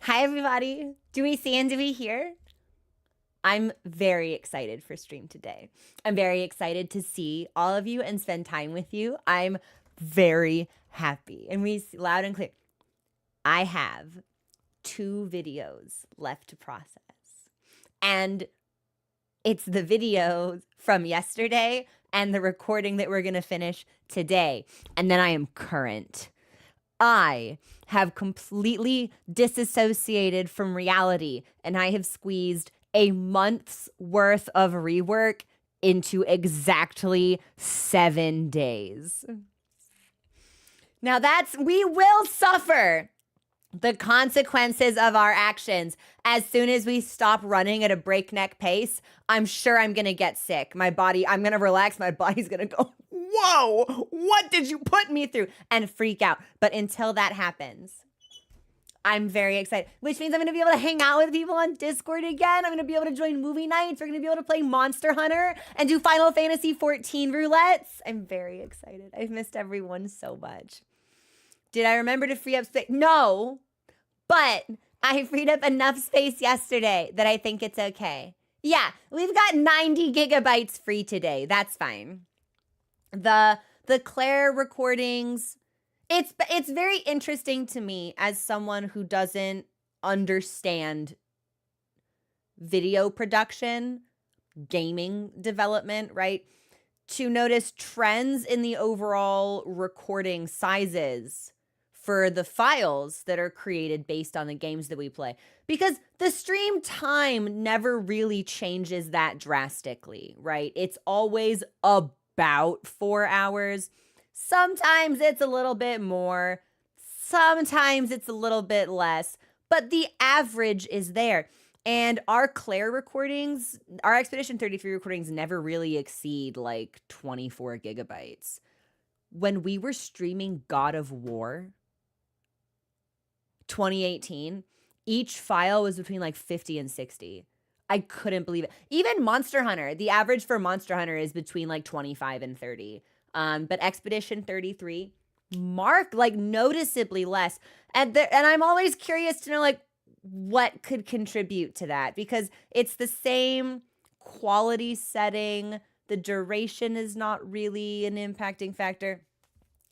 Hi, everybody. Do we see and do we hear? I'm very excited for stream today. I'm very excited to see all of you and spend time with you. I'm very happy. And we see loud and clear. I have 2 videos left to process. And it's the video from yesterday and the recording that we're going to finish today. And then I am current. I have completely disassociated from reality, and I have squeezed a month's worth of rework into exactly 7 days. Now we will suffer the consequences of our actions as soon as we stop running at a breakneck pace. I'm sure I'm going to get sick. I'm going to relax. My body's going to go, whoa, what did you put me through? And freak out. But until that happens, I'm very excited, which means I'm going to be able to hang out with people on Discord again. I'm going to be able to join movie nights. We're going to be able to play Monster Hunter and do Final Fantasy 14 roulettes. I'm very excited. I've missed everyone so much. Did I remember to free up space? No, but I freed up enough space yesterday that I think it's okay. Yeah, we've got 90 gigabytes free today. That's fine. The Claire recordings, it's very interesting to me as someone who doesn't understand video production, gaming development, right? To notice trends in the overall recording sizes for the files that are created based on the games that we play. Because the stream time never really changes that drastically, right? It's always about 4 hours. Sometimes it's a little bit more. Sometimes it's a little bit less. But the average is there. And our Claire recordings, our Expedition 33 recordings never really exceed like 24 gigabytes. When we were streaming God of War 2018, each file was between like 50 and 60. I couldn't believe it. Even Monster Hunter, the average for Monster Hunter is between like 25 and 30. But Expedition 33, like noticeably less. And I'm always curious to know like what could contribute to that, because it's the same quality setting. The duration is not really an impacting factor.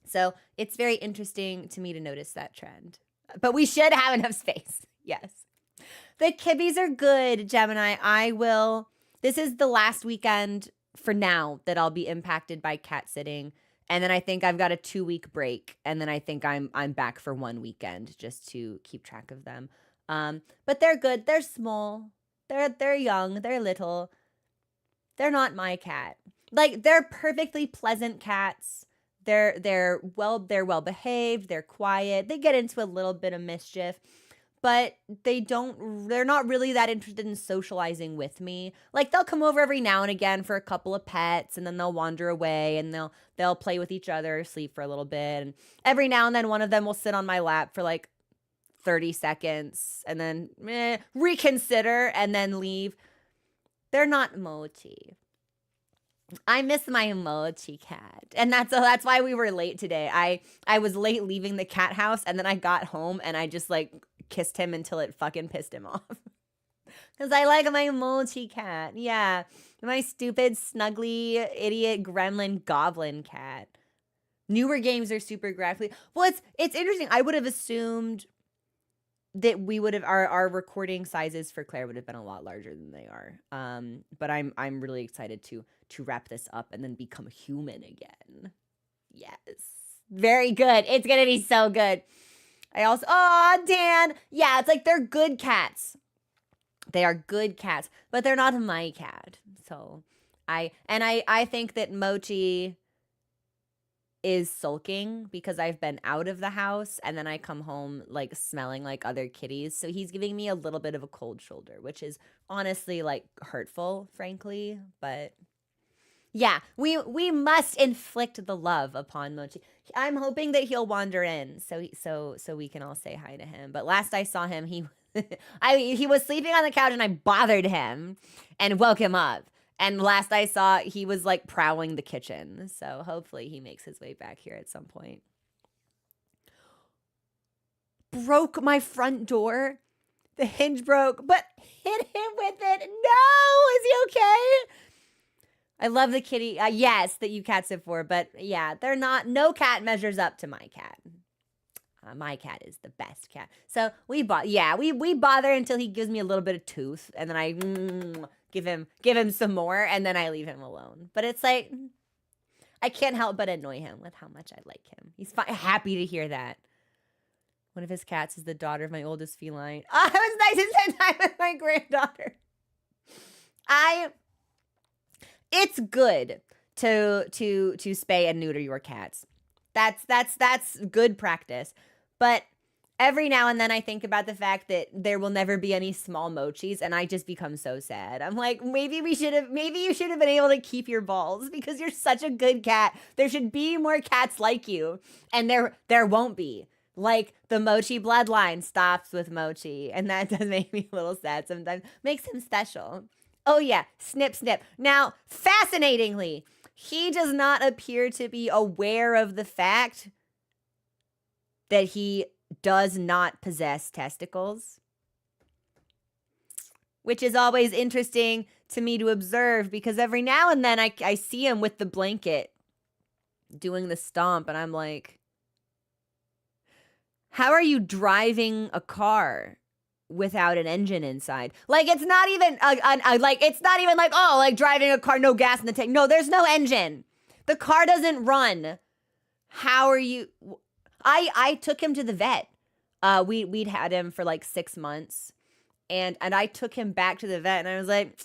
So it's very interesting to me to notice that trend. But we should have enough space. Yes. The kibbies are good, Gemini. This is the last weekend for now that I'll be impacted by cat sitting. And then I think I've got a 2-week break. And then I think I'm back for 1 weekend just to keep track of them. But they're good. They're small. They're young. They're little. They're not my cat. Like, they're perfectly pleasant cats. They're well behaved, they're quiet, they get into a little bit of mischief, but they're not really that interested in socializing with me. Like, they'll come over every now and again for a couple of pets, and then they'll wander away and they'll play with each other, sleep for a little bit, and every now and then one of them will sit on my lap for like 30 seconds and then reconsider and then leave. They're not Mochi. I miss my Mochi cat. And that's why we were late today. I was late leaving the cat house, and then I got home and I just like kissed him until it fucking pissed him off. Cause I like my Mochi cat. Yeah. My stupid, snuggly, idiot, gremlin, goblin cat. Newer games are super graphically. Well, it's interesting. I would have assumed that our recording sizes for Claire would have been a lot larger than they are. But I'm really excited to wrap this up and then become human again. Yes. Very good. It's going to be so good. Dan. Yeah, it's like they're good cats. They are good cats, but they're not my cat. So I think that Mochi is sulking because I've been out of the house and then I come home like smelling like other kitties. So he's giving me a little bit of a cold shoulder, which is honestly like hurtful, frankly. But yeah, we must inflict the love upon Mochi. I'm hoping that he'll wander in so we can all say hi to him. But last I saw him, he was sleeping on the couch and I bothered him and woke him up. And last I saw, he was like prowling the kitchen. So hopefully he makes his way back here at some point. Broke my front door The hinge broke, but hit him with it. No, is he okay? I love the kitty. Yes, that you cat sit for, but yeah, they're not. No cat measures up to my cat. My cat is the best cat. So we bother until he gives me a little bit of tooth, and then I give him some more, and then I leave him alone. But it's like I can't help but annoy him with how much I like him. He's happy to hear that. One of his cats is the daughter of my oldest feline. Oh, it was nice to spend time with my granddaughter. It's good to spay and neuter your cats. That's good practice. But every now and then I think about the fact that there will never be any small mochis, and I just become so sad. I'm like, maybe you should have been able to keep your balls because you're such a good cat. There should be more cats like you, and there won't be. Like, the Mochi bloodline stops with Mochi, and that does make me a little sad sometimes. Makes him special. Oh yeah, snip, snip. Now, fascinatingly, he does not appear to be aware of the fact that he does not possess testicles, which is always interesting to me to observe because every now and then I see him with the blanket doing the stomp, and I'm like, how are you driving a car without an engine inside? Like, it's not even like, oh, like driving a car, no gas in the tank. No, there's no engine. The car doesn't run. How are you? I took him to the vet. We'd had him for like 6 months, and I took him back to the vet, and I was like,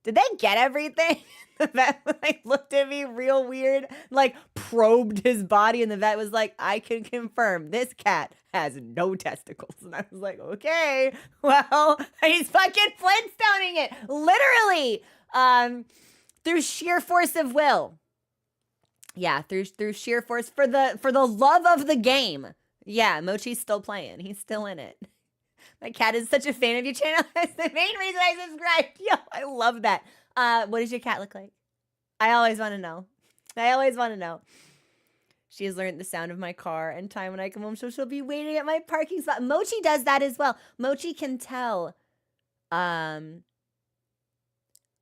did they get everything? The vet like looked at me real weird, like probed his body, and the vet was like, I can confirm this cat has no testicles. And I was like, okay, well, he's fucking Flintstoning it, literally, through sheer force of will. Yeah, through sheer force for the love of the game. Yeah, Mochi's still playing. He's still in it. My cat is such a fan of your channel. That's the main reason I subscribed. Yo, I love that. What does your cat look like? I always want to know. She has learned the sound of my car, and time when I come home, she'll be waiting at my parking spot. Mochi does that as well. Mochi can tell. And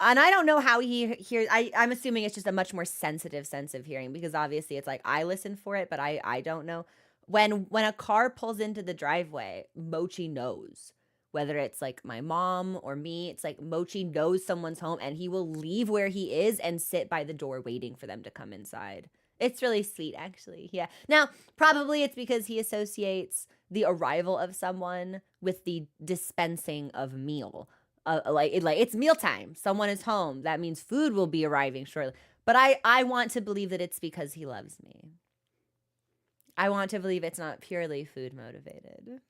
I don't know how he hears. I'm assuming it's just a much more sensitive sense of hearing, because obviously it's like I listen for it, but I don't know. When a car pulls into the driveway, Mochi knows. Whether it's like my mom or me, it's like Mochi knows someone's home, and he will leave where he is and sit by the door waiting for them to come inside. It's really sweet, actually. Yeah. Now, probably it's because he associates the arrival of someone with the dispensing of meal. Like it's mealtime. Someone is home. That means food will be arriving shortly. But I want to believe that it's because he loves me. I want to believe it's not purely food motivated.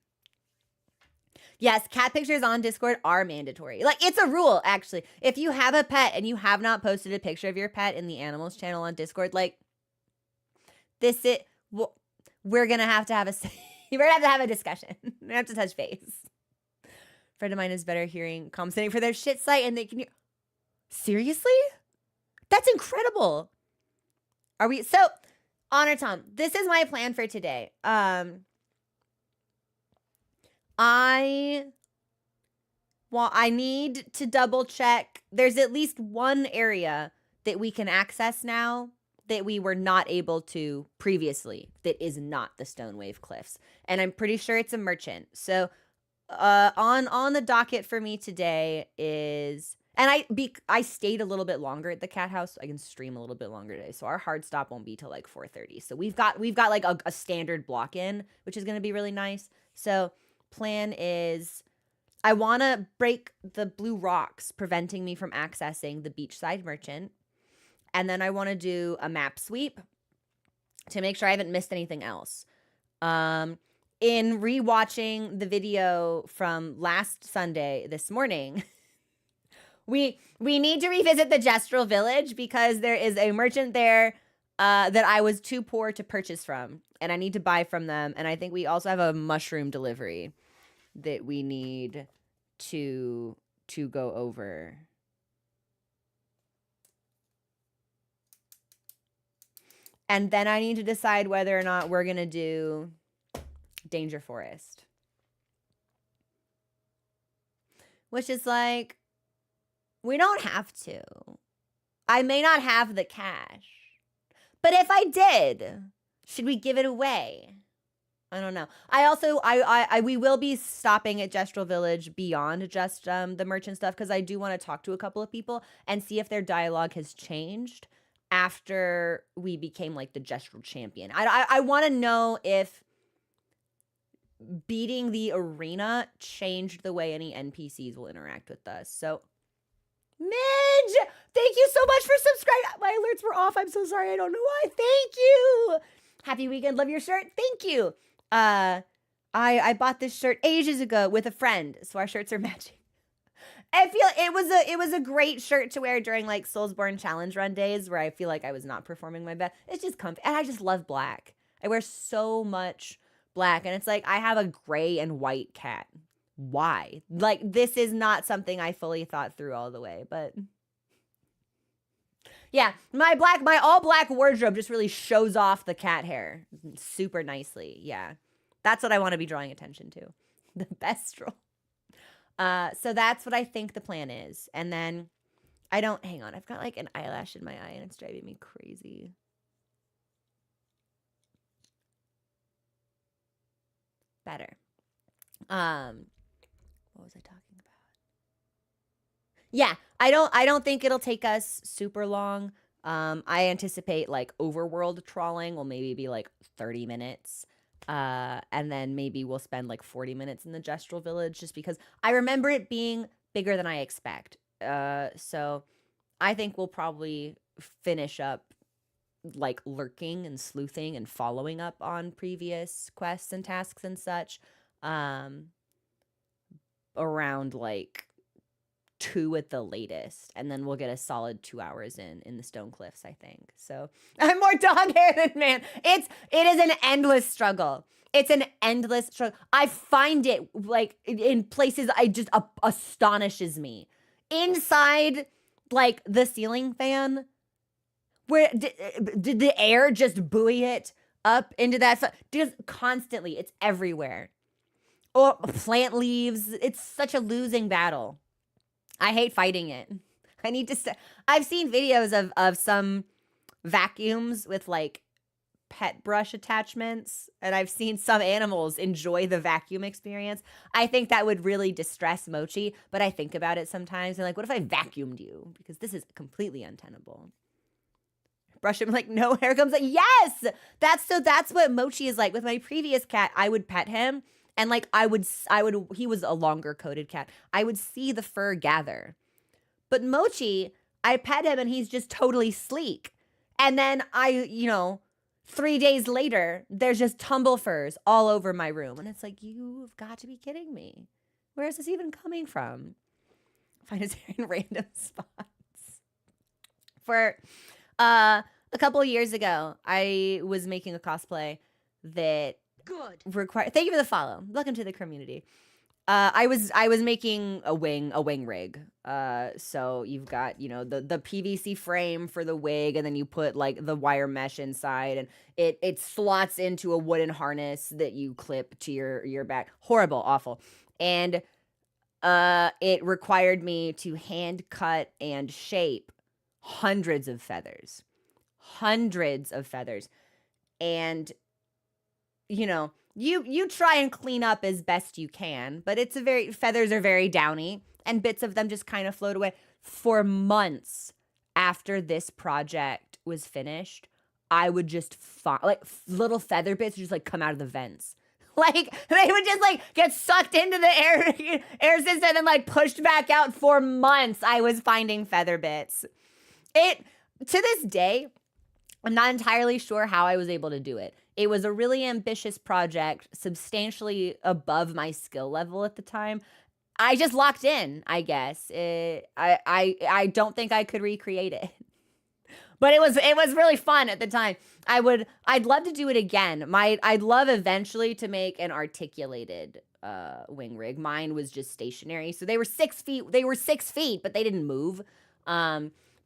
Yes, cat pictures on Discord are mandatory. Like, it's a rule, actually. If you have a pet and you have not posted a picture of your pet in the animals channel on Discord, like, we're gonna have to have we're gonna have to have a discussion. We're gonna have to touch base. Friend of mine is better hearing compensating for their shit site, and they can hear. Seriously? That's incredible. Are we so Honor Tom? This is my plan for today. I need to double check. There's at least one area that we can access now that we were not able to previously that is not the Stonewave Cliffs. And I'm pretty sure it's a merchant. So on the docket for me today is, and I stayed a little bit longer at the cat house. So I can stream a little bit longer today. So our hard stop won't be till like 4:30. So we've got like a standard block in, which is going to be really nice. So plan is I want to break the blue rocks preventing me from accessing the beachside merchant. And then I want to do a map sweep to make sure I haven't missed anything else. In rewatching the video from last Sunday this morning, we need to revisit the Gestral village because there is a merchant there that I was too poor to purchase from, and I need to buy from them. And I think we also have a mushroom delivery that we need to go over. And then I need to decide whether or not we're going to do Danger Forest. which is like, we don't have to. I may not have the cash, but if I did, should we give it away? I don't know. I also, we will be stopping at Gestral Village beyond just the merchant stuff, because I do want to talk to a couple of people and see if their dialogue has changed after we became like the Gestral champion. I want to know if beating the arena changed the way any NPCs will interact with us. So, Midge, thank you so much for subscribing. My alerts were off. I'm so sorry. I don't know why. Thank you. Happy weekend. Love your shirt. Thank you. I bought this shirt ages ago with a friend, so our shirts are matching. I feel it was a great shirt to wear during like Soulsborne challenge run days where I feel like I was not performing my best. It's just comfy, and I just love black. I wear so much black, and it's like I have a gray and white cat. Why? Like, this is not something I fully thought through all the way, but yeah, my all black wardrobe just really shows off the cat hair super nicely. Yeah, that's what I want to be drawing attention to. The Gestral. So that's what I think the plan is. And then hang on, I've got like an eyelash in my eye and it's driving me crazy. Better. What was I talking about? Yeah, I don't think it'll take us super long. I anticipate like overworld trawling will maybe be like 30 minutes. And then maybe we'll spend like 40 minutes in the Gestral village, just because I remember it being bigger than I expect. So I think we'll probably finish up like lurking and sleuthing and following up on previous quests and tasks and such around like 2 at the latest, and then we'll get a solid 2 hours in the Stone Cliffs, I think. So I'm more dog hair than man. It is an endless struggle. It's an endless struggle. I find it like in places I just astonishes me. Inside like the ceiling fan, where did the air just buoy it up into that? Just constantly, it's everywhere. Or plant leaves. It's such a losing battle. I hate fighting it. I need to I've seen videos of some vacuums with like pet brush attachments, and I've seen some animals enjoy the vacuum experience. I think that would really distress Mochi, but I think about it sometimes and like, what if I vacuumed you? Because this is completely untenable. Brush him like, no, hair comes like, yes! That's what Mochi is like. With my previous cat, I would pet him. And like I would, he was a longer coated cat. I would see the fur gather. But Mochi, I pet him and he's just totally sleek. And then 3 days later, there's just tumble furs all over my room. And it's like, you've got to be kidding me. Where is this even coming from? Find his hair in random spots. For a couple of years ago, I was making a cosplay that thank you for the follow. Welcome to the community. I was making a wing rig. So you've got, the PVC frame for the wig, and then you put like the wire mesh inside, and it slots into a wooden harness that you clip to your back. Horrible, awful. And it required me to hand cut and shape hundreds of feathers. And you try and clean up as best you can, but feathers are very downy, and bits of them just kind of float away. For months after this project was finished, I would just like little feather bits just like come out of the vents. Like they would just like get sucked into the air system and like pushed back out. For months I was finding feather bits. To this day, I'm not entirely sure how I was able to do it. It was a really ambitious project, substantially above my skill level at the time. I just locked in, I guess. I don't think I could recreate it. But it was really fun at the time. I'd love to do it again. I'd love eventually to make an articulated wing rig. Mine was just stationary. So they were 6 feet. They were 6 feet, but they didn't move.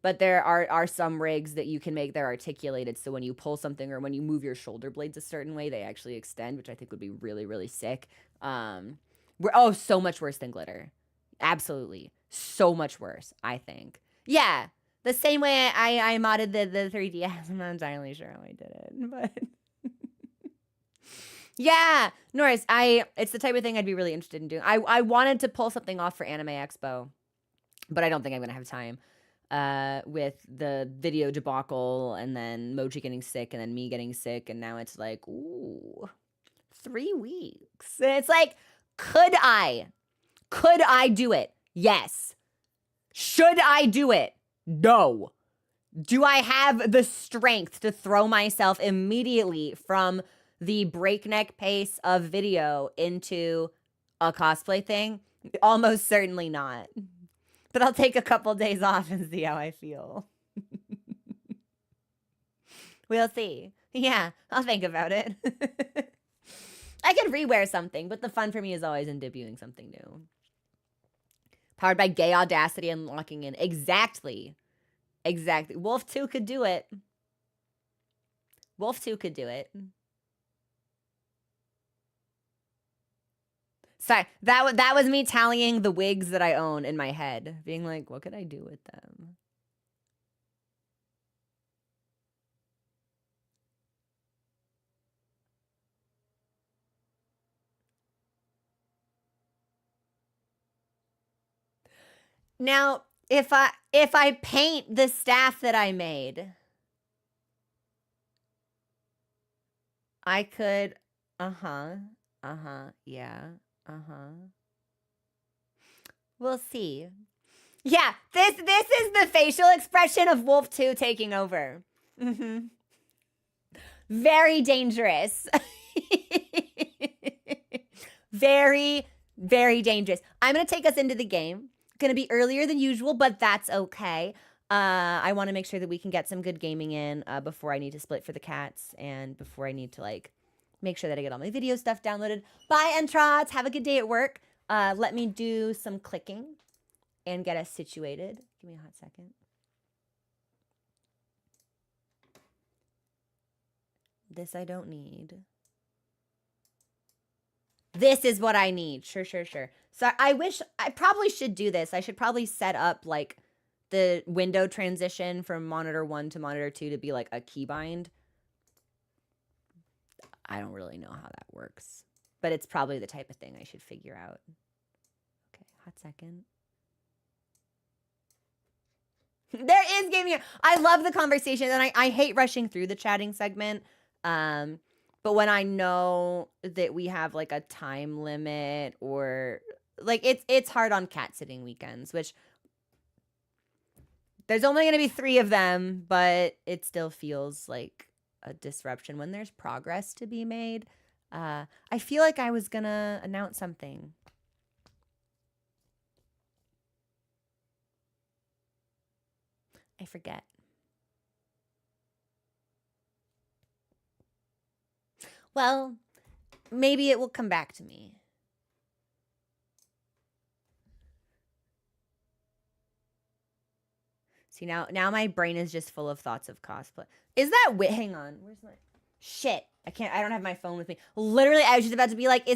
But there are some rigs that you can make that are articulated, so when you pull something or when you move your shoulder blades a certain way, they actually extend, which I think would be really, really sick. So much worse than glitter. Absolutely. So much worse, I think. Yeah. The same way I modded the 3DS. I'm not entirely sure how I did it, but yeah, Norris, it's the type of thing I'd be really interested in doing. I wanted to pull something off for Anime Expo, but I don't think I'm gonna have time. With the video debacle and then Mochi getting sick and then me getting sick, and now it's like, ooh, 3 weeks. And it's like, could I do it? Yes. Should I do it? No. Do I have the strength to throw myself immediately from the breakneck pace of video into a cosplay thing? Almost certainly not. But I'll take a couple days off and see how I feel. We'll see. Yeah, I'll think about it. I could rewear something, but the fun for me is always in debuting something new. Powered by gay audacity and locking in. Exactly. Wolf 2 could do it. Wolf 2 could do it. Sorry, that was me tallying the wigs that I own in my head, being like, what could I do with them? Now, if I paint the staff that I made, I could, yeah, we'll see. Yeah, this is the facial expression of Wolf 2 taking over. Very dangerous. Very, very dangerous. I'm going to take us into the game. Going to be earlier than usual, but that's okay. I want to make sure that we can get some good gaming in before I need to split for the cats and before I need to like make sure that I get all my video stuff downloaded. Bye, Entrots. Have a good day at work. Let me do some clicking and get us situated. Give me a hot second. This I don't need. This is what I need. Sure. So I probably should do this. I should probably set up like the window transition from monitor 1 to monitor 2 to be like a keybind. I don't really know how that works, but it's probably the type of thing I should figure out. Okay, hot second. There is gaming. I love the conversation, and I hate rushing through the chatting segment. But when I know that we have like a time limit, or like it's hard on cat sitting weekends, which there's only going to be 3 of them, but it still feels like a disruption when there's progress to be made. I feel like I was going to announce something. I forget. Well, maybe it will come back to me. See, now my brain is just full of thoughts of cosplay. Is that hang on. Where's my shit? I don't have my phone with me. Literally, I was just about to be like,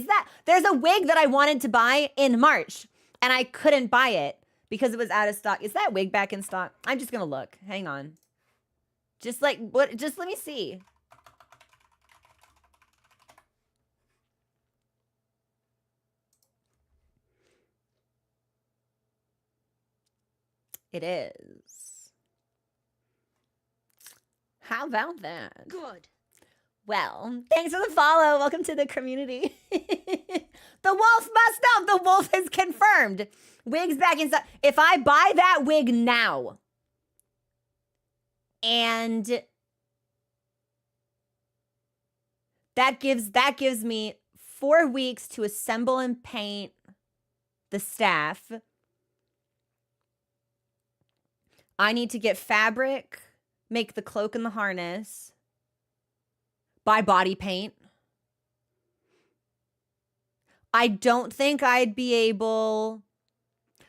there's a wig that I wanted to buy in March and I couldn't buy it because it was out of stock. Is that wig back in stock? I'm just gonna look. Hang on. Just like what? Just let me see. It is. How about that? Good. Well, thanks for the follow. Welcome to the community. The wolf must know. The wolf is confirmed. Wig's back in stock. If I buy that wig now, and that gives me 4 weeks to assemble and paint the staff. I need to get fabric, make the cloak and the harness, buy body paint. I don't think I'd be able...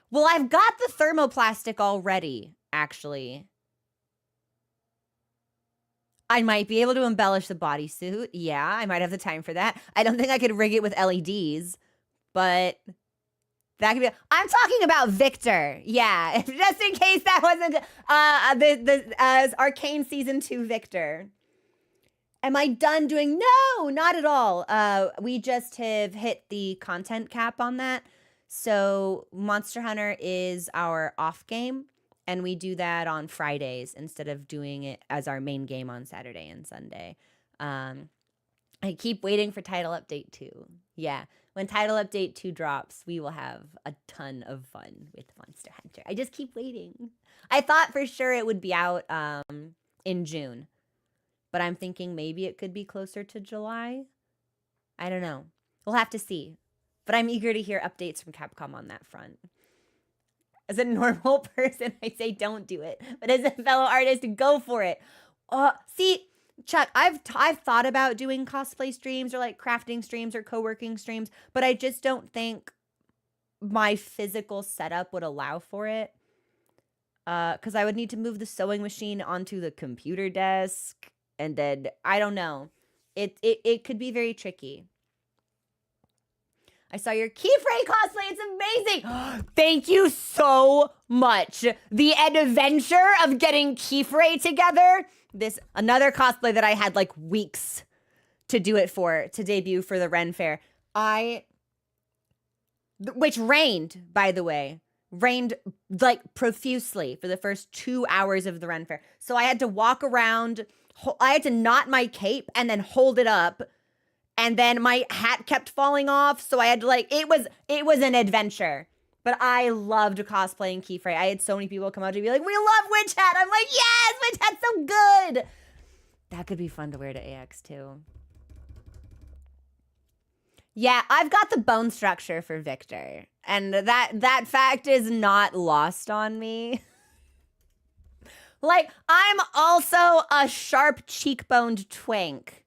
Well, I've got the thermoplastic already, actually. I might be able to embellish the bodysuit. Yeah, I might have the time for that. I don't think I could rig it with LEDs, but That could be. I'm talking about Victor. Yeah, just in case that wasn't the Arcane Season 2 Victor. Am I done doing? No, not at all. We just have hit the content cap on that. So Monster Hunter is our off game, and we do that on Fridays instead of doing it as our main game on Saturday and Sunday. I keep waiting for Title Update 2. Yeah, when Title Update 2 drops, we will have a ton of fun with Monster Hunter. I just keep waiting. I thought for sure it would be out in June, but I'm thinking maybe it could be closer to July. I don't know. We'll have to see. But I'm eager to hear updates from Capcom on that front. As a normal person, I say don't do it. But as a fellow artist, go for it. See, Chuck, I've thought about doing cosplay streams or like crafting streams or co-working streams, but I just don't think my physical setup would allow for it. Because I would need to move the sewing machine onto the computer desk, and then I don't know. It could be very tricky. I saw your Keyfray cosplay. It's amazing. Thank you so much. The adventure of getting Keyfray together. This another cosplay that I had like weeks to do it for, to debut for the Ren Fair. Which rained, by the way. Rained like profusely for the first 2 hours of the Ren Fair. So I had to walk around. I had to knot my cape and then hold it up. And then my hat kept falling off. So I had to like, it was an adventure. But I loved cosplaying Keyfray. I had so many people come out to be like, we love Witch Hat. I'm like, yes, Witch Hat's so good. That could be fun to wear to AX too. Yeah, I've got the bone structure for Victor. And that fact is not lost on me. Like, I'm also a sharp cheekboned twink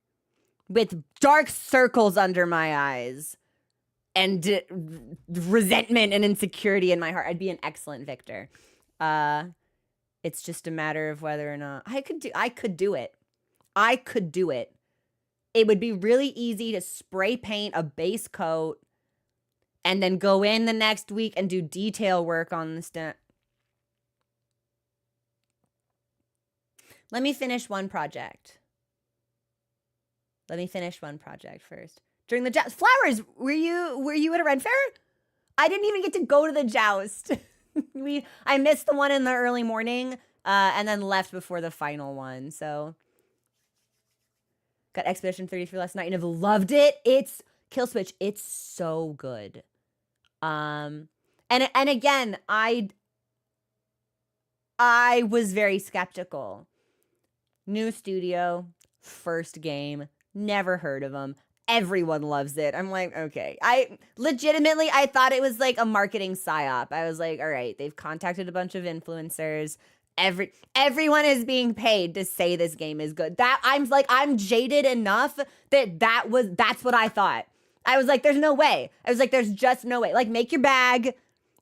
with dark circles under my eyes and resentment and insecurity in my heart. I'd be an excellent Victor. It's just a matter of whether or not I could do it. I could do it. It would be really easy to spray paint a base coat and then go in the next week and do detail work on the stuff. Let me finish one project. Let me finish one project first. During the joust, Flowers, were you at a Ren Fair? I didn't even get to go to the joust. I missed the one in the early morning, and then left before the final one. So got Expedition 33 last night and have loved it. It's Kill Switch. It's so good. And again, I was very skeptical. New studio, first game, never heard of them. Everyone loves it. I'm like, okay. I thought it was like a marketing psyop. I was like, all right, they've contacted a bunch of influencers. Everyone is being paid to say this game is good. That I'm jaded enough that's what I thought. I was like, there's no way. I was like, there's just no way. Like, make your bag,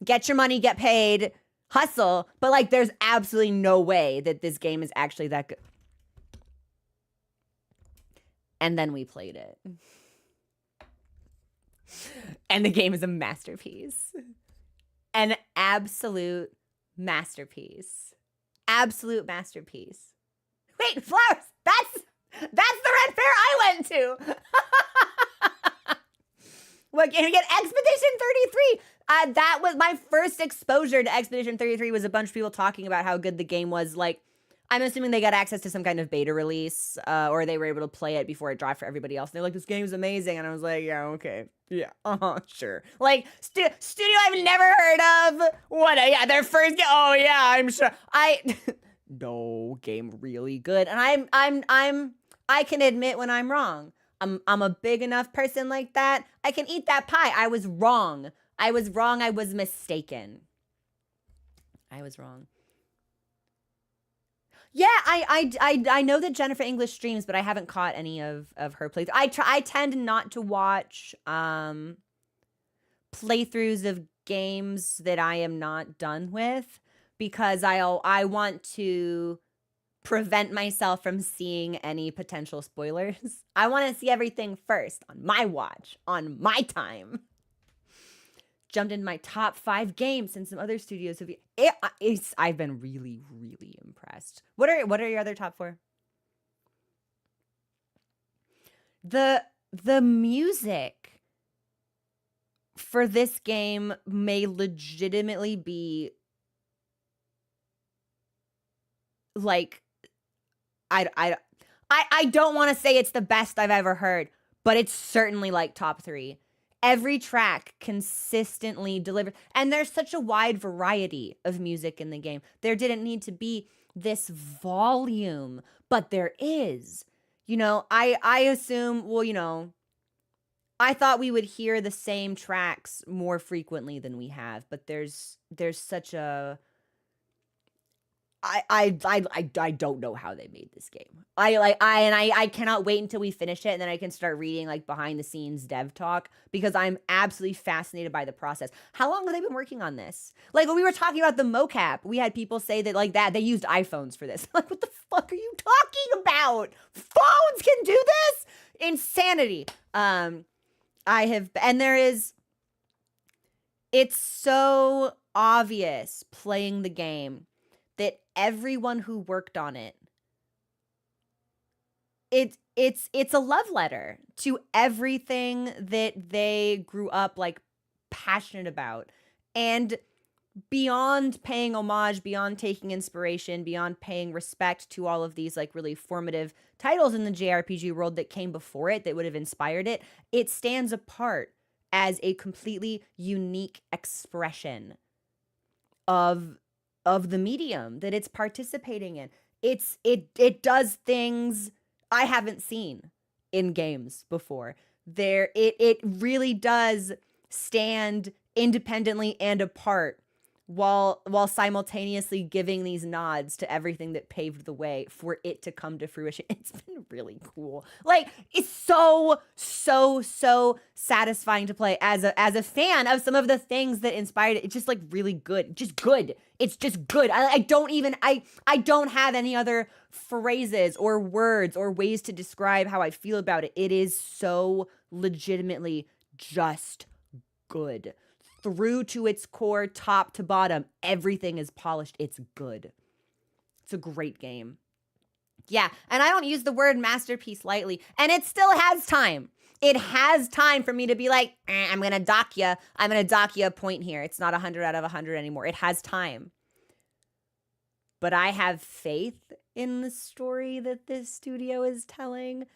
get your money, get paid, hustle. But like, there's absolutely no way that this game is actually that good. And then we played it. And the game is a masterpiece. An absolute masterpiece. Absolute masterpiece. Wait, Flowers, that's the Ren Fair I went to. What game you get? Expedition 33. That was my first exposure to Expedition 33 was a bunch of people talking about how good the game was. Like, I'm assuming they got access to some kind of beta release, or they were able to play it before it dropped for everybody else. And they're like, this game is amazing. And I was like, yeah, okay. Yeah, sure. Like, studio I've never heard of. What? Yeah, their first game. Oh, yeah, I'm sure. No, game really good. And I can admit when I'm wrong. I'm a big enough person like that. I can eat that pie. I was wrong. I was mistaken. I was wrong. Yeah, I know that Jennifer English streams, but I haven't caught any of her playthroughs. I tend not to watch playthroughs of games that I am not done with because I want to prevent myself from seeing any potential spoilers. I want to see everything first on my watch, on my time. jumped into my top 5 games, and some other studios have. I've been really, really impressed. What are your other top 4? The music for this game may legitimately be like, I don't want to say it's the best I've ever heard, but it's certainly like top 3. Every track consistently delivered, and there's such a wide variety of music in the game. There didn't need to be this volume, but there is. I assume, well, I thought we would hear the same tracks more frequently than we have, but there's such a I don't know how they made this game. I cannot wait until we finish it, and then I can start reading like behind the scenes dev talk, because I'm absolutely fascinated by the process. How long have they been working on this? Like, when we were talking about the mocap, we had people say that like that they used iPhones for this. Like, what the fuck are you talking about? Phones can do this? Insanity. It's so obvious playing the game that everyone who worked on it's a love letter to everything that they grew up like passionate about. And beyond paying homage, beyond taking inspiration, beyond paying respect to all of these like really formative titles in the JRPG world that came before it, that would have inspired it, it stands apart as a completely unique expression of the medium that it's participating in. It does things I haven't seen in games before. It really does stand independently and apart, while simultaneously giving these nods to everything that paved the way for it to come to fruition. It's been really cool. Like, it's so satisfying to play as a fan of some of the things that inspired it. It's just like really good. Just good. It's just good. I don't have any other phrases or words or ways to describe how I feel about it. It is so legitimately just good. Through to its core, top to bottom, everything is polished. It's good. It's a great game. Yeah, and I don't use the word masterpiece lightly, and it still has time. It has time for me to be like, I'm going to dock you. I'm going to dock you a point here. It's not 100 out of 100 anymore. It has time. But I have faith in the story that this studio is telling.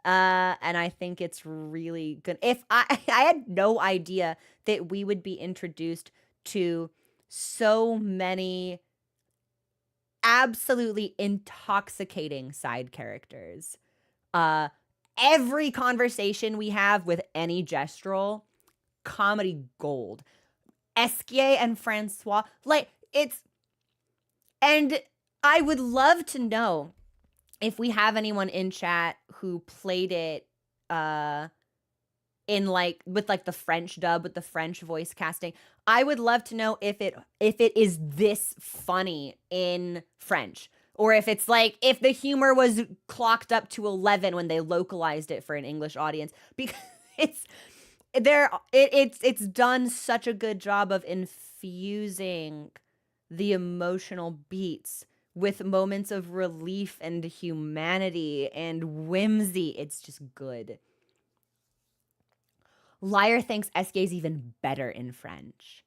And I think it's really good. If I had no idea that we would be introduced to so many absolutely intoxicating side characters. Every conversation we have with any Gestral, comedy gold. Esquier and Francois, like, and I would love to know if we have anyone in chat who played it in like with like the French dub, with the French voice casting. I would love to know if it is this funny in French, or if it's like if the humor was clocked up to 11 when they localized it for an English audience, because it's done such a good job of infusing the emotional beats with moments of relief and humanity and whimsy. It's just good. Liar thinks SK is even better in French.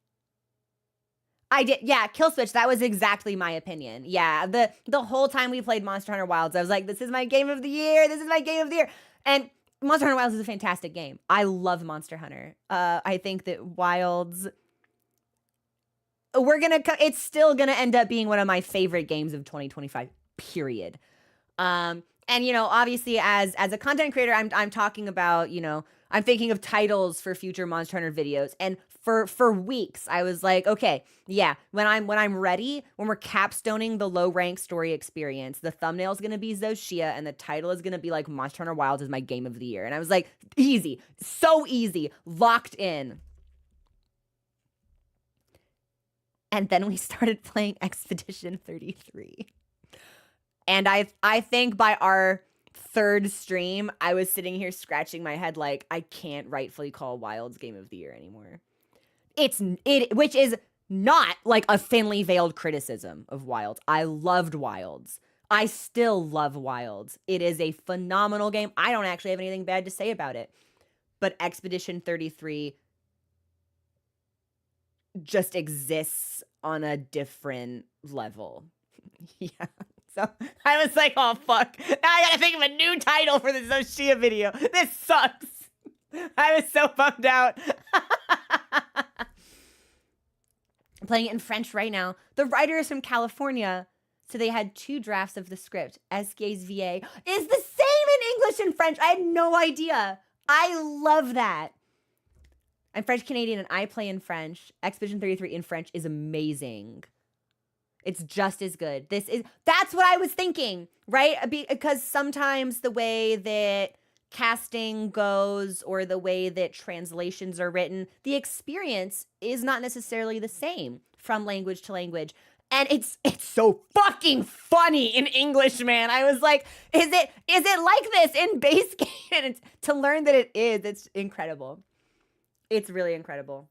I did, yeah, Kill Switch, that was exactly my opinion. Yeah, the whole time we played Monster Hunter Wilds, I was like, this is my game of the year, this is my game of the year. And Monster Hunter Wilds is a fantastic game. I love Monster Hunter. I think that Wilds, it's still gonna end up being one of my favorite games of 2025, period. And, you know, obviously as a content creator, I'm talking about, you know, I'm thinking of titles for future Monster Hunter videos. And for weeks, I was like, okay, yeah, when I'm ready, when we're capstoning the low rank story experience, the thumbnail is going to be Zoshia and the title is going to be like Monster Hunter Wilds is my game of the year. And I was like, easy, so easy, locked in. And then we started playing Expedition 33. And I think by our third stream, I was sitting here scratching my head like, I can't rightfully call Wilds game of the year anymore. which is not like a thinly veiled criticism of Wilds. I loved Wilds. I still love Wilds. It is a phenomenal game. I don't actually have anything bad to say about it. But Expedition 33 just exists on a different level. Yeah. So I was like, oh, fuck. Now I gotta think of a new title for this Zoshia video. This sucks. I was so bummed out. I'm playing it in French right now. The writer is from California, so they had 2 drafts of the script. Esquires VA is the same in English and French. I had no idea. I love that. I'm French Canadian and I play in French. Expedition 33 in French is amazing. It's just as good. That's what I was thinking, right? Because sometimes the way that casting goes or the way that translations are written, the experience is not necessarily the same from language to language. And it's so fucking funny in English, man. I was like, is it like this in base game? And to learn that it is, it's incredible. It's really incredible.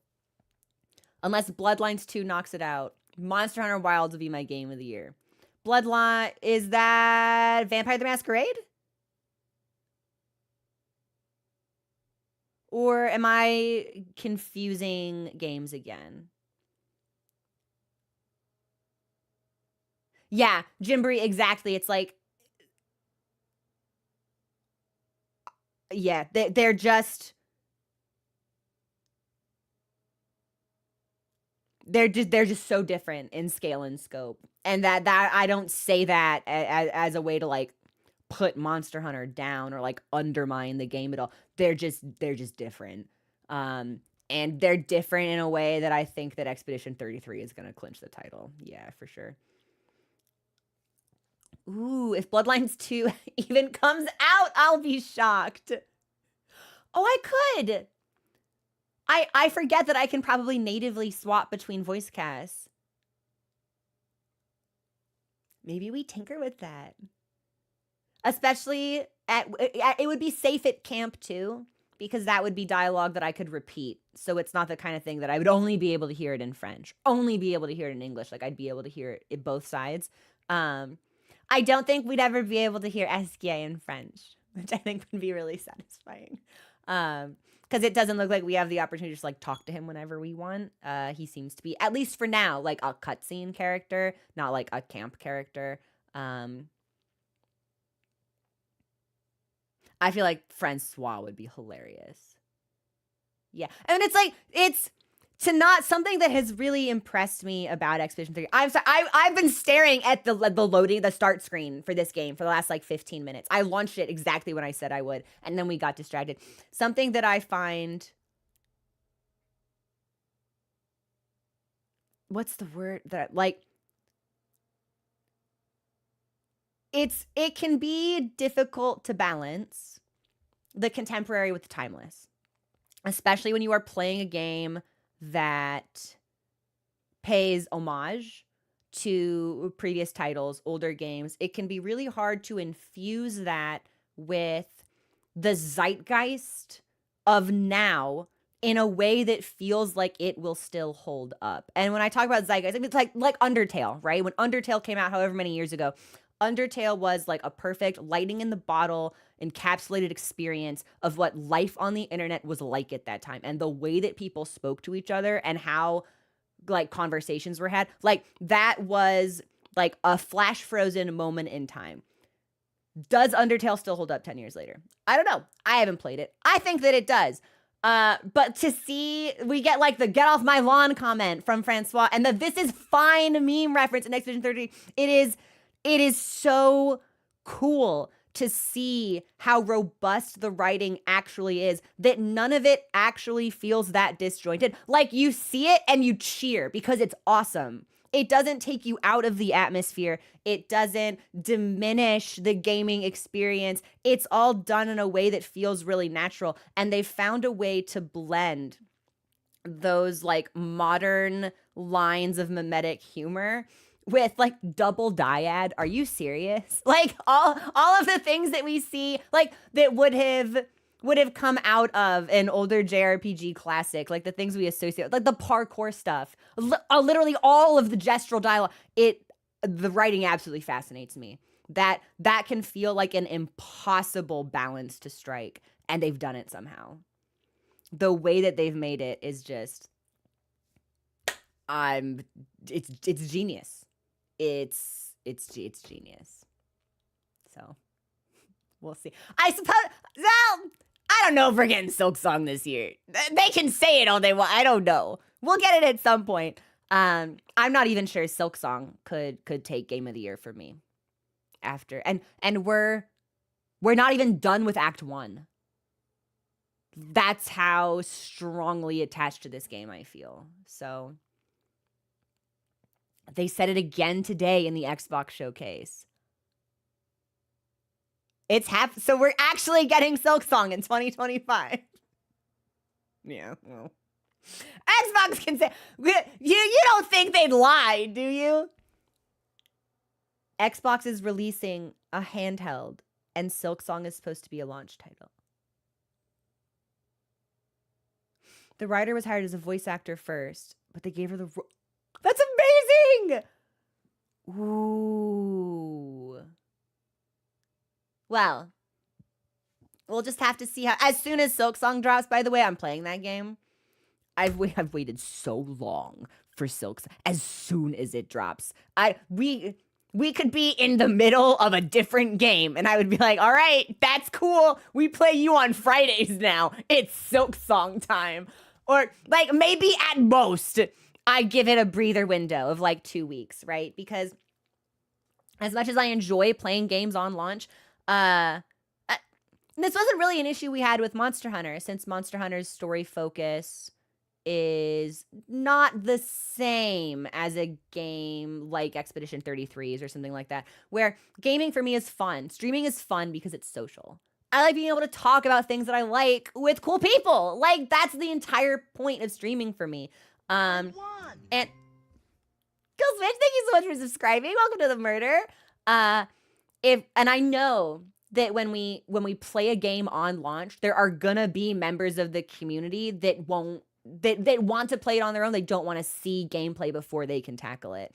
Unless Bloodlines 2 knocks it out, Monster Hunter Wilds will be my game of the year. Bloodline, is that Vampire the Masquerade? Or am I confusing games again? Yeah, Jimboree, exactly. It's like, yeah, they're just so different in scale and scope. And that I don't say that as a way to like put Monster Hunter down or like undermine the game at all. They're just different. And they're different in a way that I think that Expedition 33 is going to clinch the title. Yeah, for sure. Ooh, if Bloodlines 2 even comes out, I'll be shocked. Oh, I could. I forget that I can probably natively swap between voice casts. Maybe we tinker with that. Especially it would be safe at camp too, because that would be dialogue that I could repeat. So it's not the kind of thing that I would only be able to hear it in French, only be able to hear it in English. Like I'd be able to hear it in both sides. I don't think we'd ever be able to hear Esquire in French, which I think would be really satisfying. Because it doesn't look like we have the opportunity to just like talk to him whenever we want. He seems to be, at least for now, like a cutscene character, not like a camp character. I feel like Francois would be hilarious. Yeah. And it's like, it's something that has really impressed me about Expedition 3. I've been staring at the loading, the start screen for this game for the last like 15 minutes. I launched it exactly when I said I would, and then we got distracted. Something that I find, what's the word that like, it can be difficult to balance the contemporary with the timeless, especially when you are playing a game that pays homage to previous titles, older games. It can be really hard to infuse that with the zeitgeist of now in a way that feels like it will still hold up. And when I talk about zeitgeist, I mean, it's like Undertale, right? When Undertale came out however many years ago, Undertale was like a perfect lightning in the bottle encapsulated experience of what life on the internet was like at that time, and the way that people spoke to each other and how like conversations were had. Like that was like a flash frozen moment in time. Does Undertale still hold up 10 years later? I don't know. I haven't played it. I think that it does. But to see, we get like the get off my lawn comment from Francois and the this is fine meme reference in Expedition 30. It is so cool to see how robust the writing actually is, that none of it actually feels that disjointed. Like you see it and you cheer because it's awesome. It doesn't take you out of the atmosphere. It doesn't diminish the gaming experience. It's all done in a way that feels really natural. And they found a way to blend those like modern lines of mimetic humor with like double dyad. Are you serious? Like all of the things that we see, like that would have would have come out of an older JRPG classic, like the things we associate, like the parkour stuff, literally all of the Gestral dialogue. The writing absolutely fascinates me. That can feel like an impossible balance to strike, and they've done it somehow. The way that they've made it is just, it's genius. It's genius. So we'll see. I suppose, well, I don't know if we're getting Silksong this year. They can say it all they want. I don't know. We'll get it at some point. I'm not even sure Silksong could take Game of the Year for me after. And we're not even done with Act 1. That's how strongly attached to this game I feel. So they said it again today in the Xbox showcase. So we're actually getting Silksong in 2025. Yeah, well. Xbox can say, you don't think they'd lie, do you? Xbox is releasing a handheld, and Silksong is supposed to be a launch title. The writer was hired as a voice actor first, but they gave her the That's amazing! Ooh. Well, we'll just have to see how. As soon as Silksong drops, by the way, I'm playing that game. I've waited so long for Silksong. As soon as it drops, we could be in the middle of a different game, and I would be like, all right, that's cool. We play you on Fridays now. It's Silksong time. Or, like, maybe at most, I give it a breather window of, like, 2 weeks, right? Because as much as I enjoy playing games on launch, this wasn't really an issue we had with Monster Hunter, since Monster Hunter's story focus is not the same as a game like Expedition 33s or something like that, where gaming for me is fun. Streaming is fun because it's social. I like being able to talk about things that I like with cool people. Like, that's the entire point of streaming for me. And Kill Switch, thank you so much for subscribing. Welcome to the murder. And I know that when we play a game on launch, there are gonna be members of the community that want to play it on their own. They don't want to see gameplay before they can tackle it.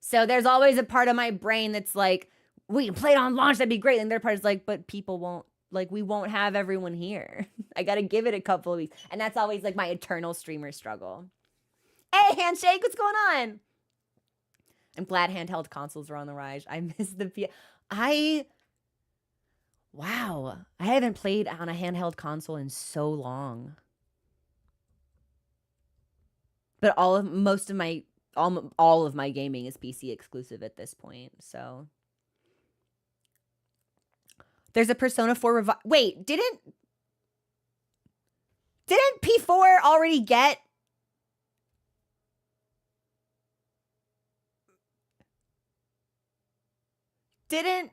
So there's always a part of my brain that's like, we can play it on launch, that'd be great. And the other part is like, but people won't. Like, we won't have everyone here. I gotta give it a couple of weeks. And that's always like my eternal streamer struggle. Hey, Handshake, what's going on? I'm glad handheld consoles are on the rise. I miss the wow. I haven't played on a handheld console in so long. But all of my gaming is PC exclusive at this point, so. There's a Persona 4 wait, didn't P4 already get Didn't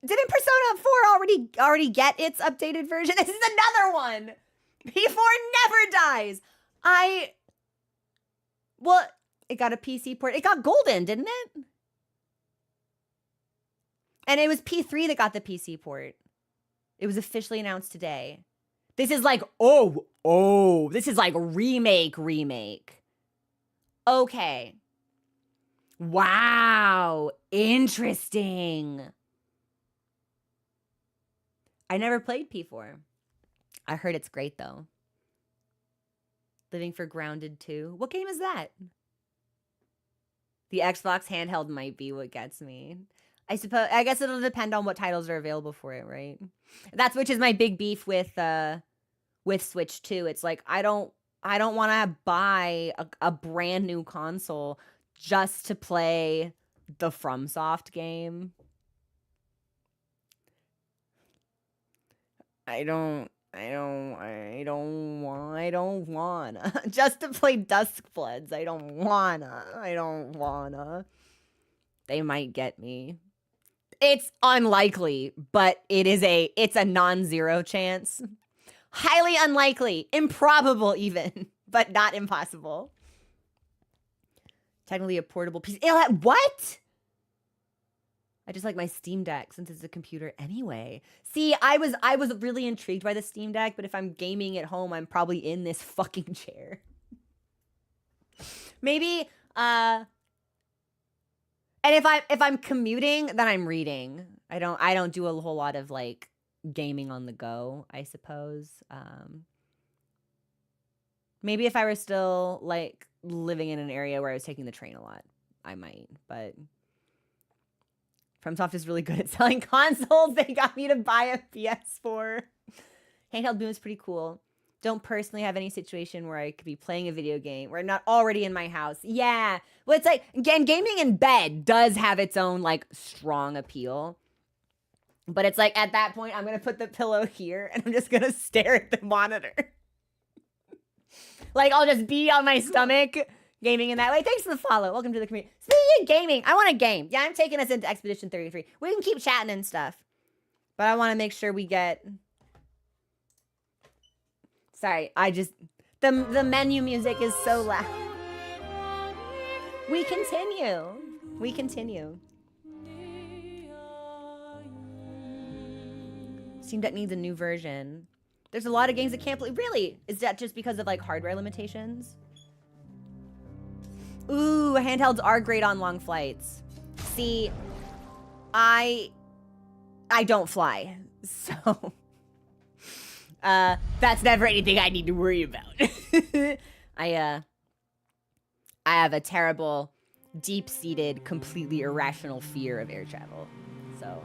Persona 4 already get its updated version? This is another one. P4 never dies. Well, it got a PC port. It got golden, didn't it? And it was P3 that got the PC port. It was officially announced today. This is like, this is like remake. Okay. Wow, interesting. I never played P4. I heard it's great, though. Living for Grounded 2. What game is that? The Xbox handheld might be what gets me. I guess it'll depend on what titles are available for it, right? Which is my big beef with Switch 2. It's like, I don't want to buy a brand new console just to play the FromSoft game. I don't wanna. Just to play Duskbloods. I don't wanna. They might get me. It's unlikely, but it's a non-zero chance. Highly unlikely. Improbable even, but not impossible. Technically a portable PC. What? I just like my Steam Deck since it's a computer anyway. See, I was really intrigued by the Steam Deck, but if I'm gaming at home, I'm probably in this fucking chair. Maybe and if I'm commuting, then I'm reading. I don't do a whole lot of like gaming on the go, I suppose. Maybe if I were still like living in an area where I was taking the train a lot, I might, but FromSoft is really good at selling consoles. They got me to buy a PS4. Handheld Boom is pretty cool. Don't personally have any situation where I could be playing a video game where I'm not already in my house. Yeah. Well, it's like, again, gaming in bed does have its own like strong appeal. But it's like at that point, I'm going to put the pillow here and I'm just going to stare at the monitor. Like I'll just be on my stomach gaming in that way. Thanks for the follow. Welcome to the community. Speaking of gaming, I want to game. Yeah, I'm taking us into Expedition 33. We can keep chatting and stuff. But I want to make sure we get... Sorry, I just... The menu music is so loud. We continue. We continue. Steam Deck needs a new version. There's a lot of games that can't play. Really? Is that just because of like hardware limitations? Ooh, handhelds are great on long flights. See, I don't fly, so that's never anything I need to worry about. I have a terrible, deep-seated, completely irrational fear of air travel, so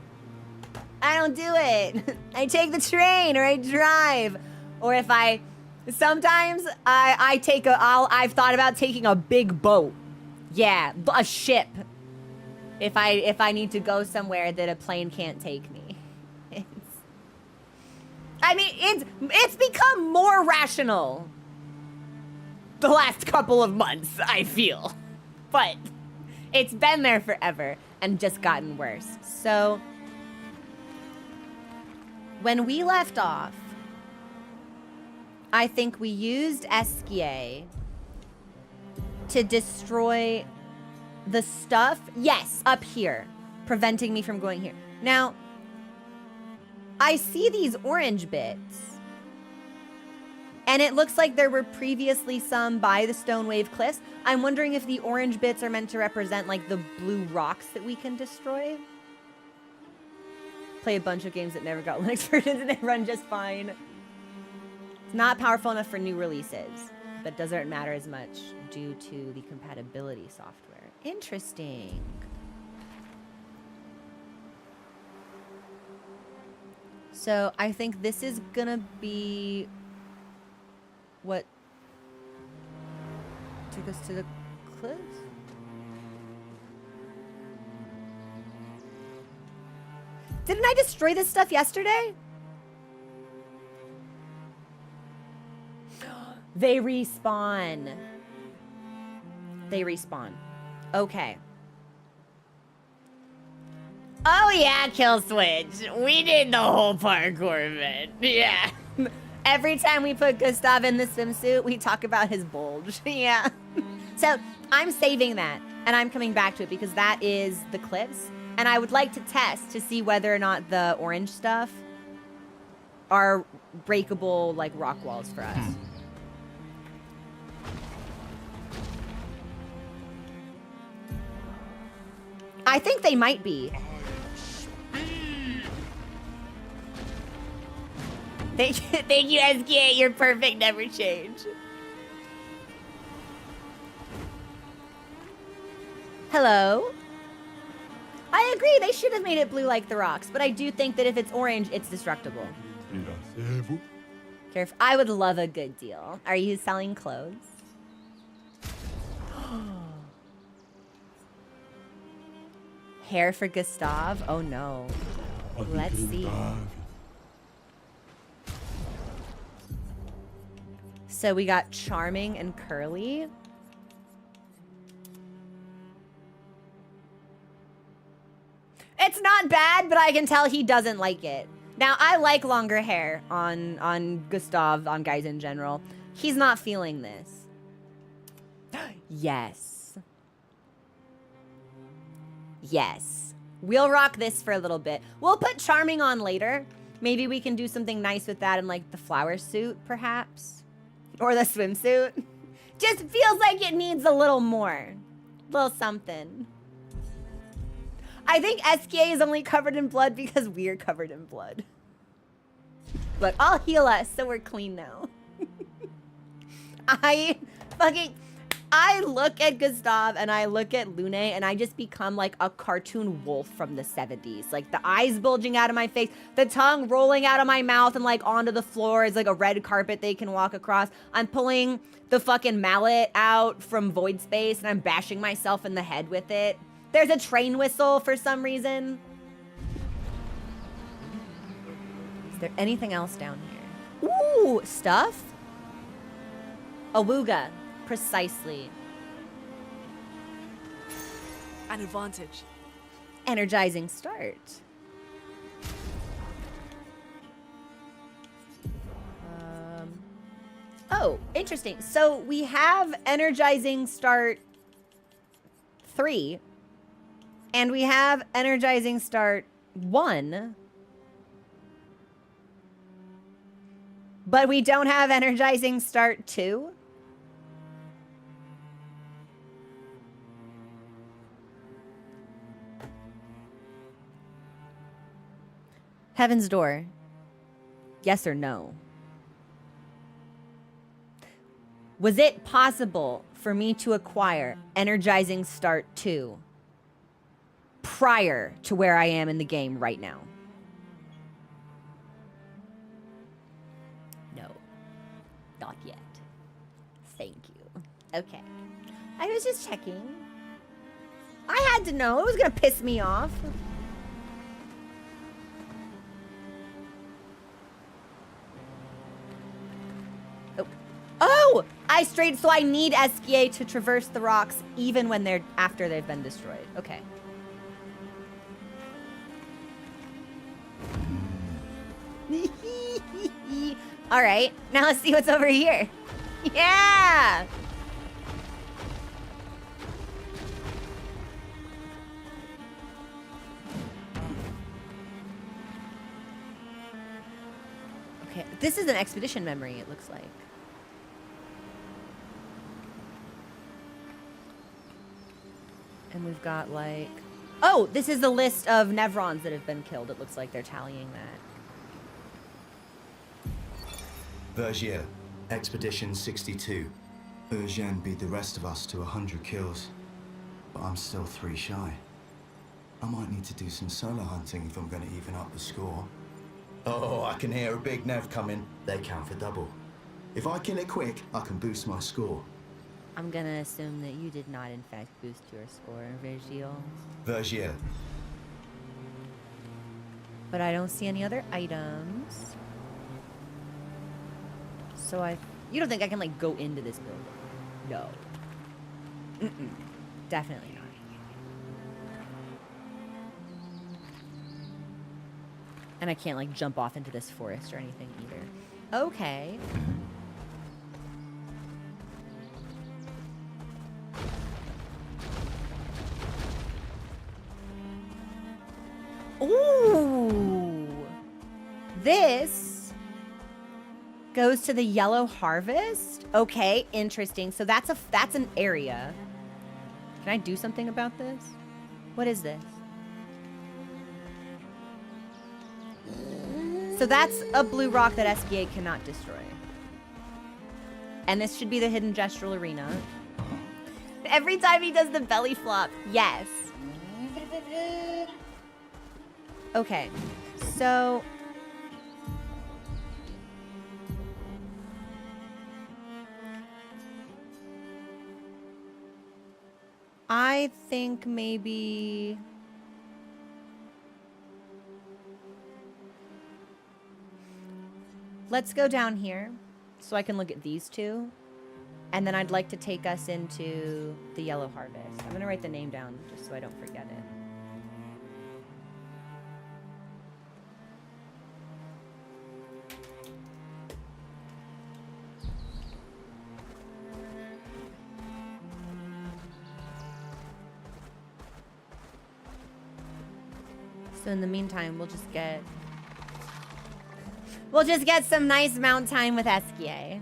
I don't do it. I take the train or I drive, or if sometimes I've thought about taking a big boat. Yeah, a ship. If I need to go somewhere that a plane can't take me. It's become more rational the last couple of months, I feel. But it's been there forever and just gotten worse. So when we left off, I think we used Esquier to destroy the stuff. Yes, up here, preventing me from going here. Now, I see these orange bits, and it looks like there were previously some by the Stone Wave Cliffs. I'm wondering if the orange bits are meant to represent like the blue rocks that we can destroy. Play a bunch of games that never got Linux versions and they run just fine. It's not powerful enough for new releases, but doesn't matter as much due to the compatibility software. Interesting. So I think this is gonna be what took us to the cliffs? Didn't I destroy this stuff yesterday? They respawn. They respawn. Okay. Oh yeah, Kill Switch. We did the whole parkour of it. Yeah. Every time we put Gustav in the swimsuit, we talk about his bulge. Yeah. So I'm saving that and I'm coming back to it because that is the cliffs. And I would like to test to see whether or not the orange stuff are breakable like rock walls for us. I think they might be. Thank you, SK. You're perfect, never change. Hello? I agree, they should have made it blue like the rocks, but I do think that if it's orange, it's destructible. Careful. I would love a good deal. Are you selling clothes? Hair for Gustav? Oh no. Let's see. So we got Charming and Curly. It's not bad, but I can tell he doesn't like it. Now, I like longer hair on Gustav, on guys in general. He's not feeling this. Yes. Yes. We'll rock this for a little bit. We'll put Charming on later. Maybe we can do something nice with that in like the flower suit, perhaps. Or the swimsuit. Just feels like it needs a little more. A little something. I think SKA is only covered in blood because we're covered in blood. Look, I'll heal us so we're clean now. I look at Gustav and I look at Lune and I just become like a cartoon wolf from the 70s. Like the eyes bulging out of my face, the tongue rolling out of my mouth and like onto the floor is like a red carpet they can walk across. I'm pulling the fucking mallet out from Void Space and I'm bashing myself in the head with it. There's a train whistle for some reason. Is there anything else down here? Ooh, stuff? Awooga. Precisely. An advantage. Energizing start. Oh, interesting. So we have energizing start 3 and we have energizing start 1, but we don't have energizing start 2. Heaven's Door. Yes or no? Was it possible for me to acquire Energizing Start 2 prior to where I am in the game right now? No. Not yet. Thank you. Okay. I was just checking. I had to know. It was going to piss me off. Oh, I strayed, so I need SKA to traverse the rocks even when they're after they've been destroyed. Okay. All right, now let's see what's over here. Yeah. Okay, this is an expedition memory, it looks like. And we've got like... Oh, this is the list of Nevrons that have been killed. It looks like they're tallying that. Vergier, Expedition 62. Eugene beat the rest of us to 100 kills. But I'm still 3 shy. I might need to do some solo hunting if I'm going to even up the score. Oh, I can hear a big Nev coming. They count for double. If I kill it quick, I can boost my score. I'm gonna assume that you did not, in fact, boost your score, Virgil. Vergier. But I don't see any other items. So you don't think I can, like, go into this building? No. Mm-mm. Definitely not. And I can't, like, jump off into this forest or anything either. Okay. Ooh, this goes to the Yellow Harvest. Okay, interesting. So that's an area. Can I do something about this? What is this? So that's a blue rock that SKA cannot destroy. And this should be the hidden Gestral arena. Every time he does the belly flop, yes. Okay, so I think maybe let's go down here so I can look at these two. And then I'd like to take us into the Yellow Harvest. I'm going to write the name down just so I don't forget it. So in the meantime, we'll just get some nice mount time with Esquier.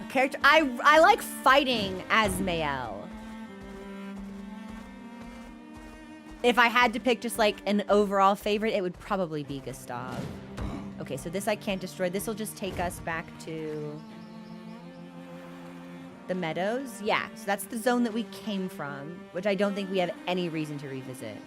A character I like fighting as Mael. If I had to pick just like an overall favorite, it would probably be Gustav. Okay, so this I can't destroy. This will just take us back to the meadows. Yeah, so that's the zone that we came from, which I don't think we have any reason to revisit.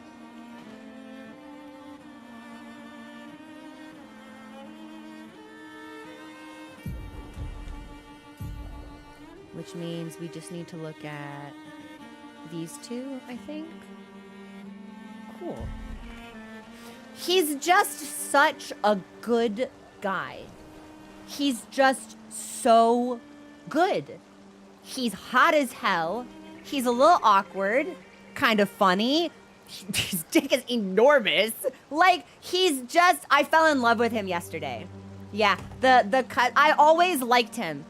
Which means we just need to look at these two, I think. Cool. He's just such a good guy. He's just so good. He's hot as hell. He's a little awkward, kind of funny. His dick is enormous. Like, he's just, I fell in love with him yesterday. Yeah, the cut, I always liked him.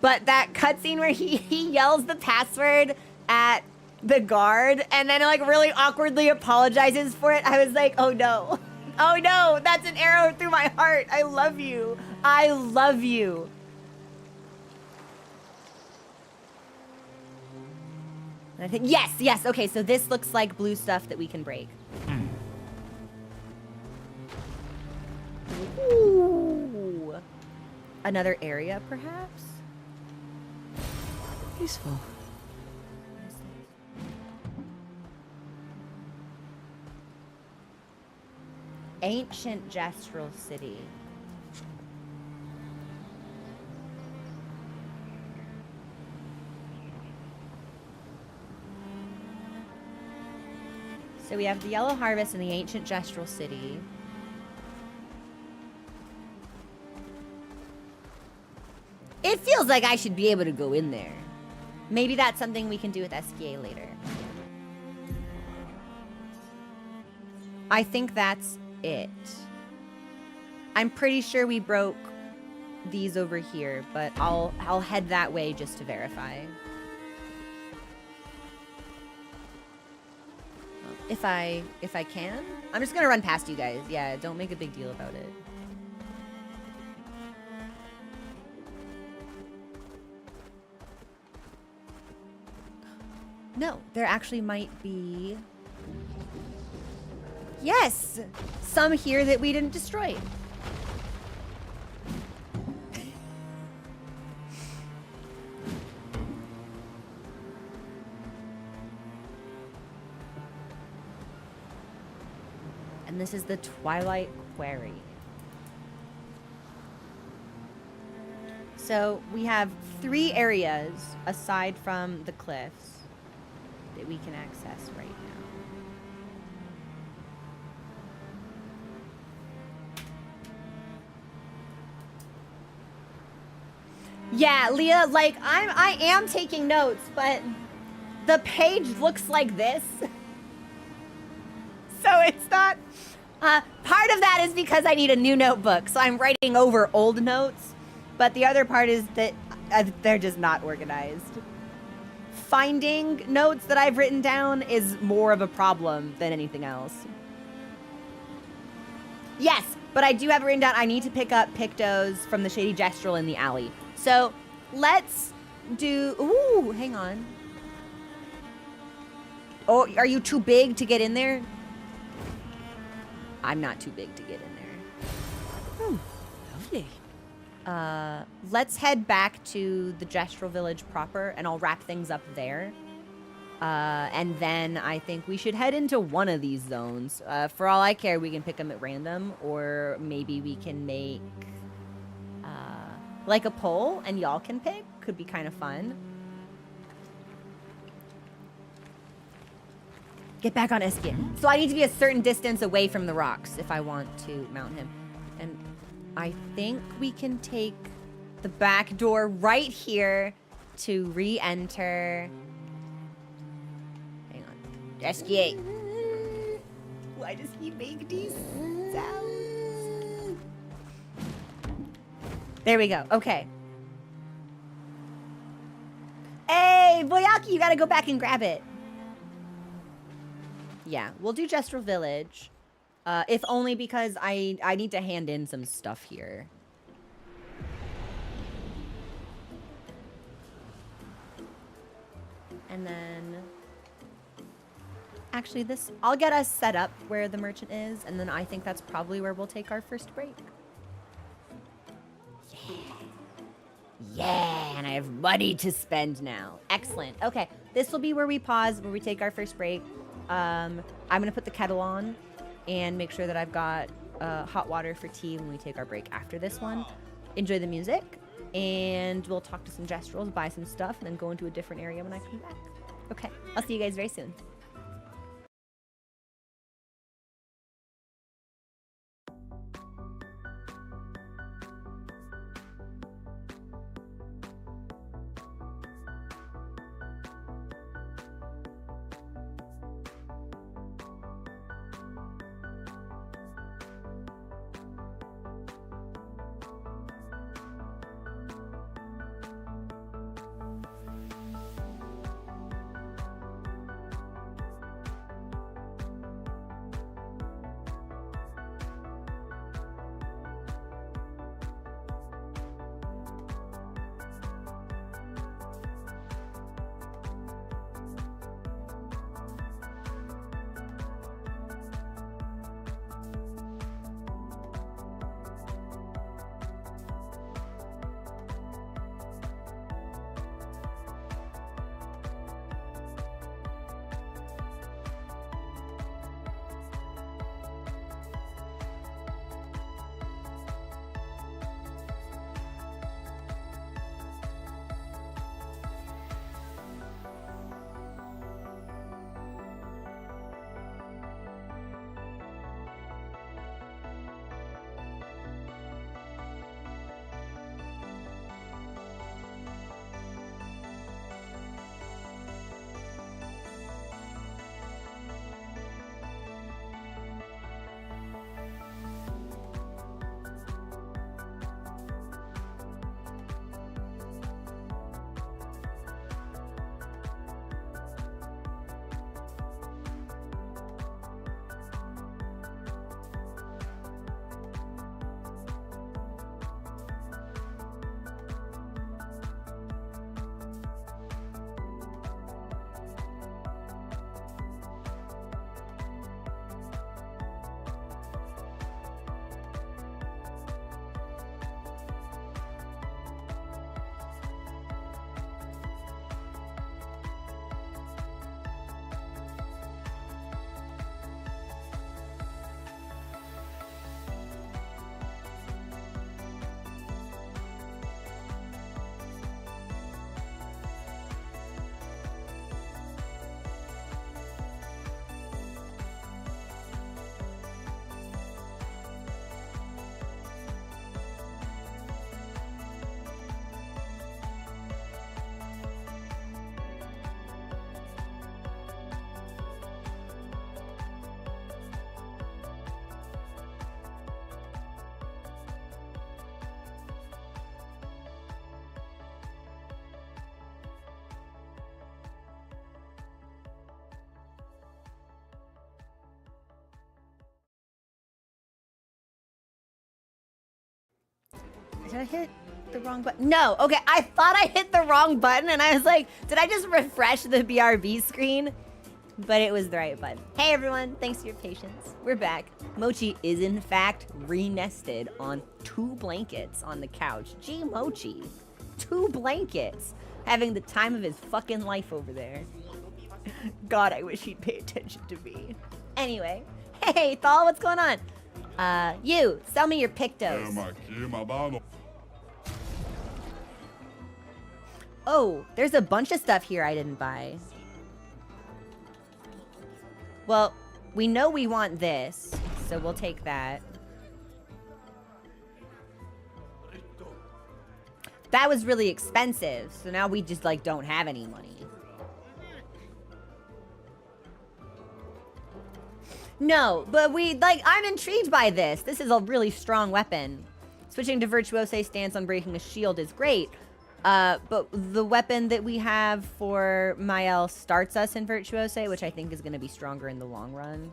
But that cutscene where he yells the password at the guard and then like really awkwardly apologizes for it, I was like, oh no. Oh no, that's an arrow through my heart. I love you. I love you. And I think, yes, okay, so this looks like blue stuff that we can break. Ooh. Another area, perhaps? Useful. Ancient Gestral City. So we have the Yellow Harvest and the Ancient Gestral City. It feels like I should be able to go in there. Maybe that's something we can do with SKA later. I think that's it. I'm pretty sure we broke these over here, but I'll head that way just to verify. If I can. I'm just gonna run past you guys. Yeah, don't make a big deal about it. No, there actually might be... Yes! Some here that we didn't destroy. And this is the Twilight Quarry. So we have 3 areas aside from the cliffs that we can access right now. Yeah, Leah, like I am taking notes, but the page looks like this. So it's not, part of that is because I need a new notebook, so I'm writing over old notes, but the other part is that they're just not organized. Finding notes that I've written down is more of a problem than anything else. Yes, but I do have it written down. I need to pick up Pictos from the Shady Gestral in the alley. So let's do, ooh, hang on. Oh, are you too big to get in there? I'm not too big to get in there. Lovely. Let's head back to the Gestral village proper, and I'll wrap things up there. And then I think we should head into one of these zones. For all I care, we can pick them at random, or maybe we can make like a poll, and y'all can pick. Could be kind of fun. Get back on Eskin. So I need to be a certain distance away from the rocks if I want to mount him. And I think we can take the back door right here to re-enter. Hang on. Escape. Why does he make these sounds? There we go. Okay. Hey, Boyaki, you gotta go back and grab it. Yeah, we'll do Gestral Village. If only because I need to hand in some stuff here. And then... Actually, I'll get us set up where the merchant is, and then I think that's probably where we'll take our first break. Yeah. Yeah, and I have money to spend now. Excellent. Okay, this will be where we pause, where we take our first break. I'm gonna put the kettle on and make sure that I've got hot water for tea when we take our break after this one. Enjoy the music, and we'll talk to some Gestrals, buy some stuff, and then go into a different area when I come back. Okay, I'll see you guys very soon. Did I hit the wrong button? No. Okay, I thought I hit the wrong button, and I was like, did I just refresh the BRB screen? But it was the right button. Hey, everyone. Thanks for your patience. We're back. Mochi is, in fact, re-nested on 2 blankets on the couch. Gee, Mochi. 2 blankets. Having the time of his fucking life over there. God, I wish he'd pay attention to me. Anyway. Hey, Thal, what's going on? You, sell me your Pictos. Oh, there's a bunch of stuff here I didn't buy. Well, we know we want this, so we'll take that. That was really expensive, so now we just, like, don't have any money. No, but I'm intrigued by this. This is a really strong weapon. Switching to Virtuose stance on breaking a shield is great, But the weapon that we have for Mael starts us in Virtuose, which I think is going to be stronger in the long run.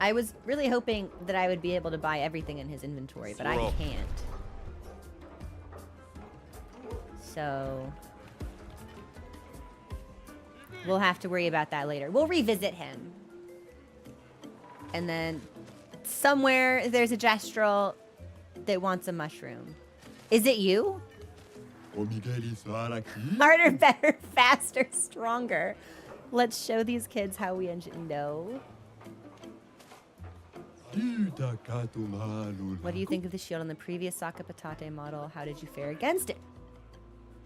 I was really hoping that I would be able to buy everything in his inventory, but I can't. So we'll have to worry about that later. We'll revisit him. And then somewhere there's a Gestral that wants a mushroom. Is it you? Harder, better, faster, stronger. Let's show these kids how we know. What do you think of the shield on the previous Saka Patate model? How did you fare against it?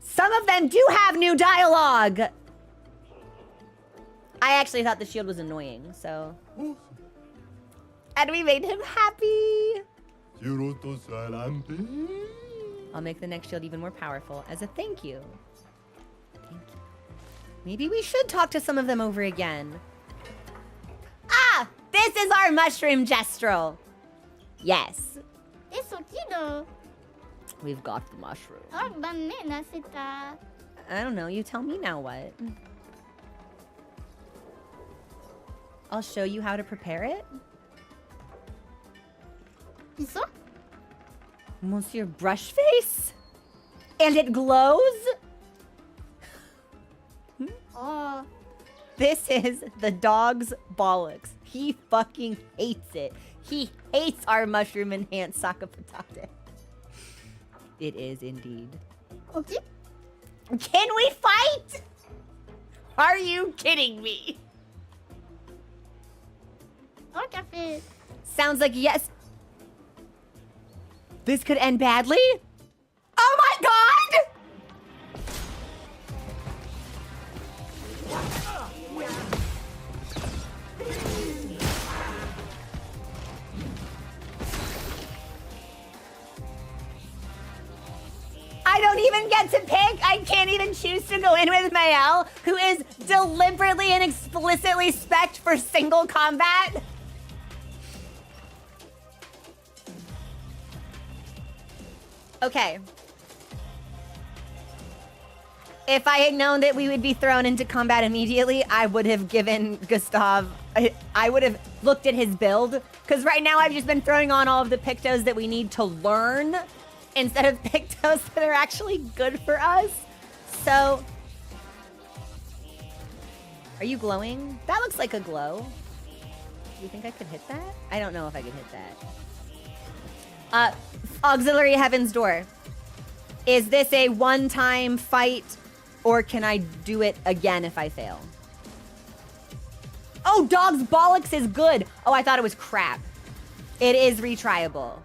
Some of them do have new dialogue! I actually thought the shield was annoying, so... And we made him happy! I'll make the next shield even more powerful as a thank you. Thank you. Maybe we should talk to some of them over again. Ah! This is our mushroom Gestral! Yes. We've got the mushroom. I don't know. You tell me now what. I'll show you how to prepare it. Monsieur Brushface? And it glows? Oh. This is the dog's bollocks. He fucking hates it. He hates our mushroom enhanced Saka Patate. It is indeed. Okay. Can we fight? Are you kidding me? Okay. Sounds like yes. This could end badly? Oh my god! I don't even get to pick. I can't even choose to go in with Mael, who is deliberately and explicitly spec'd for single combat. Okay. If I had known that we would be thrown into combat immediately, I would have given Gustav... I would have looked at his build. Because right now I've just been throwing on all of the Pictos that we need to learn instead of Pictos that are actually good for us. So... Are you glowing? That looks like a glow. Do you think I could hit that? I don't know if I could hit that. Auxiliary Heaven's Door. Is this a one-time fight, or can I do it again if I fail? Oh, Dog's Bollocks is good. Oh, I thought it was crap. It is retryable.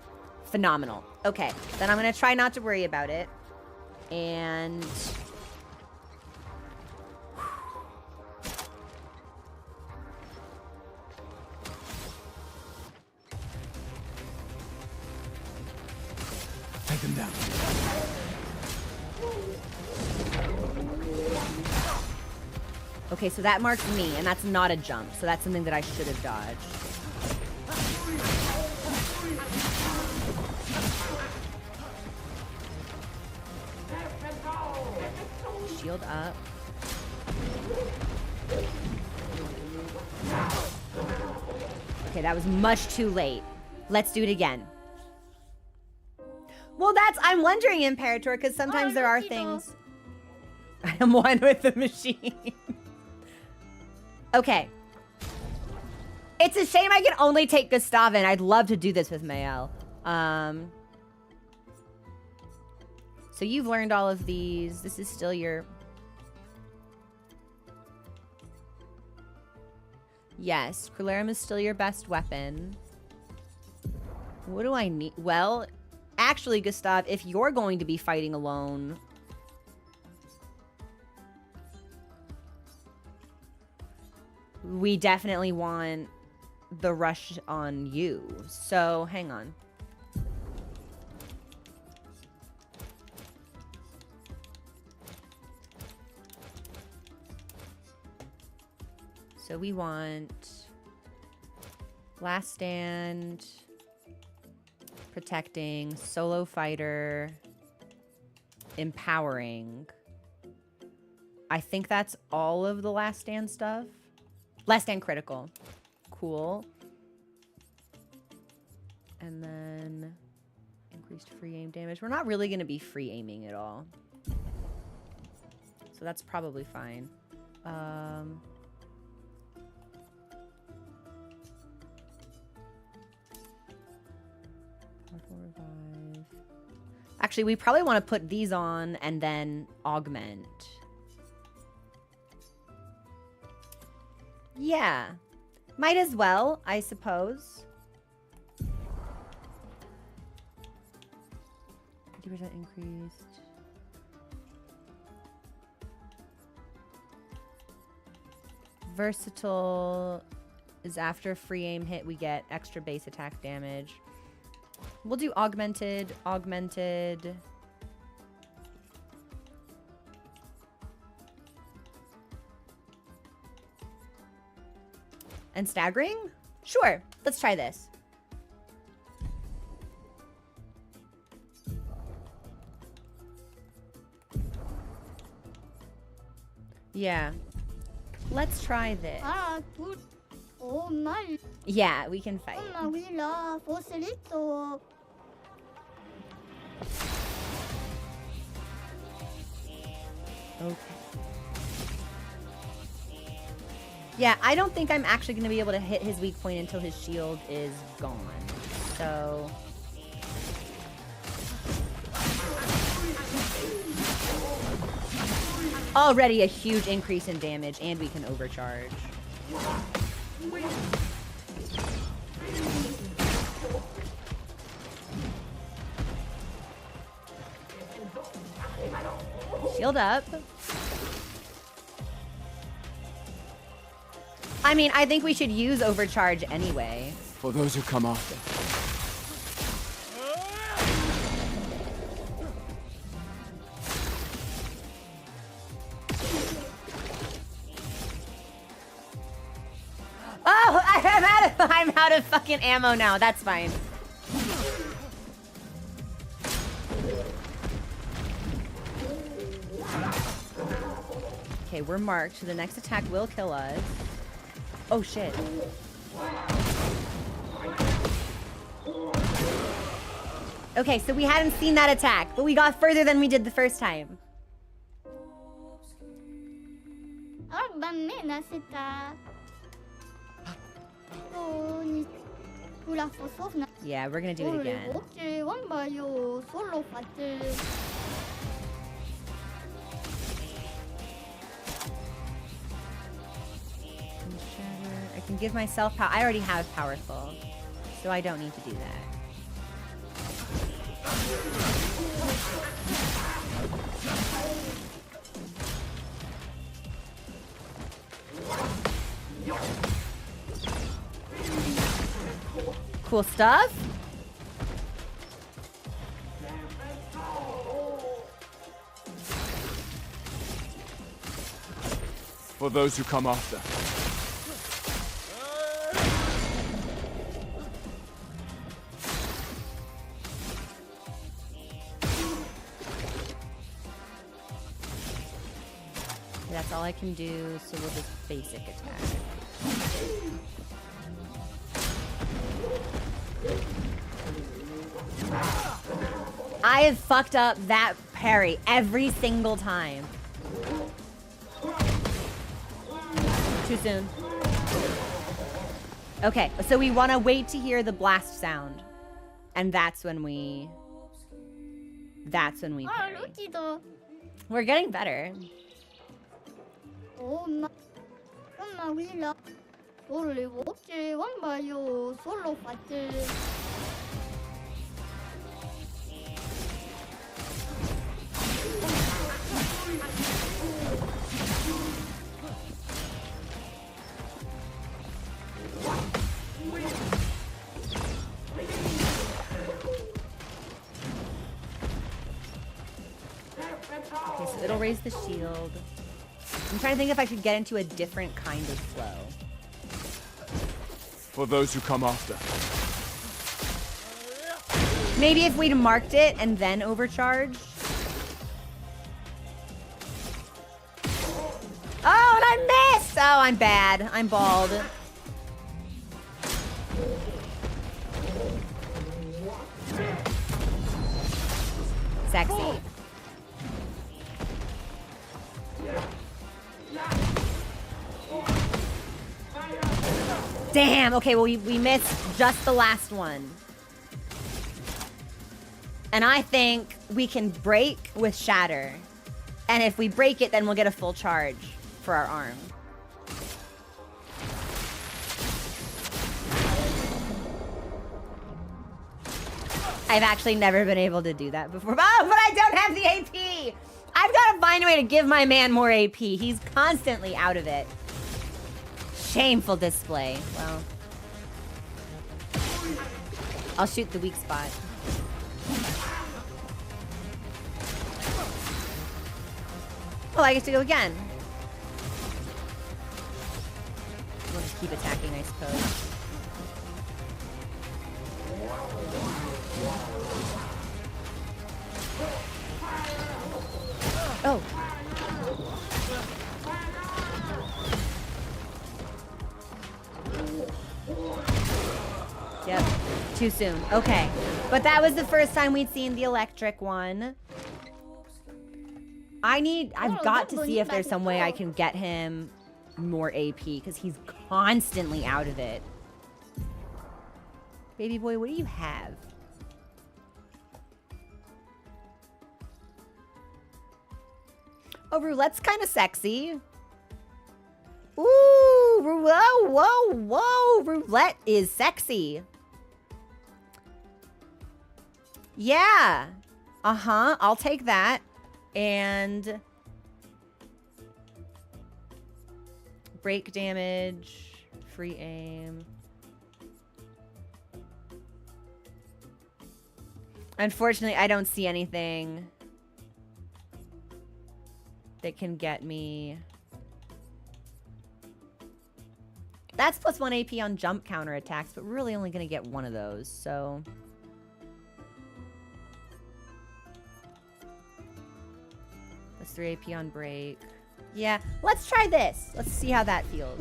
Phenomenal. Okay, then I'm gonna try not to worry about it. And... Take him down. Okay, so that marks me, and that's not a jump, so that's something that I should have dodged. Shield up. Okay, that was much too late. Let's do it again. Well, I'm wondering, Imperator, because sometimes there are things... I am one with the machine. Okay. It's a shame I can only take Gustavin. I'd love to do this with Mael. So you've learned all of these. This is still your... Yes, Crularum is still your best weapon. What do I need? Well, actually, Gustav, if you're going to be fighting alone... We definitely want the rush on you. So, hang on. So we want Last Stand, protecting, solo fighter, empowering. I think that's all of the last stand stuff. Last stand critical. Cool. And then increased free aim damage. We're not really going to be free aiming at all. So that's probably fine. Revive. Actually, we probably want to put these on and then augment. Yeah. Might as well, I suppose. 50% increased. Versatile is after a free aim hit, we get extra base attack damage. We'll do augmented, augmented. And staggering? Sure, let's try this. Yeah. Let's try this. Ah, good. Oh my. Yeah, we can fight. Oh my, oui, là, Foselito. Okay. Yeah, I don't think I'm actually going to be able to hit his weak point until his shield is gone. So... already a huge increase in damage, and we can overcharge. Shield up. I mean, I think we should use overcharge anyway. For those who come after. Oh, I'm out of fucking ammo now. That's fine. Okay, we're marked. The next attack will kill us. Oh, shit. Okay, so we hadn't seen that attack, but we got further than we did the first time. Ah, bambina, c'est ta. Oh, ni. Oula, faut sauver. Yeah, we're gonna do it again. Okay, one by you, solo fighter. I can give myself power. I already have powerful, so I don't need to do that. Cool stuff. For those who come after. That's all I can do, so we'll just basic attack. I have fucked up that parry every single time. Too soon. Okay, so we want to wait to hear the blast sound. And that's when we Ah, parry. lucky though. We're getting better. Oh my. Oh my, oui, là. Solo, okay, one by you, solo fighter. Okay, so it'll raise the shield. I'm trying to think if I should get into a different kind of flow. For those who come after. Maybe if we'd marked it and then overcharged. Oh, and I missed! Oh, I'm bad. I'm bald. Sexy. Damn, okay, well, we missed just the last one. And I think we can break with Shatter. And if we break it, then we'll get a full charge for our arm. I've actually never been able to do that before. Oh, but I don't have the AP! I've got to find a way to give my man more AP. He's constantly out of it. Shameful display. Well, I'll shoot the weak spot. Oh, I get to go again. We'll just keep attacking, I suppose. Oh. Yep. Too soon. Okay. But that was the first time we'd seen the electric one. I've got to see if there's some way I can get him more AP, because he's constantly out of it. Baby boy, what do you have? Oh, roulette's kind of sexy. Ooh, whoa, whoa, whoa. Roulette is sexy. Yeah. Uh-huh. I'll take that. And break damage, free aim. Unfortunately, I don't see anything that can get me. That's +1 AP on jump counter attacks, but we're really only going to get one of those, so. That's 3 AP on break. Yeah, let's try this. Let's see how that feels.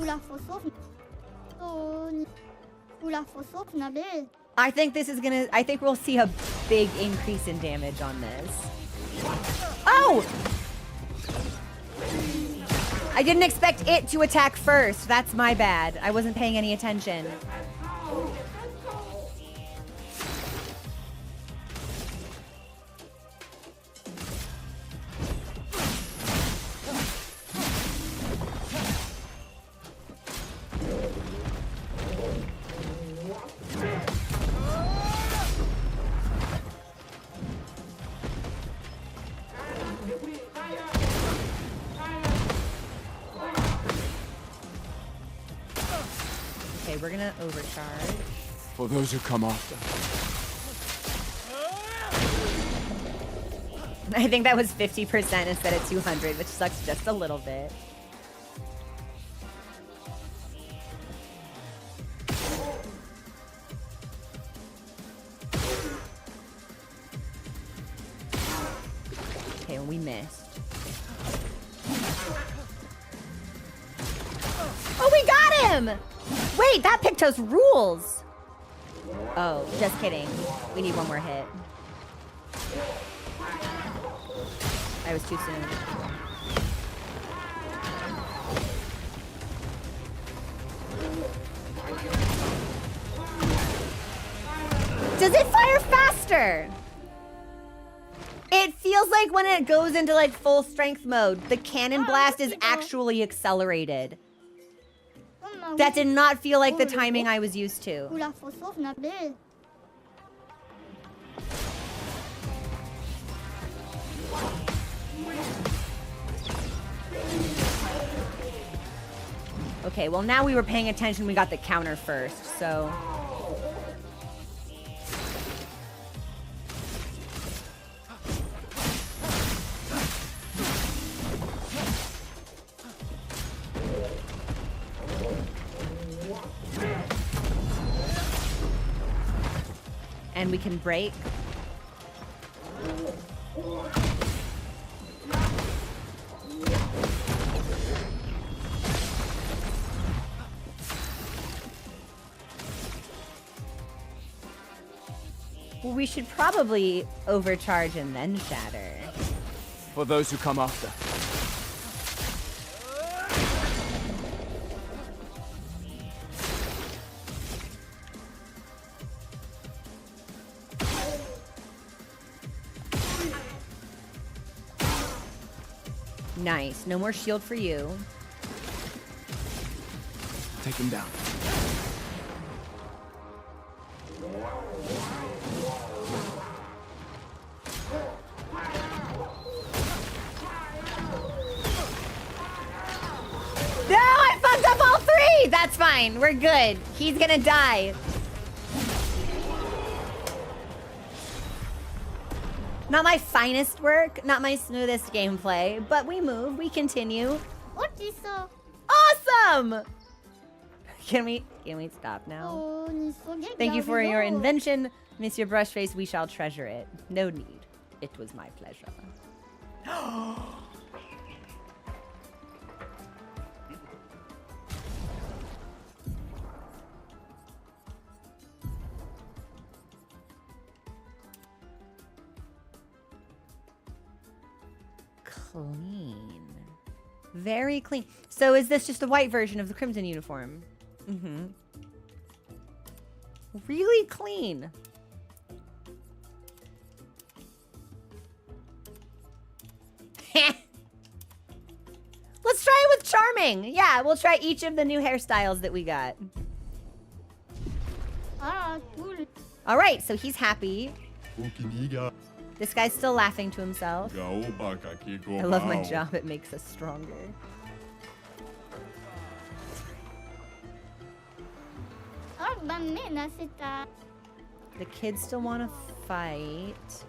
I think this is gonna, I think we'll see a big increase in damage on this. Oh! I didn't expect it to attack first. That's my bad. I wasn't paying any attention. Okay, we're gonna overcharge. For those who come after. I think that was 50% instead of 200, which sucks just a little bit. Okay, well, we missed. Oh, we got him! Wait, that Pictos rules! Oh, just kidding. We need one more hit. I was too soon. Does it fire faster? It feels like when it goes into like full strength mode, the cannon blast is actually accelerated. That did not feel like the timing I was used to. Okay, well now we were paying attention, we got the counter first, so. And we can break. Well, we should probably overcharge and then shatter. For those who come after. Nice. No more shield for you. Take him down. No, I fucked up all three! That's fine. We're good. He's gonna die. Not my finest work, not my smoothest gameplay, but we move, we continue. What is so? Awesome! Can we stop now? Oh, Thank you for your invention, Monsieur Brushface. We shall treasure it. No need. It was my pleasure. Clean. Very clean. So is this just a white version of the Crimson uniform? Mm-hmm. Really clean. Let's try it with Charming. Yeah, we'll try each of the new hairstyles that we got. Ah, cool. All right, so he's happy. This guy's still laughing to himself. I love my job. It makes us stronger. Oh, banana sita. The kids still want to fight.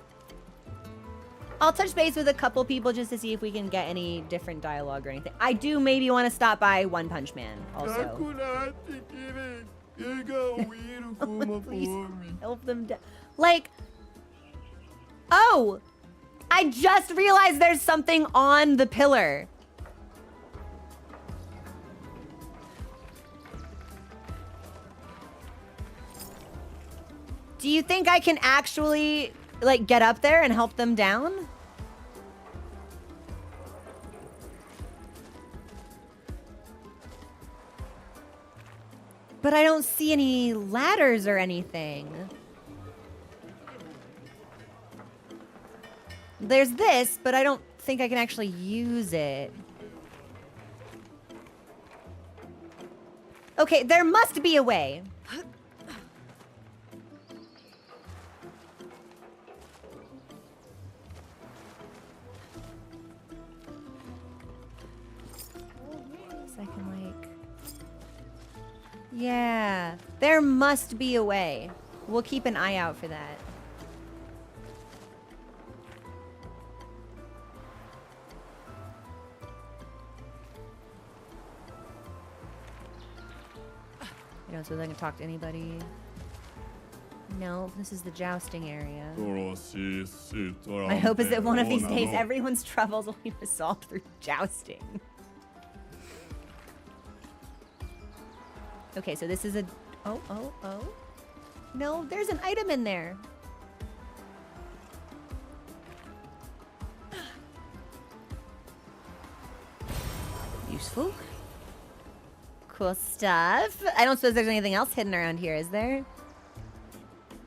I'll touch base with a couple people just to see if we can get any different dialogue or anything. I do maybe want to stop by One Punch Man also. Please help them down. Like, oh, I just realized there's something on the pillar. Do you think I can actually, like, get up there and help them down? But I don't see any ladders or anything. There's this, but I don't think I can actually use it. Okay, there must be a way. So I can, like... Yeah, there must be a way. We'll keep an eye out for that. I don't suppose I can talk to anybody. No, this is the jousting area. My hope is that one of these days everyone's troubles will be resolved through jousting. Okay, so this is a... Oh. No, there's an item in there. Useful. Cool stuff. I don't suppose there's anything else hidden around here, is there?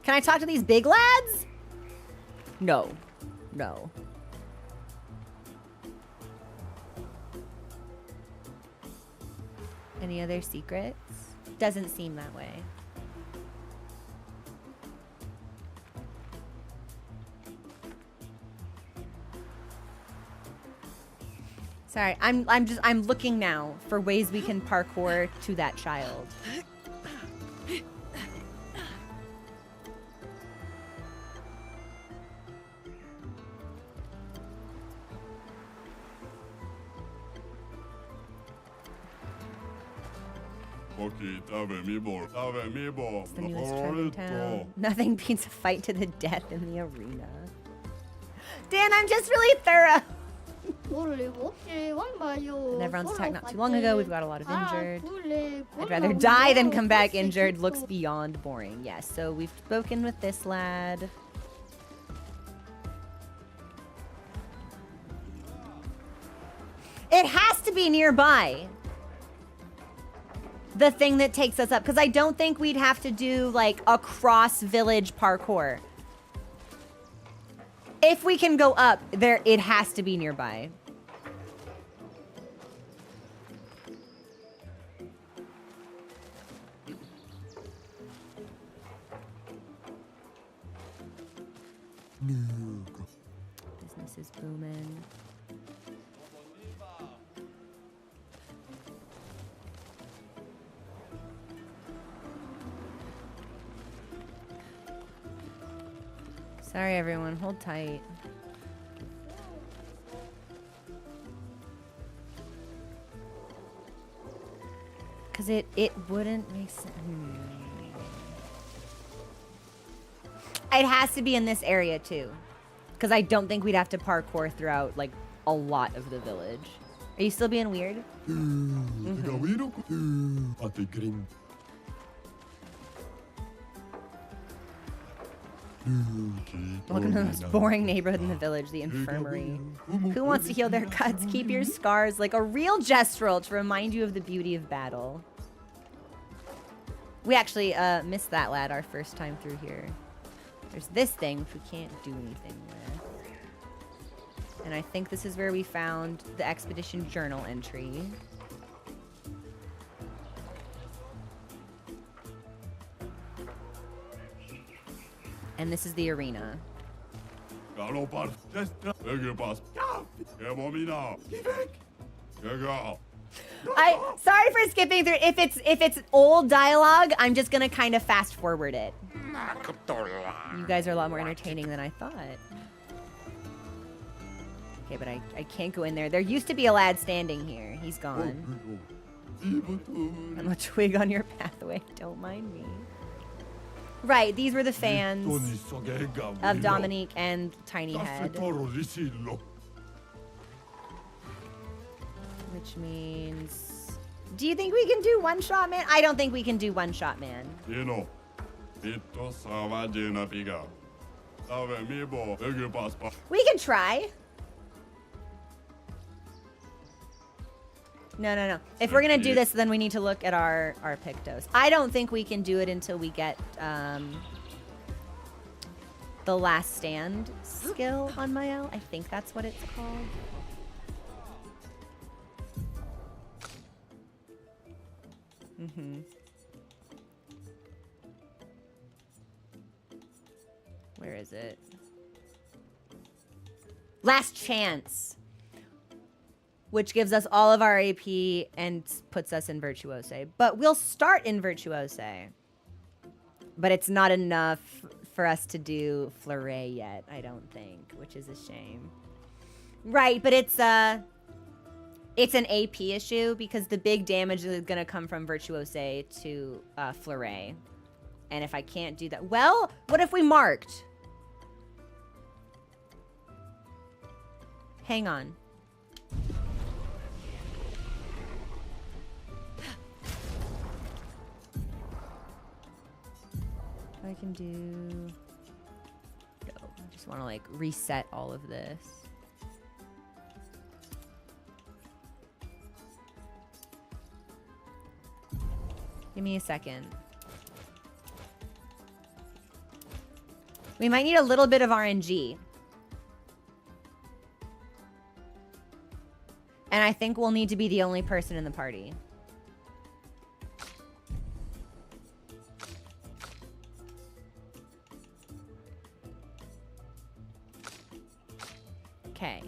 Can I talk to these big lads? No. No. Any other secrets? Doesn't seem that way. Sorry, I'm looking now for ways we can parkour to that child. It's the newest trend in town. Nothing beats a fight to the death in the arena. Dan, I'm just really thorough. And everyone's attacked not too long ago. We've got a lot of injured. I'd rather die than come back injured. Looks beyond boring. Yes, so we've spoken with this lad. It has to be nearby. The thing that takes us up. Because I don't think we'd have to do, like, a cross-village parkour. If we can go up, there, it has to be nearby. Business is booming. Sorry, everyone. Hold tight. Because it wouldn't make sense. It has to be in this area, too. Because I don't think we'd have to parkour throughout, like, a lot of the village. Are you still being weird? Welcome to the most boring neighborhood in the village, the infirmary. Who wants to heal their cuts? Keep your scars like a real Gestral to remind you of the beauty of battle. We actually missed that lad our first time through here. There's this thing, which we can't do anything with. And I think this is where we found the expedition journal entry. And this is the arena. Sorry for skipping through. If it's old dialogue, I'm just gonna kind of fast forward it. You guys are a lot more entertaining than I thought. Okay, but I can't go in there. There used to be a lad standing here. He's gone. I'm a twig on your pathway. Don't mind me. Right, these were the fans of Dominique and Tiny Head. Which means... Do you think we can do one-shot man? I don't think we can do one-shot man. We can try. No. If we're gonna do this, then we need to look at our Pictos. I don't think we can do it until we get the last stand skill on Mael. I think that's what it's called. Where is it? Last chance. Which gives us all of our AP and puts us in Virtuose. But we'll start in Virtuose. But it's not enough for us to do Fleuret yet, I don't think, which is a shame. Right, but it's an AP issue because the big damage is going to come from Virtuose to Fleuret. And if I can't do that... Well, what if we marked? Hang on. I can do... No, I just want to like reset all of this. Give me a second. We might need a little bit of RNG. And I think we'll need to be the only person in the party. Okay.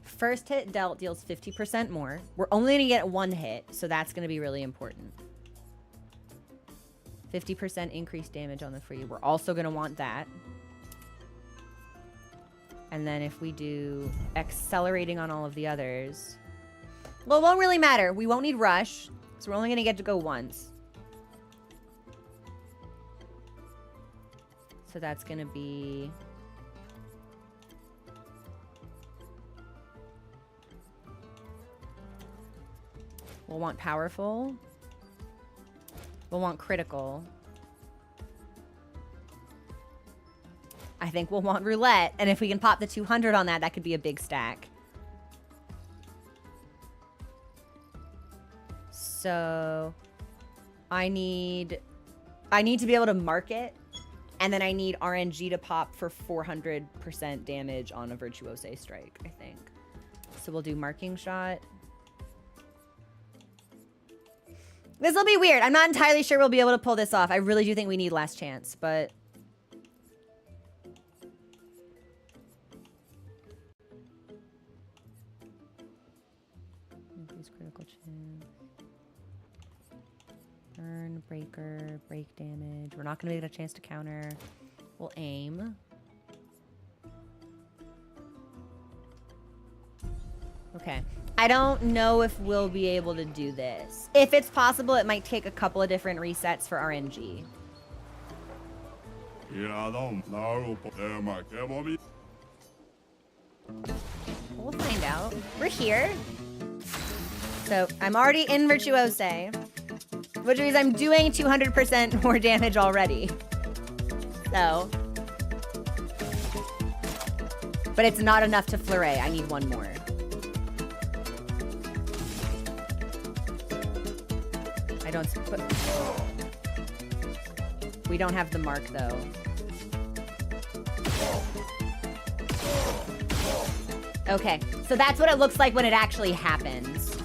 First hit dealt deals 50% more. We're only going to get one hit, so that's going to be really important. 50% increased damage on the free. We're also going to want that. And then if we do accelerating on all of the others... Well, it won't really matter. We won't need rush, so we're only going to get to go once. So that's going to be... We'll want powerful. We'll want critical. I think we'll want roulette. And if we can pop the 200 on that, that could be a big stack. So I need to be able to mark it. And then I need RNG to pop for 400% damage on a Virtuose strike, I think. So we'll do marking shot. This will be weird. I'm not entirely sure we'll be able to pull this off. I really do think we need last chance, but... Increase critical chance. Burn, breaker, break damage. We're not going to get a chance to counter. We'll aim. Okay. I don't know if we'll be able to do this. If it's possible, it might take a couple of different resets for RNG. We'll find out. We're here. So I'm already in Virtuose, which means I'm doing 200% more damage already. So. But it's not enough to fleuret. I need one more. I don't... We don't have the mark, though. Okay, so that's what it looks like when it actually happens.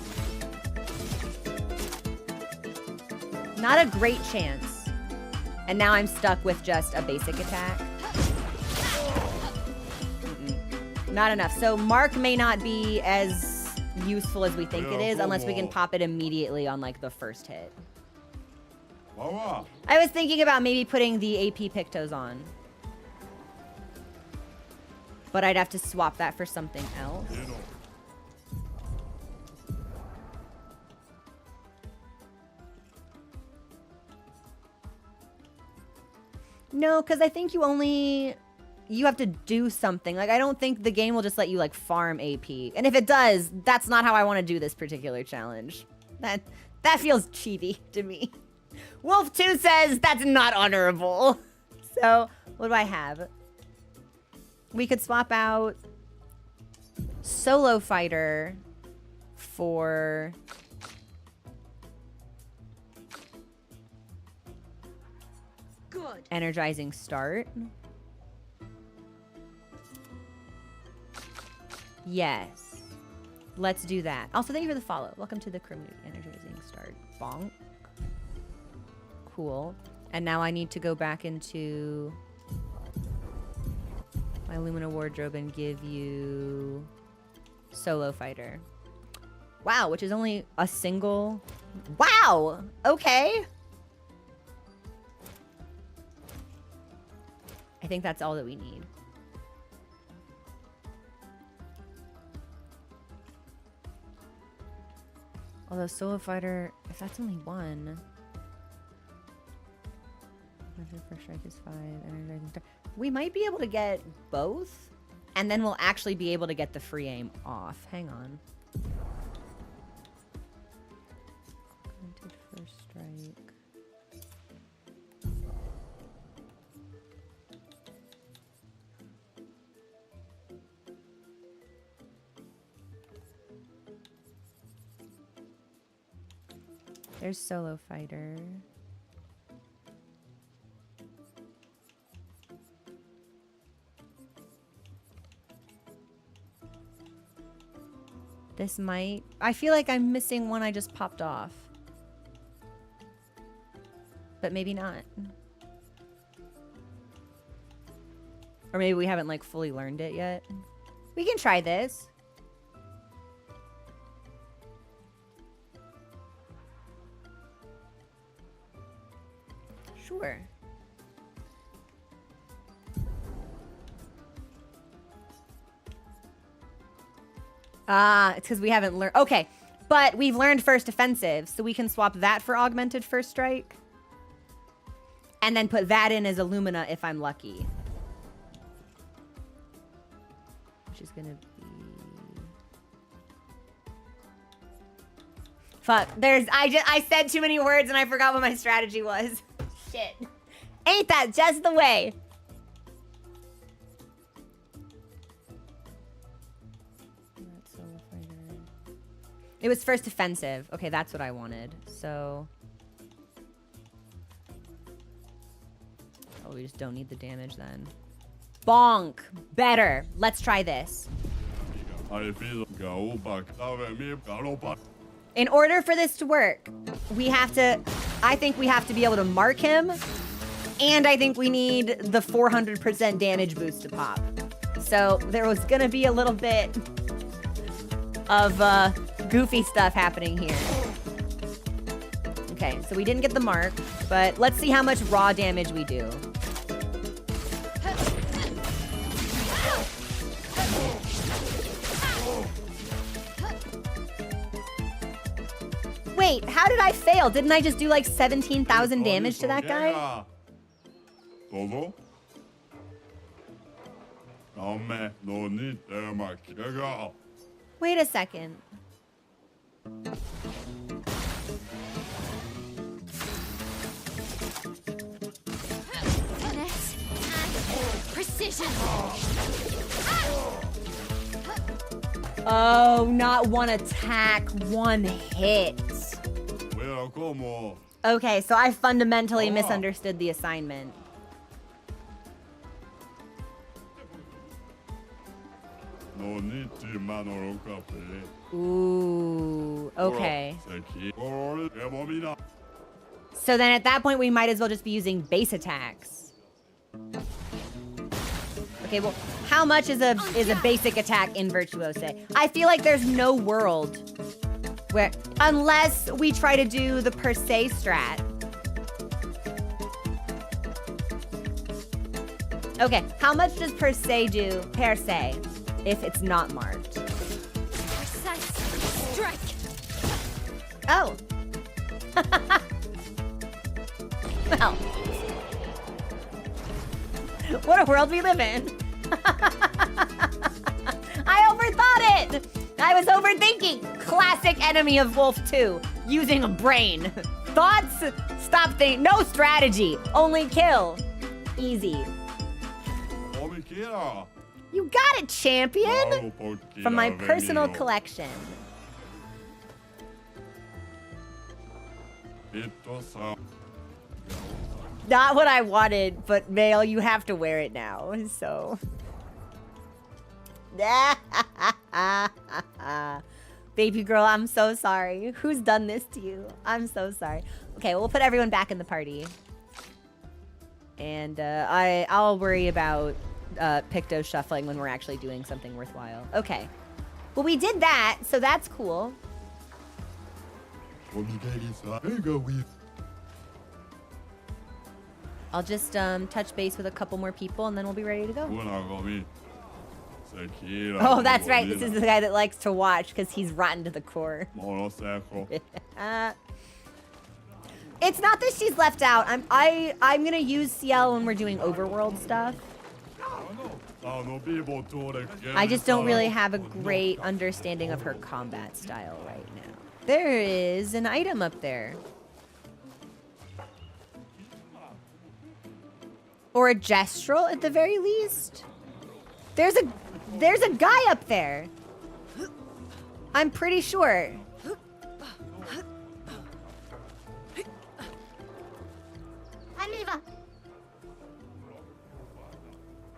Not a great chance. And now I'm stuck with just a basic attack. Not enough. So mark may not be as useful as we think it is unless we can pop it immediately on like the first hit. I was thinking about maybe putting the AP Pictos on. But I'd have to swap that for something else. No, because I think you have to do something. Like, I don't think the game will just let you, like, farm AP. And if it does, that's not how I want to do this particular challenge. That feels cheaty to me. Wolf 2 says that's not honorable. So, what do I have? We could swap out Solo Fighter for... Good. Energizing Start. Yes. Let's do that. Also, thank you for the follow. Welcome to the community. Energizing Start. Bonk. Cool. And now I need to go back into my Lumina wardrobe and give you Solo Fighter. Wow, which is only a single... Wow! Okay. I think that's all that we need. Although Solo Fighter, if that's only one... First strike is 5. Energizing Start. We might be able to get both, and then we'll actually be able to get the free aim off. Hang on. Granted first strike. There's Solo Fighter. This might... I feel like I'm missing one I just popped off. But maybe not. Or maybe we haven't, like, fully learned it yet. We can try this. Sure. It's because we haven't learned... Okay, but we've learned first offensive, so we can swap that for augmented first strike. and then put that in as Illumina if I'm lucky. Which is gonna be... Fuck, I said too many words and I forgot what my strategy was. Shit. Ain't that just the way? It was first offensive. Okay, that's what I wanted. So... Oh, we just don't need the damage then. Bonk! Better. Let's try this. In order for this to work, we have to... I think we have to be able to mark him. And I think we need the 400% damage boost to pop. So there was gonna be a little bit of goofy stuff happening here. Okay, so we didn't get the mark, but let's see how much raw damage we do. Wait, how did I fail? Didn't I just do like 17,000 damage to that guy? Wait a second. Finesse and precision. Oh, not one attack, one hit. Okay, so I fundamentally misunderstood the assignment. Ooh, okay. So then at that point, we might as well just be using base attacks. Okay, well, how much is a basic attack in Virtuose? I feel like there's no world where, unless we try to do the per se strat. Okay, how much does per se do, per se, if it's not marked? Precise strike. Oh. Well. What a world we live in. I overthought it. I was overthinking. Classic enemy of Wolf 2. Using a brain. Thoughts? Stop thinking. No strategy. Only kill. Easy. You got it, champion. From my personal collection. Not what I wanted, but Vale, you have to wear it now, so. Baby girl, I'm so sorry. Who's done this to you? I'm so sorry. Okay, we'll put everyone back in the party. And I'll worry about Picto shuffling when we're actually doing something worthwhile. Okay. Well, we did that, so that's cool. I'll just touch base with a couple more people and then we'll be ready to go. Oh, that's right. This is the guy that likes to watch because he's rotten to the core. It's not that she's left out. I'm gonna use CL when we're doing overworld stuff. I just don't really have a great understanding of her combat style right now. There is an item up there. Or a Gestral at the very least. There's a guy up there. I'm pretty sure.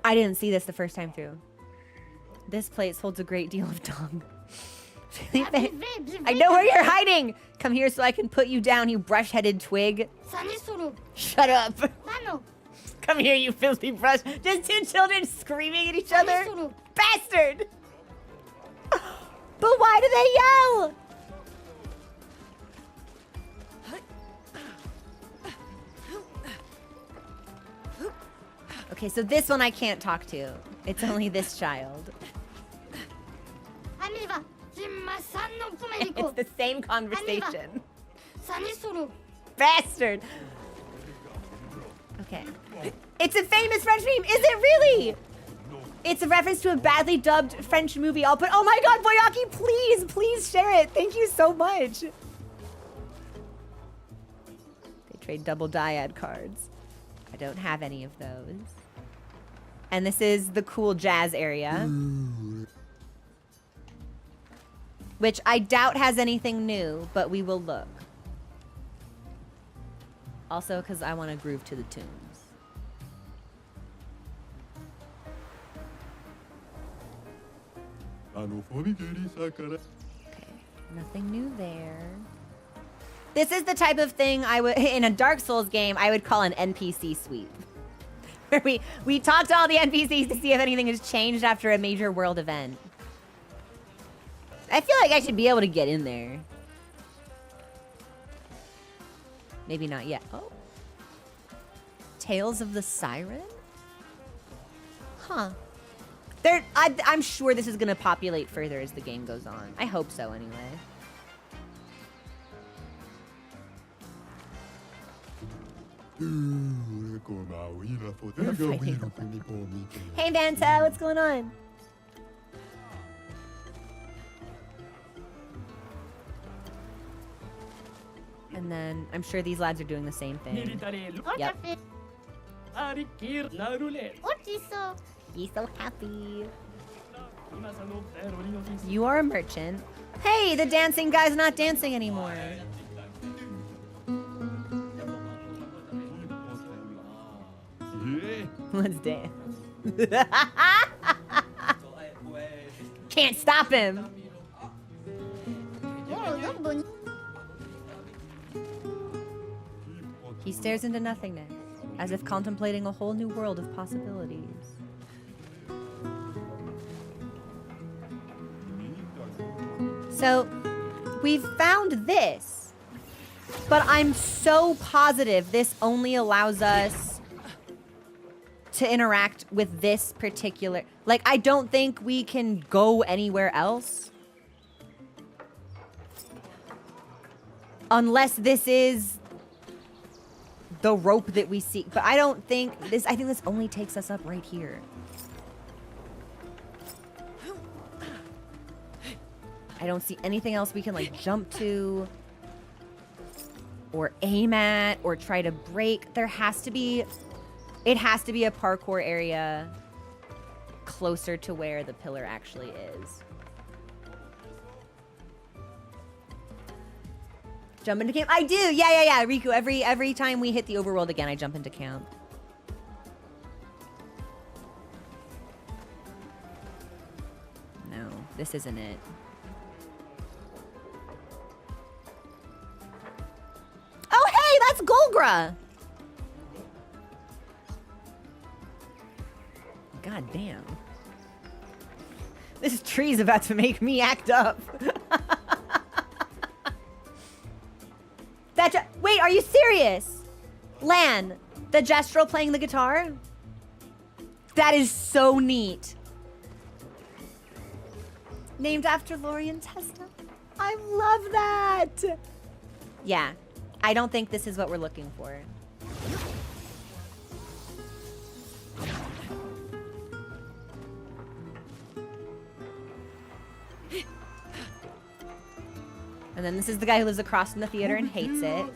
I didn't see this the first time through. This place holds a great deal of tongue. I know where you're hiding! Come here so I can put you down, you brush-headed twig. Shut up. Come here, you filthy brush. Just two children screaming at each other. Bastard! But why do they yell? Okay, so this one I can't talk to. It's only this child. It's the same conversation. Bastard! Okay. It's a famous French meme. Is it really? It's a reference to a badly dubbed French movie. I'll put. Oh my God, Boyaki, please, please share it. Thank you so much. They trade double dyad cards. I don't have any of those. And this is the cool jazz area. Which I doubt has anything new, but we will look. Also, because I want to groove to the tunes. Okay, nothing new there. This is the type of thing I would, in a Dark Souls game, I would call an NPC sweep. Where we talk to all the NPCs to see if anything has changed after a major world event. I feel like I should be able to get in there. Maybe not yet. Oh. Tales of the Siren? Huh. I'm sure this is going to populate further as the game goes on. I hope so, anyway. Hey, Vanta, what's going on? And then I'm sure these lads are doing the same thing. Yep. He's so happy. You are a merchant. Hey, the dancing guy's not dancing anymore. Let's dance. Can't stop him. He stares into nothingness, as if contemplating a whole new world of possibilities. So, we've found this, but I'm so positive this only allows us to interact with this particular... Like, I don't think we can go anywhere else. Unless this is the rope that we seek. But I don't think this... I think this only takes us up right here. I don't see anything else we can, like, jump to. Or aim at. Or try to break. There has to be... It has to be a parkour area closer to where the pillar actually is. Jump into camp? I do! Yeah. Riku, every time we hit the overworld again, I jump into camp. No, this isn't it. Oh, hey! That's Golgra! God damn. This tree's about to make me act up. Wait, are you serious? Lan, the Gestral playing the guitar? That is so neat. Named after Lorien Testa. I love that. Yeah, I don't think this is what we're looking for. And then this is the guy who lives across from the theater and hates it.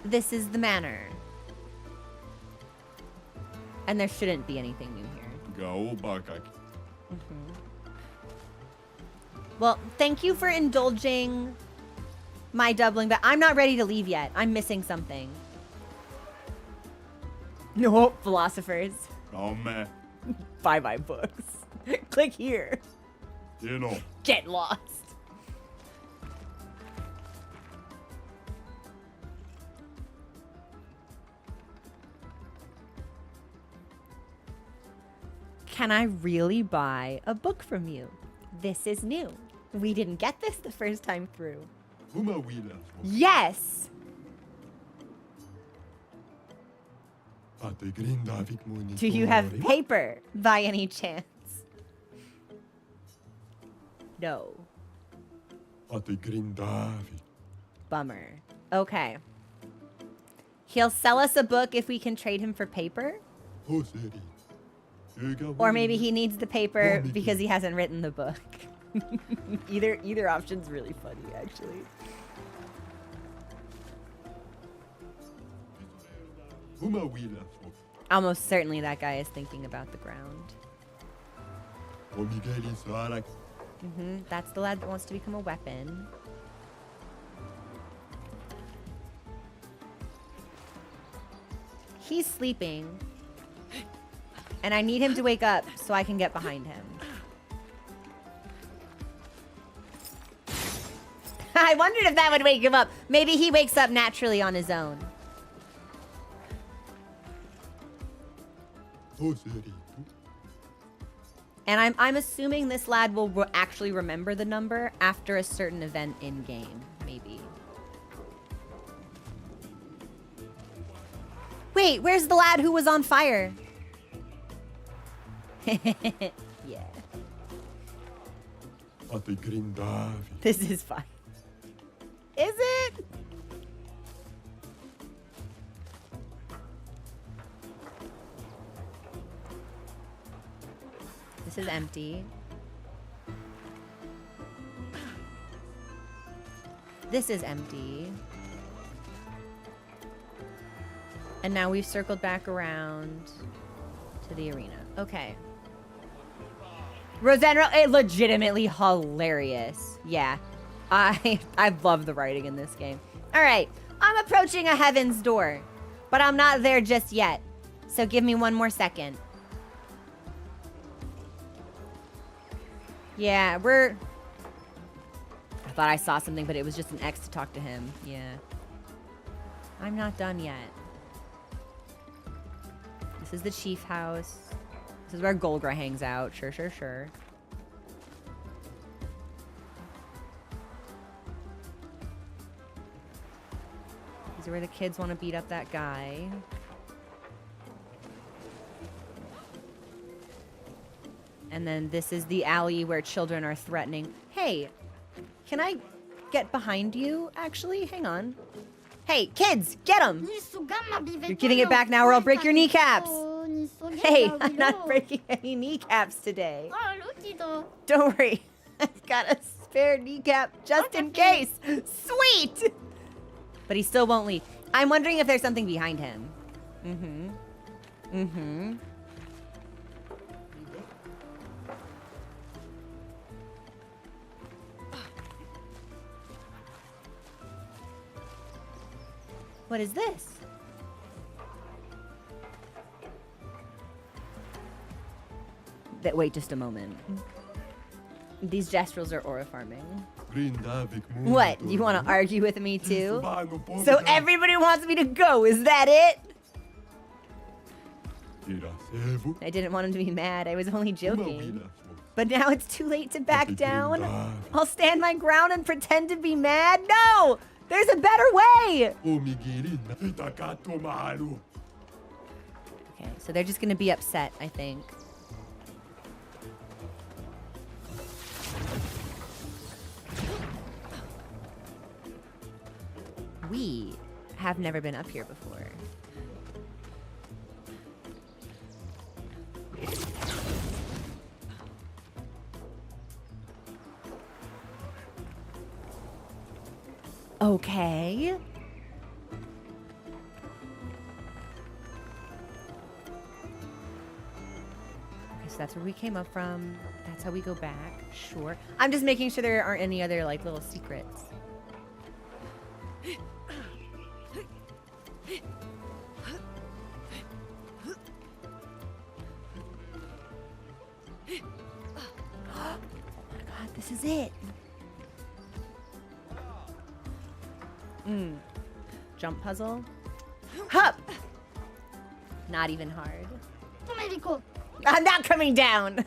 This is the manor. And there shouldn't be anything new here. Well, thank you for indulging my doubling, but I'm not ready to leave yet. I'm missing something. No, philosophers. Bye-bye books. Click here. Get lost. Can I really buy a book from you? This is new. We didn't get this the first time through. Yes! Do you have paper by any chance? No. Bummer. Okay. He'll sell us a book if we can trade him for paper. Or maybe he needs the paper because he hasn't written the book. Either option's really funny, actually. Almost certainly that guy is thinking about the ground. That's the lad that wants to become a weapon. He's sleeping. And I need him to wake up so I can get behind him. I wondered if that would wake him up. Maybe he wakes up naturally on his own. And I'm assuming this lad will actually remember the number after a certain event in game, maybe. Wait, where's the lad who was on fire? Yeah. This is fine. Is it? This is empty. This is empty. And now we've circled back around to the arena. Okay. Rosanna, legitimately hilarious. Yeah. I love the writing in this game. All right. I'm approaching a heaven's door, but I'm not there just yet. So give me one more second. Yeah, I thought I saw something, but it was just an X to talk to him. Yeah. I'm not done yet. This is the chief house. This is where Golgra hangs out. Sure, sure, sure. These are where the kids want to beat up that guy. And then this is the alley where children are threatening. Hey, can I get behind you, actually? Hang on. Hey, kids, get him! You're getting it back now or I'll break your kneecaps. Hey, I'm not breaking any kneecaps today. Don't worry. I've got a spare kneecap just in case. Sweet! But he still won't leave. I'm wondering if there's something behind him. What is this? Wait just a moment. These Gestrals are aura farming. What? You want to argue with me too? So everybody wants me to go, is that it? I didn't want him to be mad. I was only joking. But now it's too late to back down. I'll stand my ground and pretend to be mad? No! There's a better way! Okay, so they're just gonna be upset, I think. We have never been up here before. Okay. Okay, so that's where we came up from. That's how we go back. Sure. I'm just making sure there aren't any other, like, little secrets. Oh my god, this is it. Jump puzzle. Hup! Not even hard. I'm not coming down.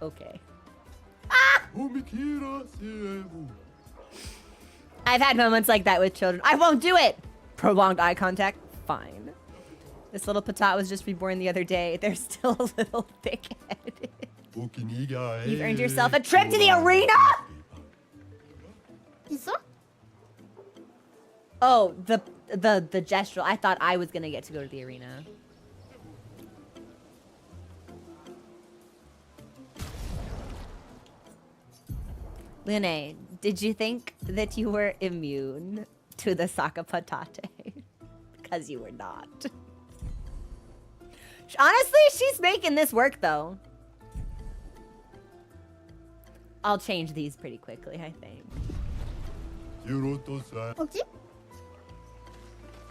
Okay. Ah! I've had moments like that with children. I won't do it! Prolonged eye contact. Fine. This little patat was just reborn the other day. They're still a little thick-headed. You've earned yourself a trip to the arena? 있어? Oh, the Gestral. I thought I was gonna get to go to the arena. Lune, did you think that you were immune to the Saka Patate? Because you were not. Honestly, she's making this work, though. I'll change these pretty quickly, I think. 뭐지?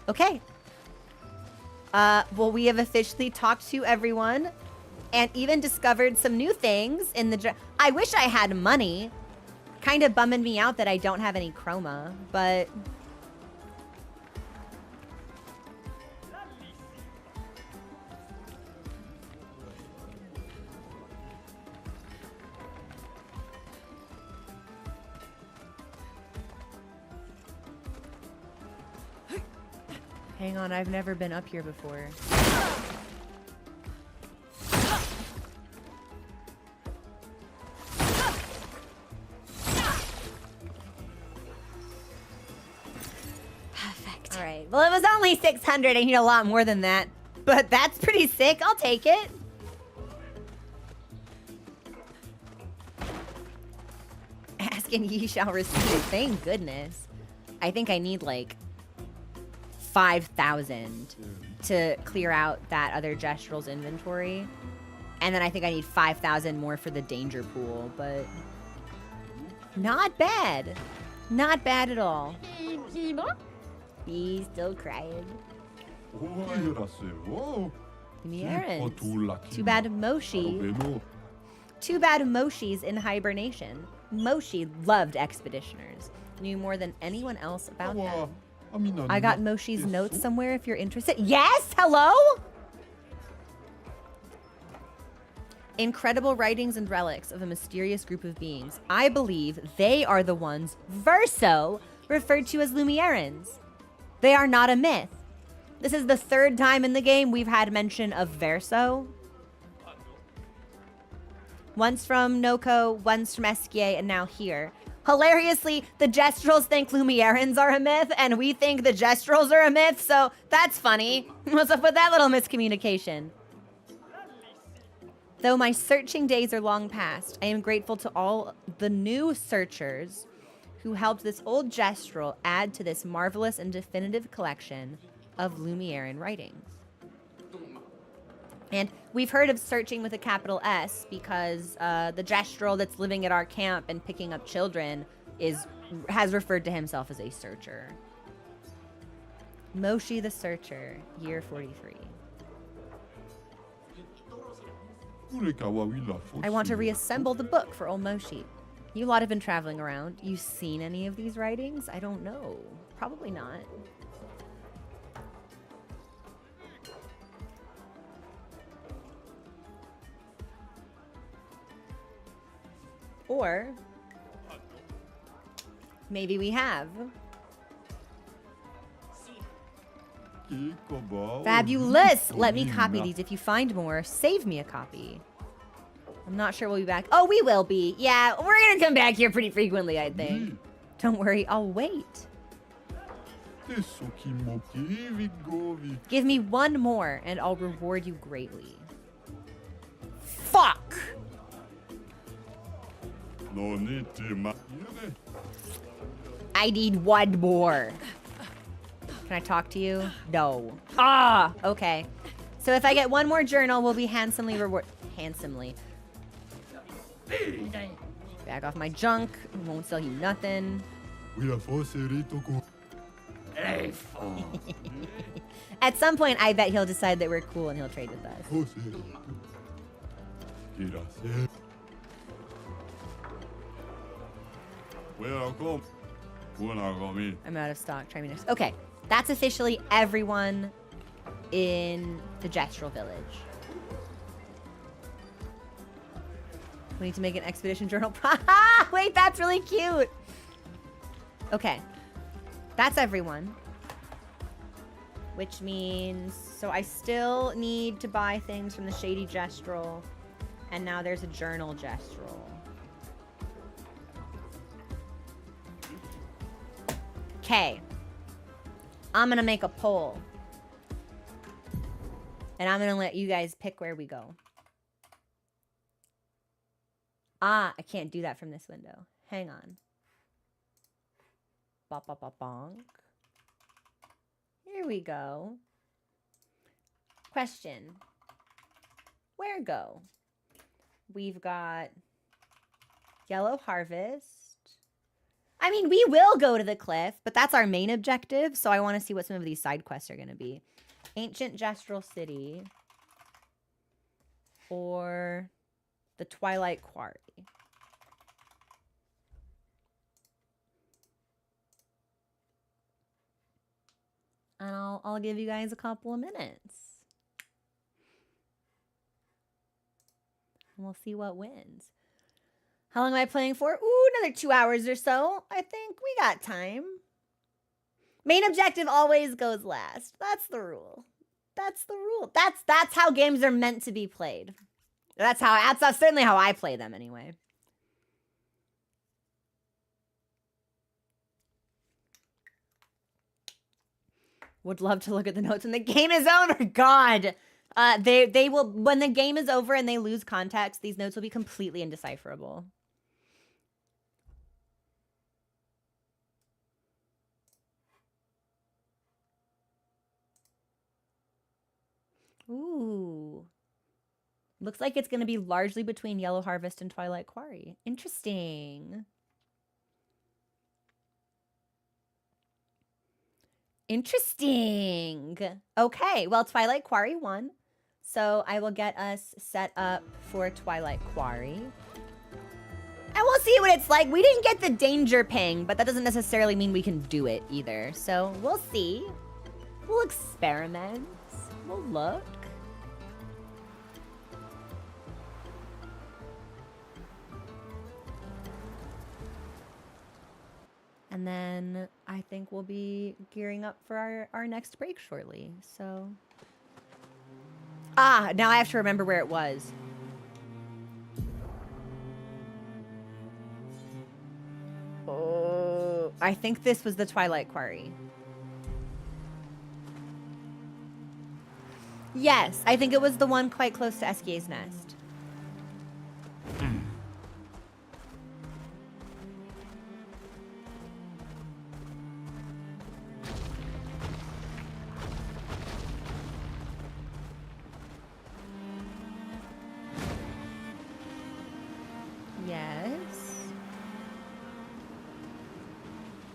Okay. Well, we have officially talked to everyone and even discovered some new things in the... I wish I had money. Kind of bumming me out that I don't have any chroma, but... Hang on, I've never been up here before. Perfect. All right. Well, it was only 600. I need a lot more than that. But that's pretty sick. I'll take it. Ask and ye shall receive. Thank goodness. I think I need like 5,000 to clear out that other Gestral's inventory. And then I think I need 5,000 more for the danger pool, but not bad. Not bad at all. 이봐? He's still crying. Give me errands. Too bad Moshi. Too bad Moshi's in hibernation. Moshi loved expeditioners. Knew more than anyone else about them. I got Moshi's notes somewhere if you're interested. Yes, hello? Incredible writings and relics of a mysterious group of beings. I believe they are the ones Verso referred to as Lumierans. They are not a myth. This is the third time in the game we've had mention of Verso. Once from Noko, once from Esquier, and now here. Hilariously, the Gestrals think Lumierans are a myth, and we think the Gestrals are a myth, so that's funny. What's up with that little miscommunication? Though my searching days are long past, I am grateful to all the new searchers who helped this old Gestral add to this marvelous and definitive collection of Lumieran writings. And we've heard of searching with a capital S because the Gestral that's living at our camp and picking up children has referred to himself as a searcher. Moshi the Searcher, year 43. I want to reassemble the book for old Moshi. You lot have been traveling around. You seen any of these writings? I don't know. Probably not. Or maybe we have. Fabulous! Let me copy these. If you find more, save me a copy. I'm not sure we'll be back. Oh, we will be. Yeah, we're gonna come back here pretty frequently, I think. Don't worry, I'll wait. Give me one more, and I'll reward you greatly. Fuck! I need one more. Can I talk to you? No. Ah, okay. So if I get one more journal, we'll be handsomely rewarded. Handsomely. Back off my junk. Won't sell you nothing. At some point, I bet he'll decide that we're cool and he'll trade with us. I'm out of stock. Try me next. Okay, that's officially everyone in the Gestral village. We need to make an expedition journal. Wait, that's really cute. Okay, that's everyone. Which means, so I still need to buy things from the Shady Gestral, and now there's a Journal Gestral. Okay. I'm gonna make a poll. And I'm gonna let you guys pick where we go. Ah, I can't do that from this window. Hang on. Bop, bop, bop, bonk. Here we go. Question. Where go? We've got Yellow Harvest. I mean, we will go to the cliff, but that's our main objective, so I want to see what some of these side quests are going to be. Ancient Gestral City. Or the Twilight Quarry. And I'll give you guys a couple of minutes. And we'll see what wins. How long am I playing for? Ooh, another 2 hours or so. I think we got time. Main objective always goes last. That's the rule. That's the rule. That's how games are meant to be played. That's certainly how I play them anyway. Would love to look at the notes when the game is over. God. They will, when the game is over and they lose context, these notes will be completely indecipherable. Ooh. Looks like it's going to be largely between Yellow Harvest and Twilight Quarry. Interesting. Interesting. Okay, well, Twilight Quarry won. So I will get us set up for Twilight Quarry. And we'll see what it's like. We didn't get the danger ping, but that doesn't necessarily mean we can do it either. So we'll see. We'll experiment. We'll look. And then I think we'll be gearing up for our next break shortly. So. Ah, now I have to remember where it was. Oh, I think this was the Twilight Quarry. Yes, I think it was the one quite close to Eskier's Nest.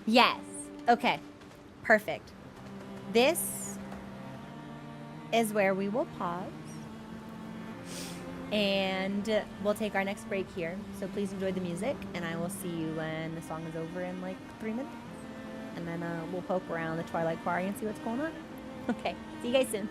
Yes. Okay. Perfect. This is where we will pause. And we'll take our next break here. So please enjoy the music. And I will see you when the song is over in like 3 minutes. And then we'll poke around the Twilight Quarry and see what's going on. Okay. See you guys soon.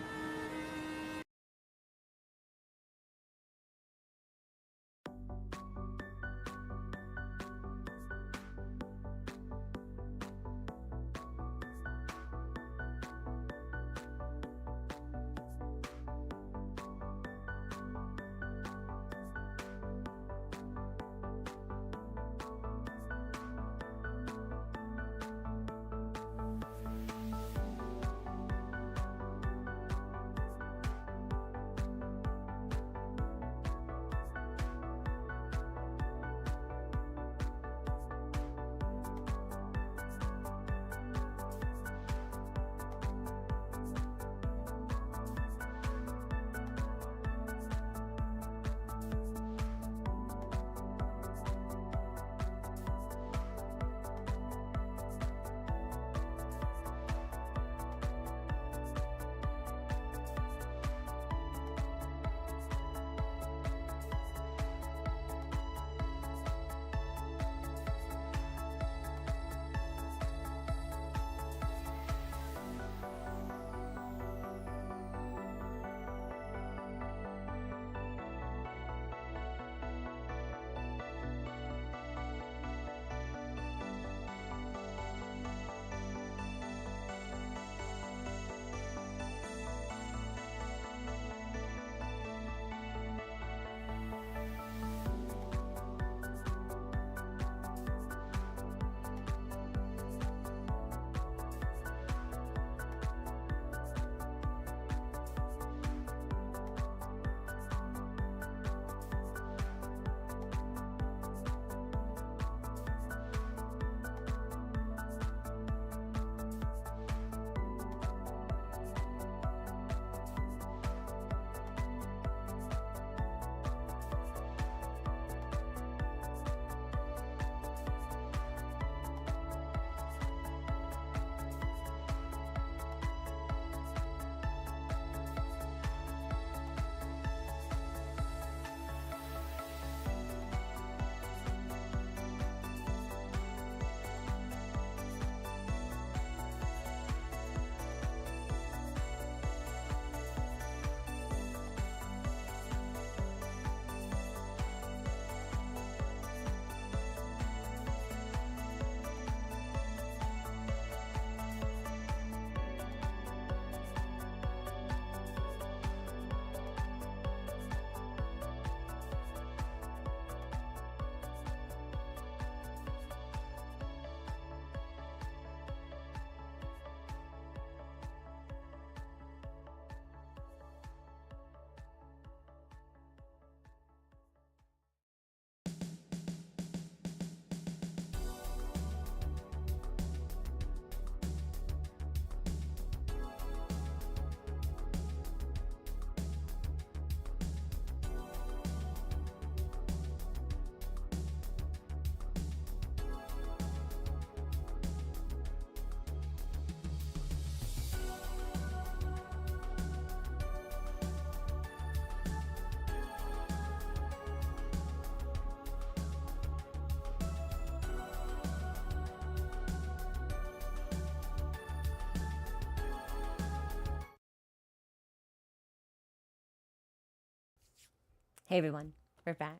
Hey everyone, we're back.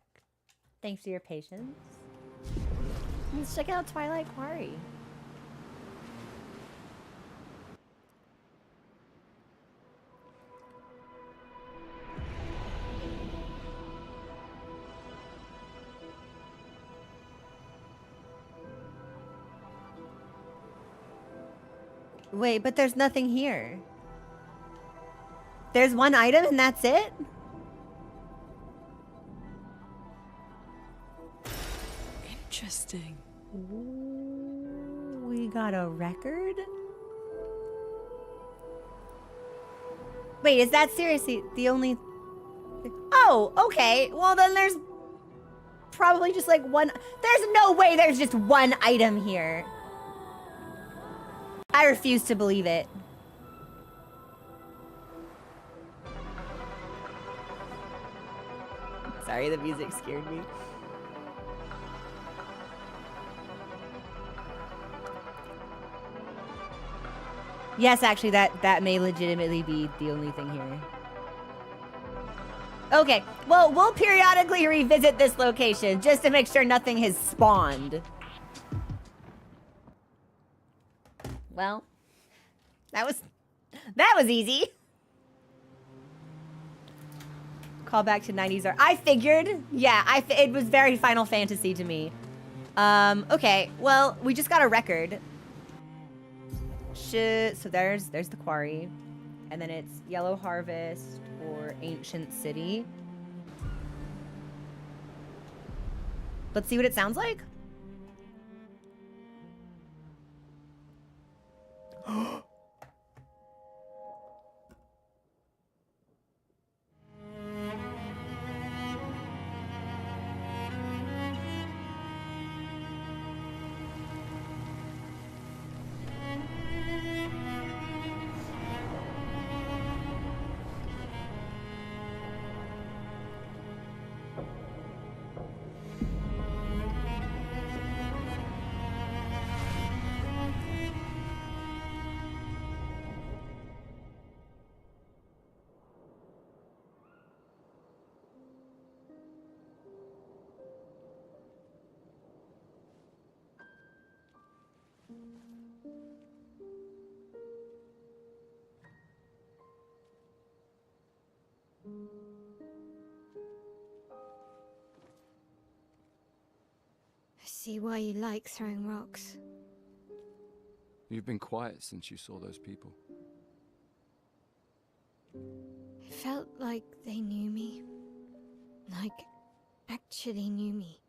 Thanks for your patience. Let's check out Twilight Quarry. Wait, but there's nothing here. There's one item and that's it? Interesting. Ooh, we got a record? Wait, is that seriously the only... Oh, okay. Well, then there's probably just like one... There's no way there's just one item here. I refuse to believe it. Sorry, the music scared me. Yes, actually, that may legitimately be the only thing here. Okay, well, we'll periodically revisit this location just to make sure nothing has spawned. Well, that was easy. Call back to 90s art. I figured. Yeah, it was very Final Fantasy to me. Okay, well, we just got a record. So there's the quarry, and then it's Yellow Harvest or Ancient City. Let's see what it sounds like. I see why you like throwing rocks. You've been quiet since you saw those people. It felt like they knew me. Like, actually knew me.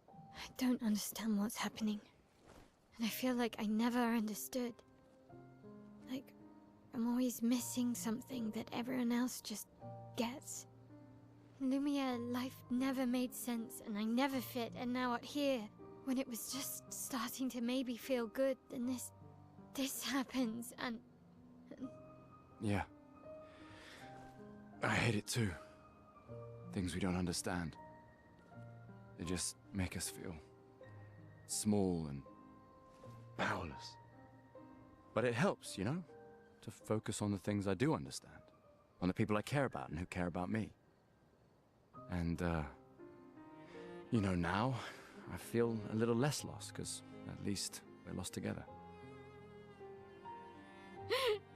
I don't understand what's happening. And I feel like I never understood. Like, I'm always missing something that everyone else just gets. In Lumiere, life never made sense, and I never fit, and now out here, when it was just starting to maybe feel good, then this happens, and... Yeah. I hate it too. Things we don't understand. They just make us feel small and powerless. But it helps, you know, to focus on the things I do understand, on the people I care about and who care about me. And, you know, now I feel a little less lost, because at least we're lost together.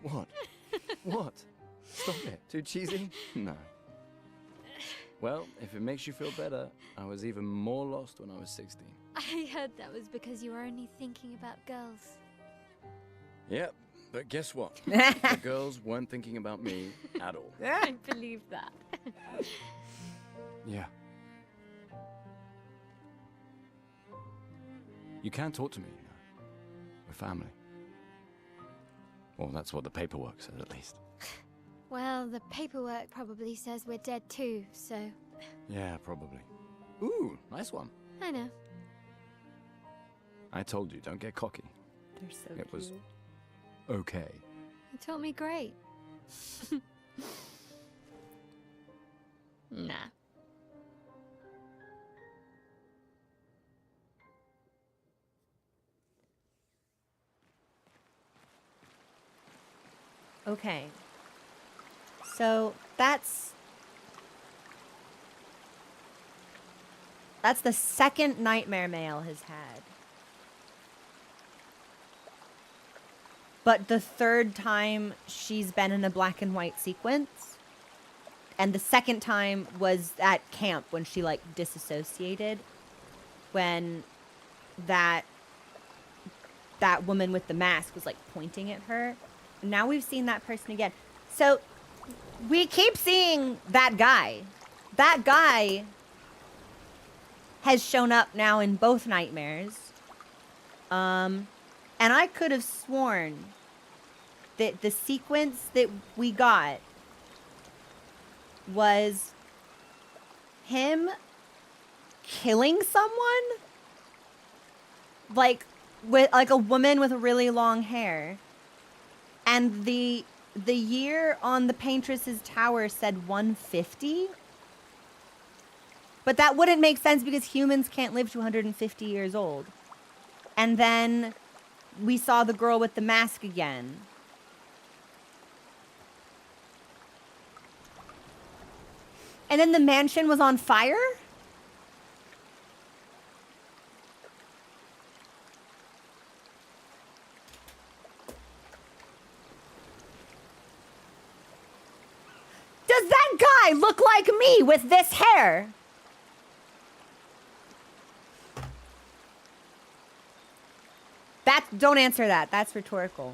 What? What? Stop it. Too cheesy? No. Well, if it makes you feel better, I was even more lost when I was 16. I heard that was because you were only thinking about girls. Yep, but guess what? The girls weren't thinking about me at all. I believe that. Yeah. You can talk to me, you know. We're family. Well, that's what the paperwork says, at least. Well, the paperwork probably says we're dead too, so... Yeah, probably. Ooh, nice one. I know. I told you, don't get cocky. They're so It was cute. okay. You taught me great. Nah. Okay. So That's the second nightmare Mael has had. But the third time she's been in a black and white sequence. And the second time was at camp when she, like, disassociated. When that woman with the mask was, like, pointing at her. And now we've seen that person again. So we keep seeing that guy. That guy has shown up now in both nightmares. And I could have sworn that the sequence that we got was him killing someone, like with a woman with really long hair, and the year on the Paintress's tower said 150. But that wouldn't make sense because humans can't live to 150 years old. And then we saw the girl with the mask again. And then the mansion was on fire? Does that guy look like me with this hair? Don't answer that. That's rhetorical.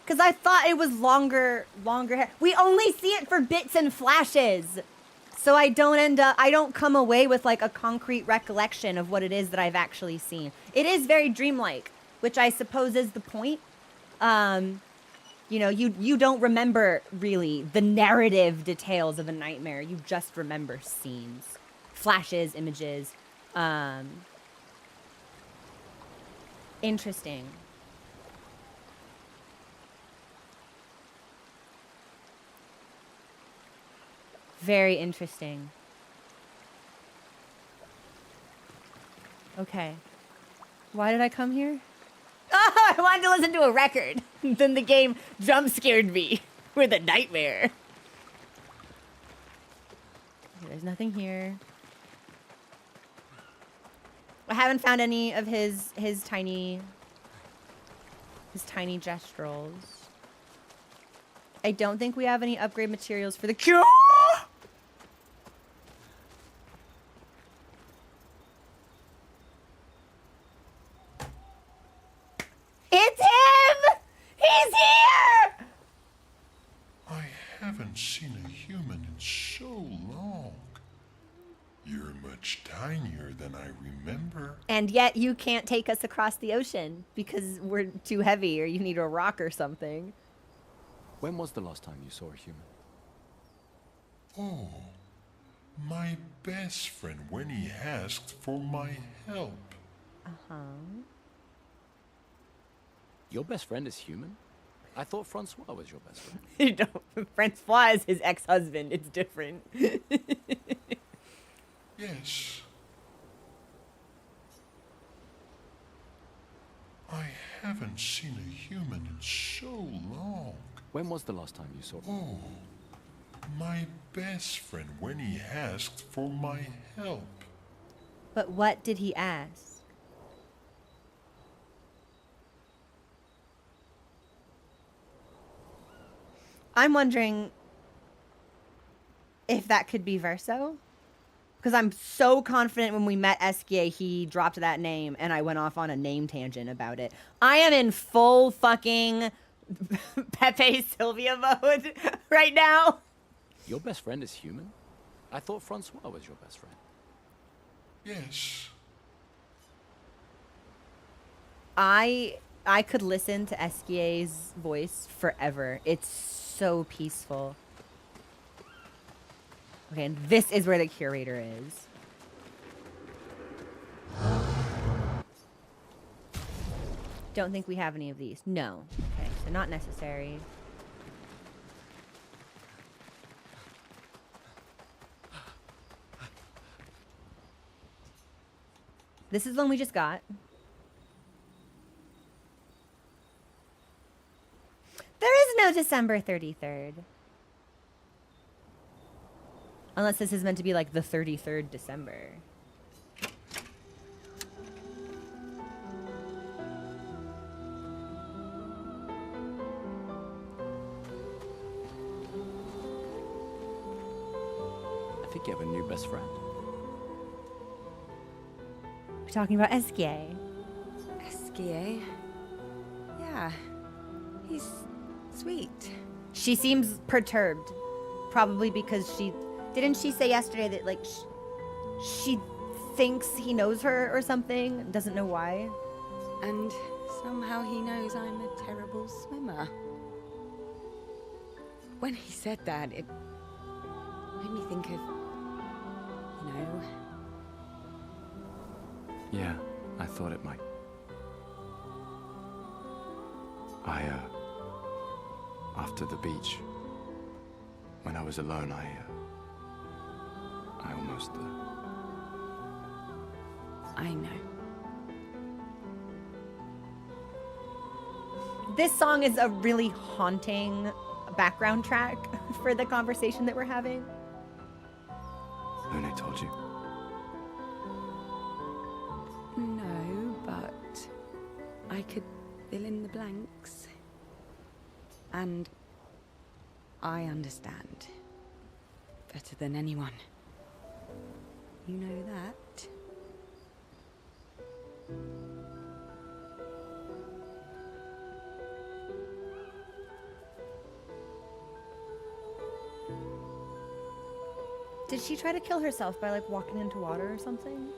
Because I thought it was longer hair. We only see it for bits and flashes. So I don't come away with like a concrete recollection of what it is that I've actually seen. It is very dreamlike, which I suppose is the point. You know, you don't remember really the narrative details of a nightmare. You just remember scenes, flashes, images. Interesting. Very interesting. Okay. Why did I come here? Oh, I wanted to listen to a record. Then the game jump scared me with a nightmare. Okay, there's nothing here. I haven't found any of his tiny gestrals. I don't think we have any upgrade materials for the cure. It's him! He's here! I haven't seen a human in so long. You're much tinier than I remember. And yet you can't take us across the ocean because we're too heavy or you need a rock or something. When was the last time you saw a human? Oh, my best friend when he asked for my help. Uh-huh. Your best friend is human? I thought Francois was your best friend. No, Francois is his ex-husband. It's different. Yes. I haven't seen a human in so long. When was the last time you saw him? Oh, my best friend when he asked for my help. But what did he ask? I'm wondering if that could be Verso. Because I'm so confident when we met Eskia, he dropped that name, and I went off on a name tangent about it. I am in full fucking Pepe Sylvia mode right now. Your best friend is human? I thought Francois was your best friend. Yes. I could listen to Eskia's voice forever. It's so peaceful. Okay, and this is where the curator is. Don't think we have any of these. No. Okay, so not necessary. This is the one we just got. There is no December 33rd. Unless this is meant to be like the 33rd December. I think you have a new best friend. We're talking about Eskie. Eskie? Yeah. He's sweet. She seems perturbed. Probably because didn't she say yesterday that like she thinks he knows her or something? Doesn't know why. And somehow he knows I'm a terrible swimmer. When he said that, it made me think of, you know... Yeah, I thought it might. After the beach, when I was alone, I almost... I know. This song is a really haunting background track for the conversation that we're having. Lune told you. No, but I could fill in the blanks. And I understand better than anyone. You know that. Did she try to kill herself by like walking into water or something?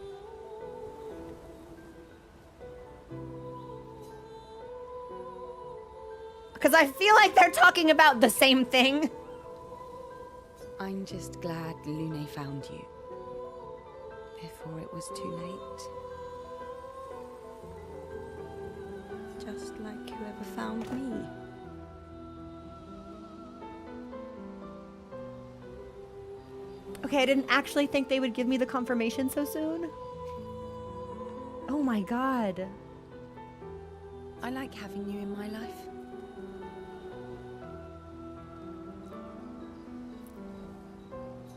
Because I feel like they're talking about the same thing. I'm just glad Lune found you. Before it was too late. Just like whoever found me. Okay, I didn't actually think they would give me the confirmation so soon. Oh my god. I like having you in my life.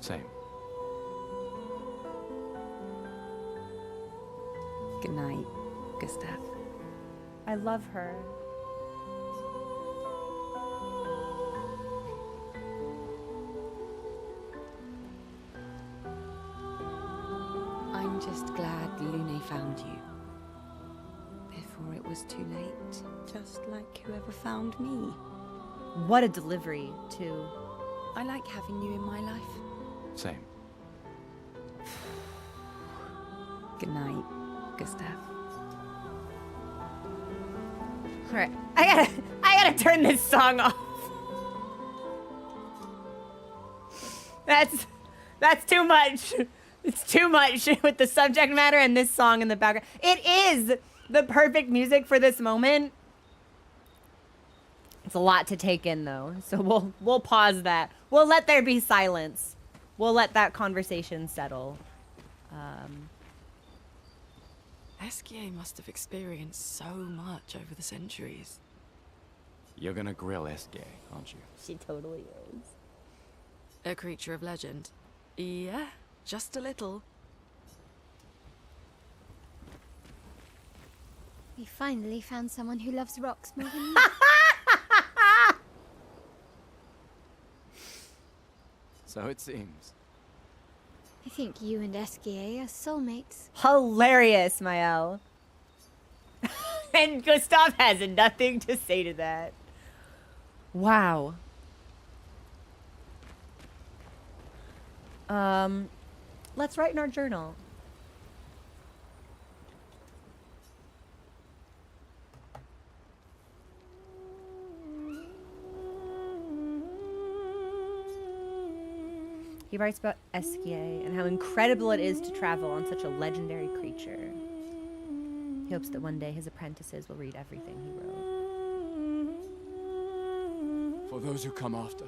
Same. Good night, Gustav. I love her. I'm just glad Lune found you. Before it was too late. Just like whoever found me. What a delivery, too. I like having you in my life. Same. Good night, Gustav. All right, I gotta turn this song off. That's too much. It's too much with the subject matter and this song in the background. It is the perfect music for this moment. It's a lot to take in though, so we'll pause that. We'll let there be silence. We'll let that conversation settle. Eskie must have experienced so much over the centuries. You're gonna grill Eskie, aren't you? She totally is. A creature of legend. Yeah, just a little. We finally found someone who loves rocks more than me. So it seems. I think you and Eskie are soulmates. Hilarious, Mael. And Gustav has nothing to say to that. Wow. Let's write in our journal. He writes about Eskie and how incredible it is to travel on such a legendary creature. He hopes that one day his apprentices will read everything he wrote. For those who come after.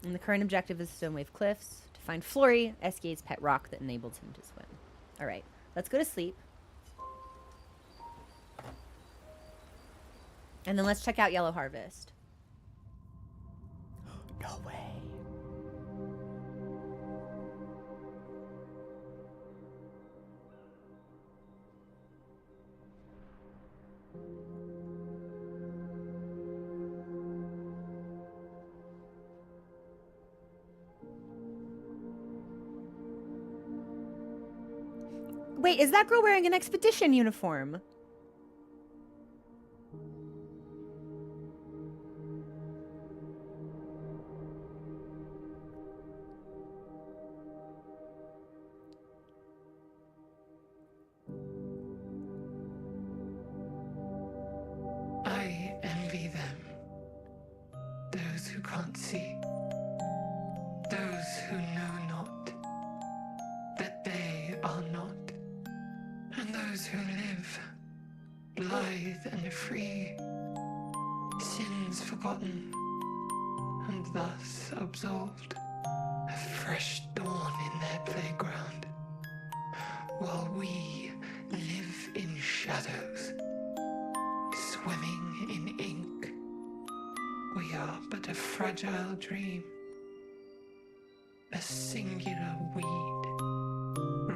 And the current objective is Stonewave Cliffs to find Flory, Eskie's pet rock that enables him to swim. All right, let's go to sleep. And then let's check out Yellow Harvest. No way. Wait, is that girl wearing an expedition uniform? I envy them. Those who can't see. Those who know not that they are not. And those who live, blithe and free, sins forgotten, and thus absolved. A fresh dawn in their playground, while we live in shadows, swimming in ink. We are but a fragile dream, a singular weed,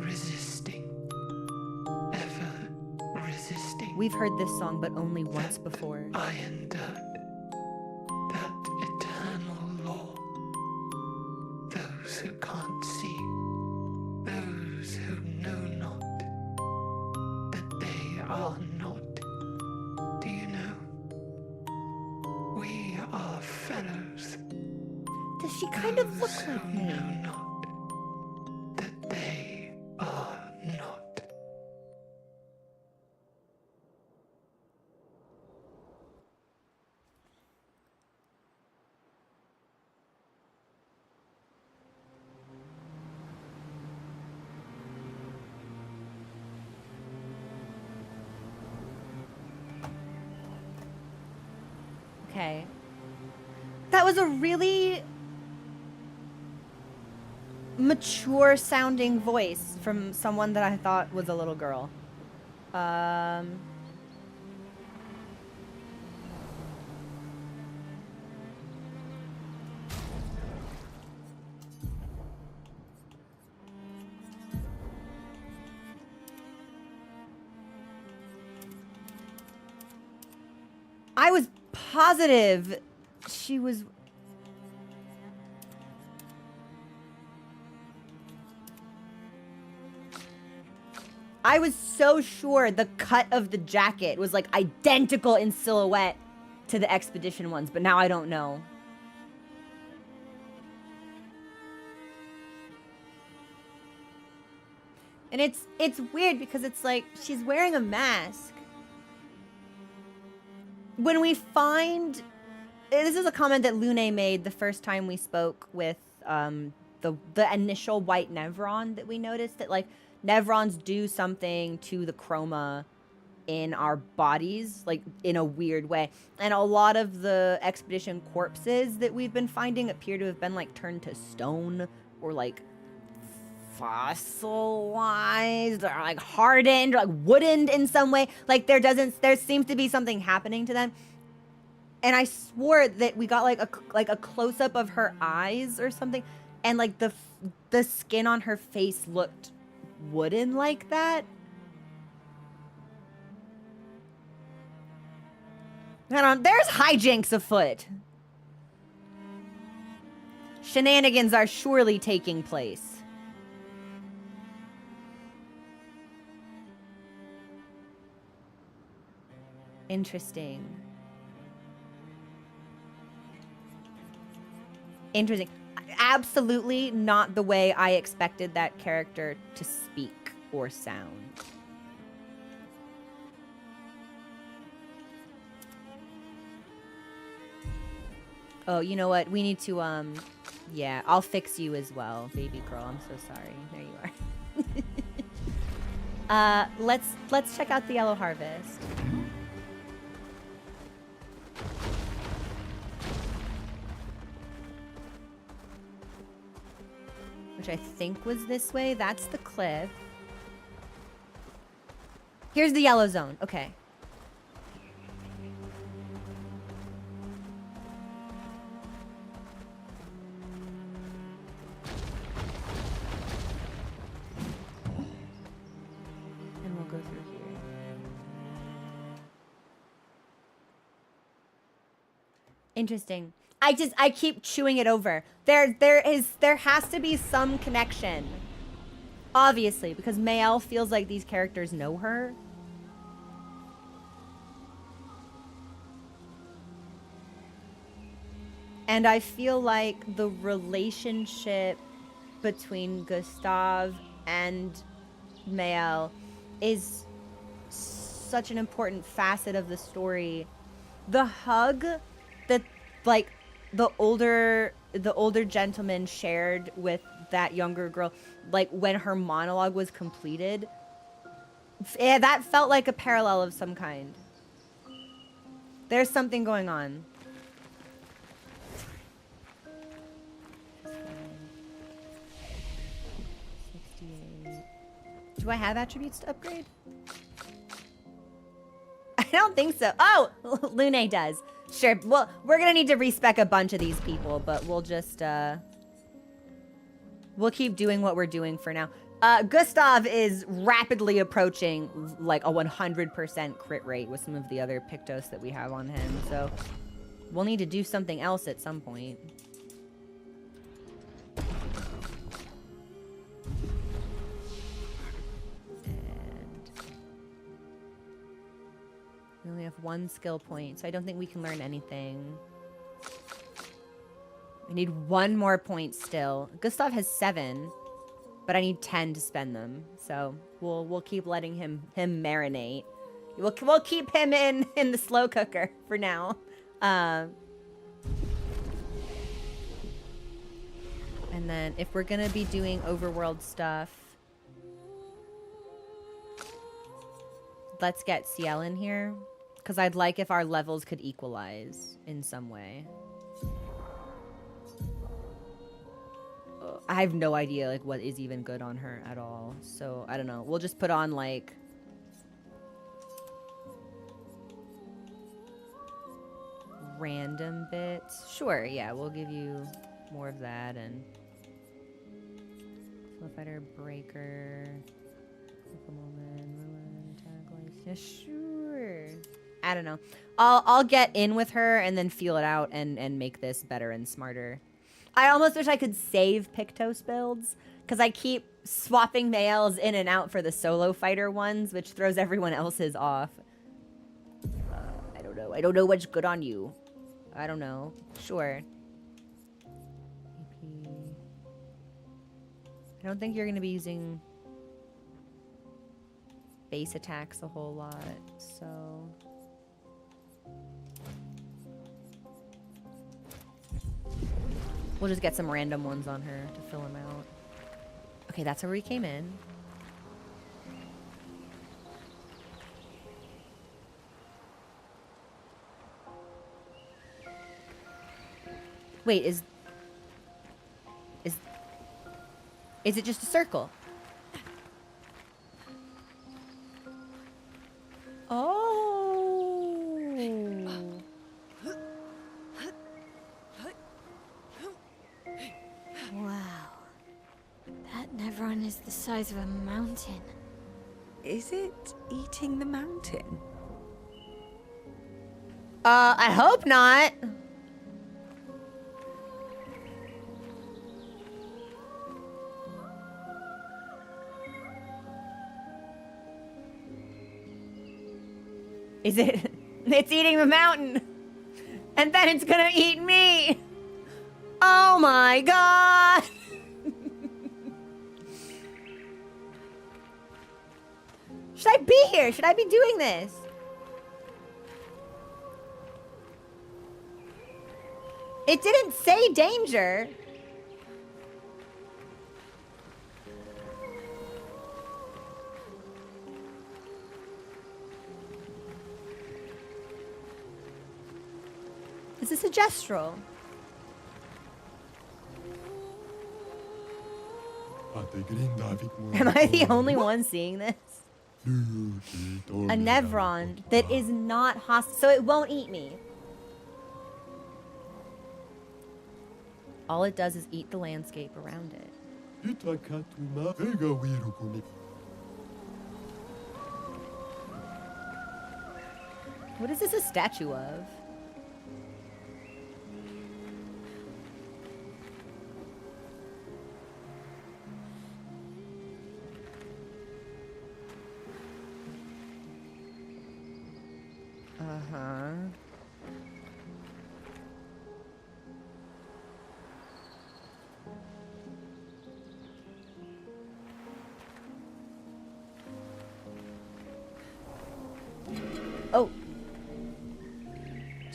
resisting, ever resisting. We've heard this song, but only once before. Iron dirt, that eternal law. Those who can't see, those who know not that they are not. Do you know? We are fellows. Does she kind of look Those like who me? know not that they are not. Okay. That was a really mature sounding voice from someone that I thought was a little girl. I was positive she was... I was so sure the cut of the jacket was like identical in silhouette to the expedition ones, but now I don't know. And it's weird because it's like she's wearing a mask. When we find... This is a comment that Lune made the first time we spoke with the initial white Nevron that we noticed, that like Nevrons do something to the chroma in our bodies, like in a weird way. And a lot of the expedition corpses that we've been finding appear to have been like turned to stone or like fossilized or like hardened or like woodened in some way. Like there seems to be something happening to them. And I swore that we got like a close up of her eyes or something, and like the skin on her face looked wooden like that. Hold on, there's hijinks afoot. Shenanigans are surely taking place. Interesting. Interesting. Absolutely not the way I expected that character to speak or sound. Oh, you know what? We need to, yeah, I'll fix you as well, baby girl. I'm so sorry. There you are. Let's check out the Yellow Harvest. Which I think was this way. That's the cliff. Here's the yellow zone. Okay. Interesting. I keep chewing it over. There has to be some connection. Obviously, because Mayel feels like these characters know her. And I feel like the relationship between Gustav and Mayel is such an important facet of the story. The hug that like the older gentleman shared with that younger girl, like when her monologue was completed, that felt like a parallel of some kind. There's something going on. Do I have attributes to upgrade? I don't think so. Oh, Lune does. Sure. Well, we're gonna need to respec a bunch of these people, but we'll just we'll keep doing what we're doing for now. Gustav is rapidly approaching like a 100% crit rate with some of the other Pictos that we have on him, so we'll need to do something else at some point. We only have one skill point, so I don't think we can learn anything. I need one more point still. Gustav has 7, but I need 10 to spend them. So we'll keep letting him marinate. We'll keep him in the slow cooker for now. And then if we're gonna be doing overworld stuff, let's get Ciel in here. Because I'd like if our levels could equalize in some way. I have no idea like what is even good on her at all. So I don't know. We'll just put on like random bits. Sure, yeah, we'll give you more of that and Flow Fighter, Breaker, yeah, sure. I don't know. I'll get in with her and then feel it out and make this better and smarter. I almost wish I could save Pictos builds because I keep swapping Mayels in and out for the solo fighter ones, which throws everyone else's off. I don't know. I don't know what's good on you. I don't know. Sure. I don't think you're going to be using base attacks a whole lot, so... We'll just get some random ones on her to fill them out. Okay, that's where we came in. Wait, is it just a circle? Oh. Wow. That Nevron is the size of a mountain. Is it eating the mountain? I hope not. Is it? It's eating the mountain. And then it's gonna eat me. Oh my god. Should I be here? Should I be doing this? It didn't say danger. Is this a Gestral? Am I the only one seeing this? A Nevron that is not hostile, so it won't eat me. All it does is eat the landscape around it. What is this a statue of?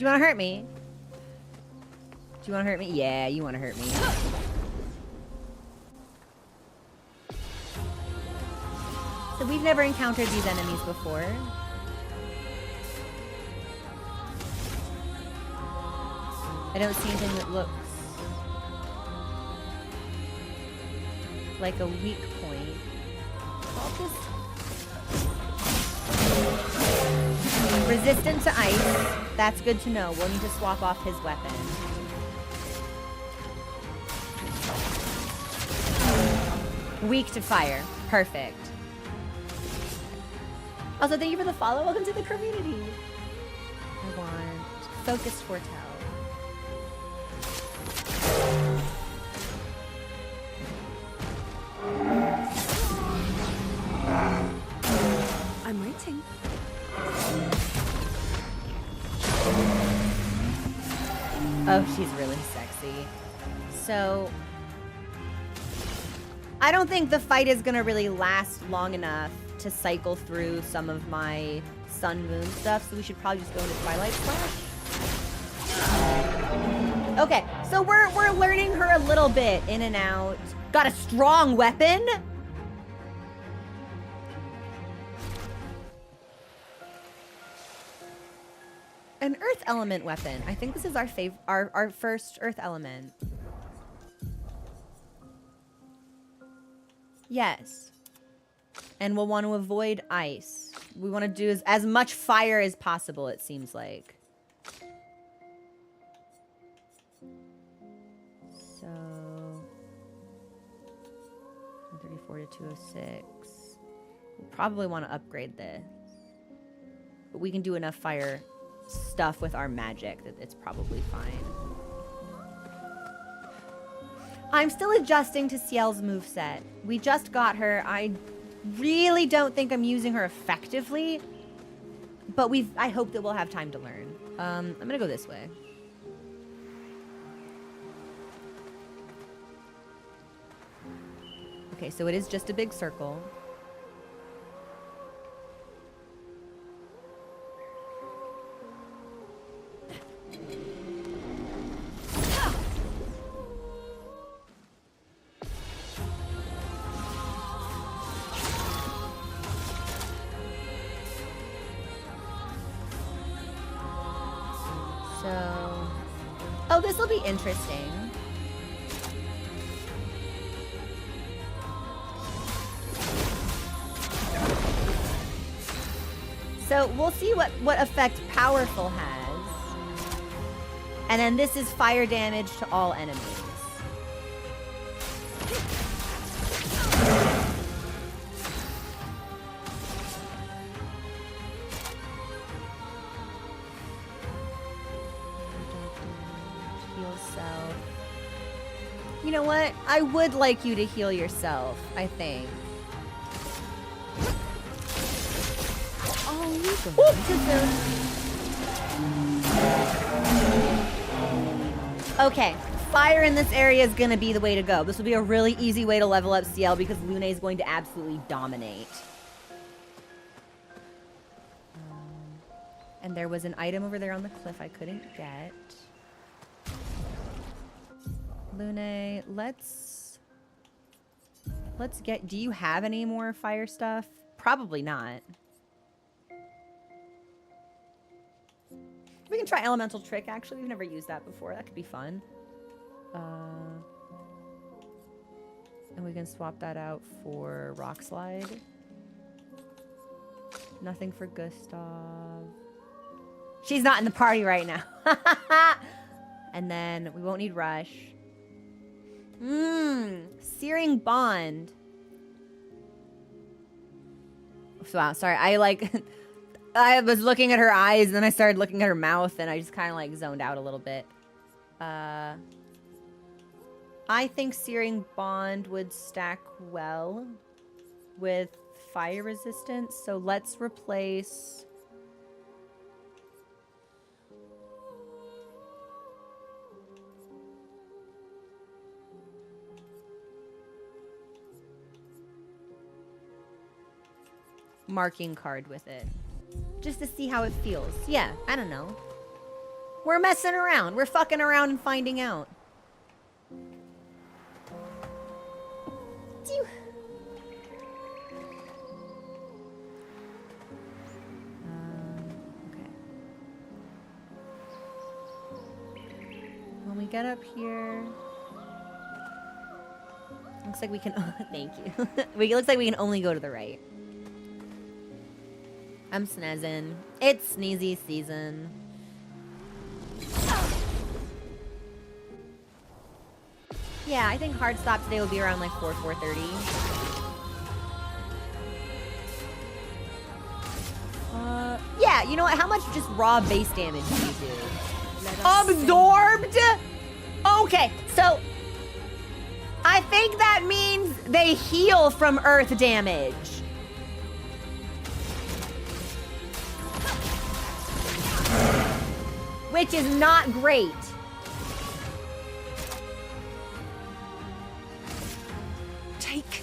Do you want to hurt me? Do you want to hurt me? Yeah, you want to hurt me. So we've never encountered these enemies before. I don't see anything that looks like a weak point. I'll just... Resistant to ice. That's good to know. We'll need to swap off his weapon. Weak to fire. Perfect. Also, thank you for the follow. Welcome to the community. I want focused foretell. I'm waiting. Oh, she's really sexy. So, I don't think the fight is gonna really last long enough to cycle through some of my sun moon stuff, so we should probably just go into Twilight Quarry. Okay, so we're learning her a little bit in and out. Got a strong weapon. An earth element weapon. I think this is our first earth element. Yes. And we'll want to avoid ice. We want to do as much fire as possible, it seems like. So 134 to 206. We'll probably want to upgrade this. But we can do enough fire stuff with our magic that it's probably fine. I'm still adjusting to Ciel's moveset. We just got her. I really don't think I'm using her effectively, but I hope that we'll have time to learn. I'm gonna go this way. Okay, so it is just a big circle. Oh, this will be interesting. So we'll see what effect Powerful has. And then this is fire damage to all enemies. You know what? I would like you to heal yourself, I think. Oh, you go. Okay, fire in this area is gonna be the way to go. This will be a really easy way to level up CL because Lune is going to absolutely dominate. And there was an item over there on the cliff I couldn't get. Lune, let's get... Do you have any more fire stuff? Probably not. We can try Elemental Trick, actually. We've never used that before. That could be fun. And we can swap that out for Rock Slide. Nothing for Gustav. She's not in the party right now. And then we won't need Rush. Searing Bond. Wow, sorry. I was looking at her eyes, and then I started looking at her mouth, and I just kind of like zoned out a little bit. I think Searing Bond would stack well with fire resistance, so let's replace... marking card with it. Just to see how it feels. Yeah, I don't know. We're messing around. We're fucking around and finding out. Phew. Okay. When we get up here, looks like we can. Thank you. It looks like we can only go to the right. I'm sneezing. It's sneezy season. Yeah, I think hard stop today will be around like 4:30. Yeah, you know what? How much just raw base damage do you do? Absorbed? Okay, so I think that means they heal from earth damage. Which is not great. Take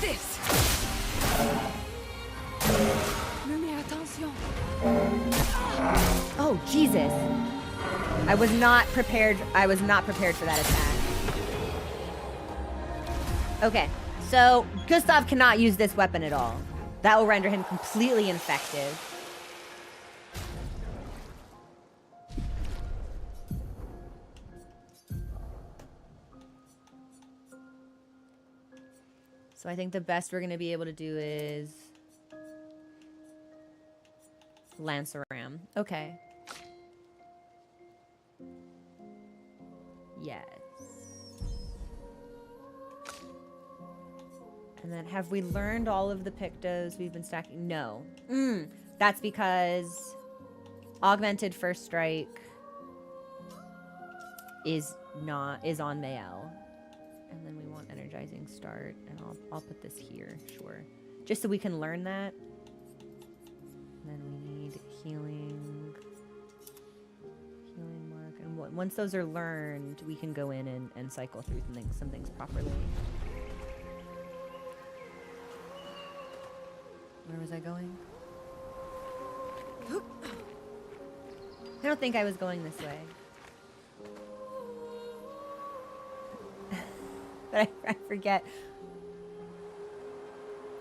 this. Oh, Jesus. I was not prepared. I was not prepared for that attack. Okay, so Gustav cannot use this weapon at all. That will render him completely ineffective. So I think the best we're going to be able to do is Lanceram. Okay. Yes. And then have we learned all of the Pictos we've been stacking? No. That's because Augmented First Strike is on Mael. And then we want Energizing Start, and I'll put this here, sure. Just so we can learn that. And then we need Healing Mark. And once those are learned, we can go in and cycle through some things properly. Where was I going? I don't think I was going this way. But I forget.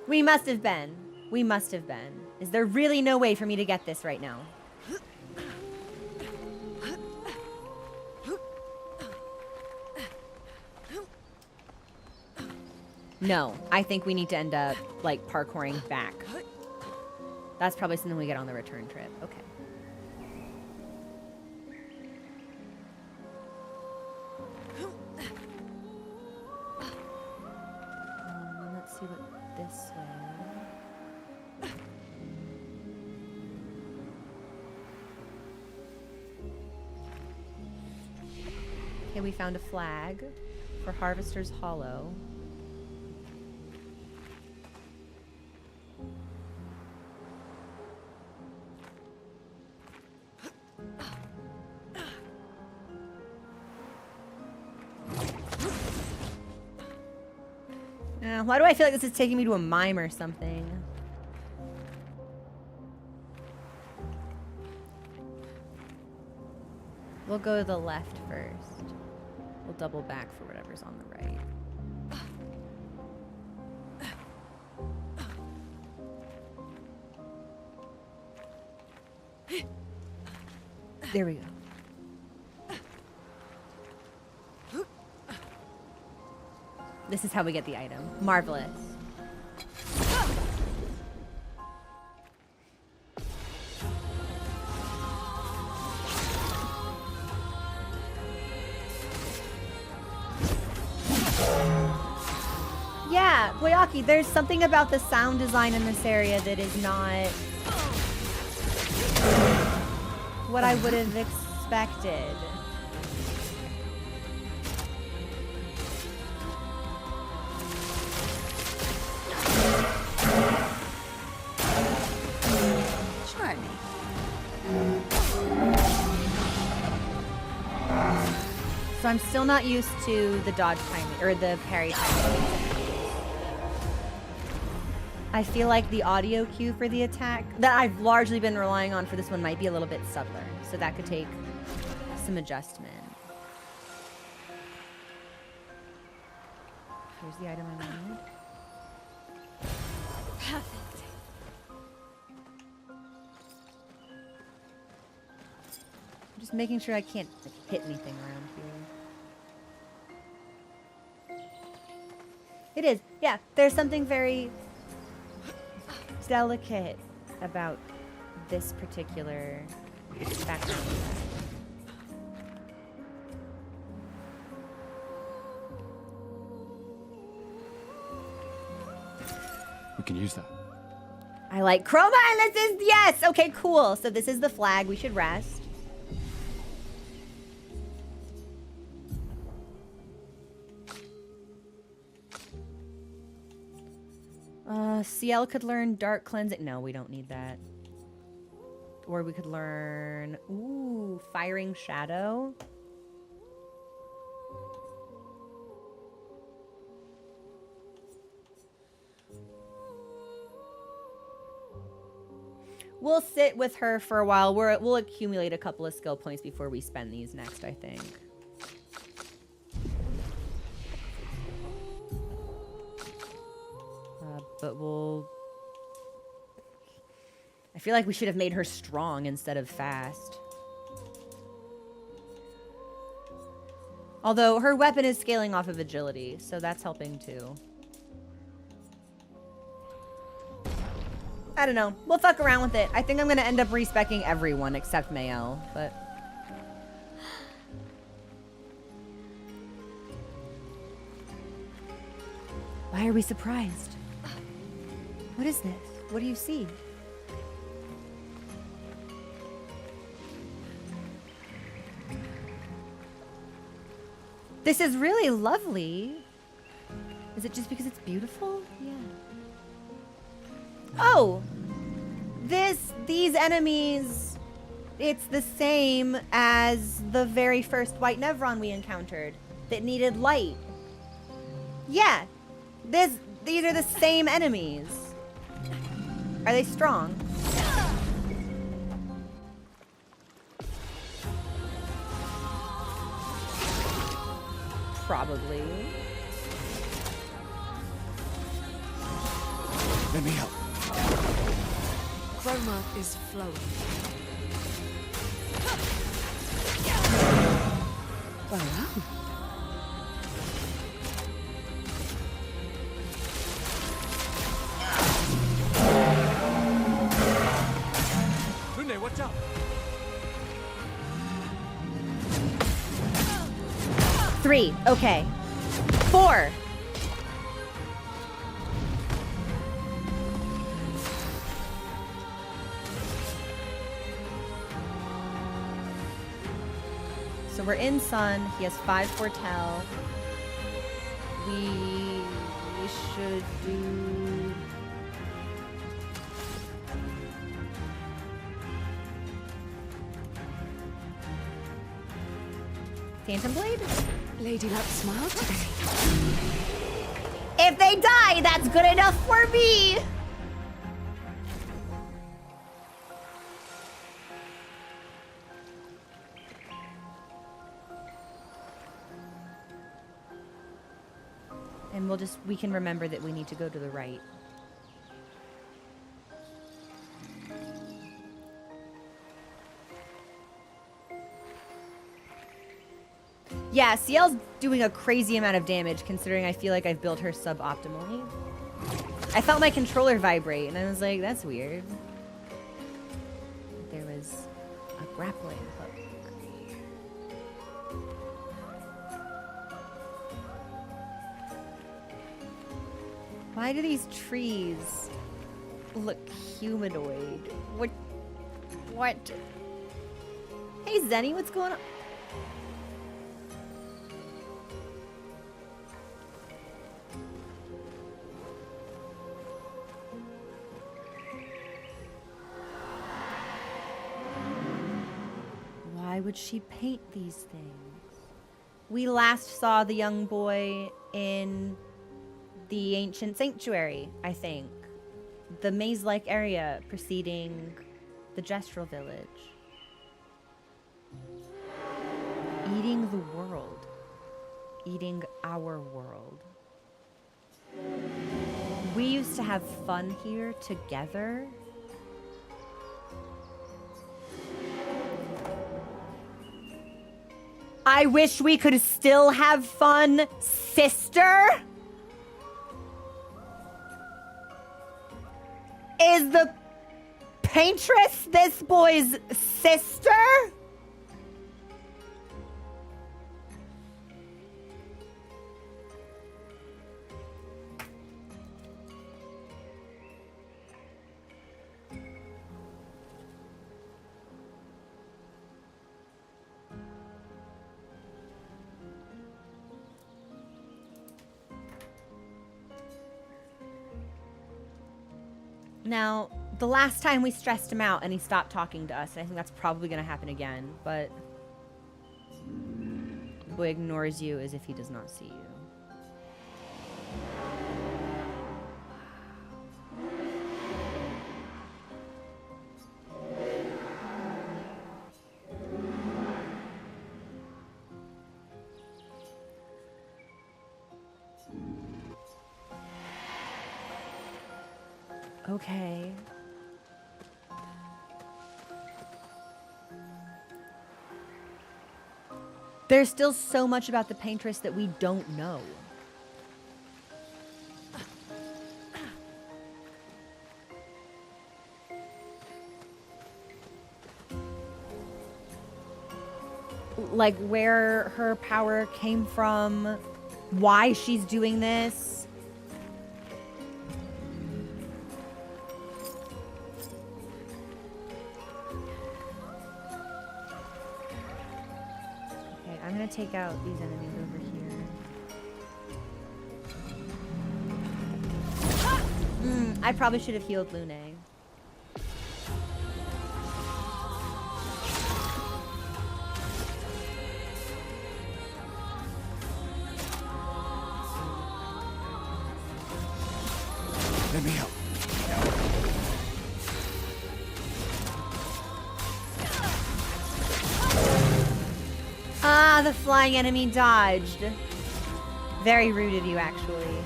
We must have been. We must have been. Is there really no way for me to get this right now? No, I think we need to end up, like, parkouring back. That's probably something we get on the return trip. Okay. Let's see what this way. Okay, we found a flag for Harvester's Hollow. Why do I feel like this is taking me to a mime or something? We'll go to the left first. We'll double back for whatever's on the right. There we go. This is how we get the item. Marvelous. Yeah, Boyaki, there's something about the sound design in this area that is not what I would have expected. Try me. So I'm still not used to the dodge timing, or the parry timing. I feel like the audio cue for the attack that I've largely been relying on for this one might be a little bit subtler. So that could take some adjustment. Here's the item I need. Perfect. I'm just making sure I can't like, hit anything around here. It is. Yeah, there's something very delicate about this particular background. We can use that. I like chroma, and this is, yes! Okay, cool. So this is the flag. We should rest. CL could learn dark cleansing. No, we don't need that. Or we could learn, ooh, firing shadow. We'll sit with her for a while. We'll accumulate a couple of skill points before we spend these next, I think. But we'll... I feel like we should have made her strong instead of fast. Although her weapon is scaling off of agility, so that's helping too. I don't know. We'll fuck around with it. I think I'm going to end up respecking everyone except Mayo, but... Why are we surprised? What is this? What do you see? This is really lovely. Is it just because it's beautiful? Yeah. Oh! These enemies, it's the same as the very first White Nevron we encountered that needed light. Yeah. These are the same enemies. Are they strong? Probably. Let me help. Chroma is flowing. Wow. Rune, watch out! 3. Okay. 4. So we're in Sun. He has 5 Foretell. We should do... Phantom Blade? Lady Luck smiled today. If they die, that's good enough for me! And we can remember that we need to go to the right. Yeah, CL's doing a crazy amount of damage considering I feel like I've built her suboptimally. I felt my controller vibrate and I was like, that's weird. There was a grappling hook. Why do these trees look humanoid? What? Hey Zenny, what's going on? Why would she paint these things? We last saw the young boy in the ancient sanctuary, I think. the maze-like area preceding the Gestral village. Eating the world. Eating our world. We used to have fun here together. I wish we could still have fun, sister. Is the paintress this boy's sister? Now, the last time we stressed him out and he stopped talking to us, I think that's probably going to happen again, but the boy ignores you as if he does not see you. Okay. There's still so much about the paintress that we don't know. Like where her power came from, why she's doing this. I'm gonna take out these enemies over here. I probably should have healed Lune. Let me help. Ah, the flying enemy dodged. Very rude of you, actually.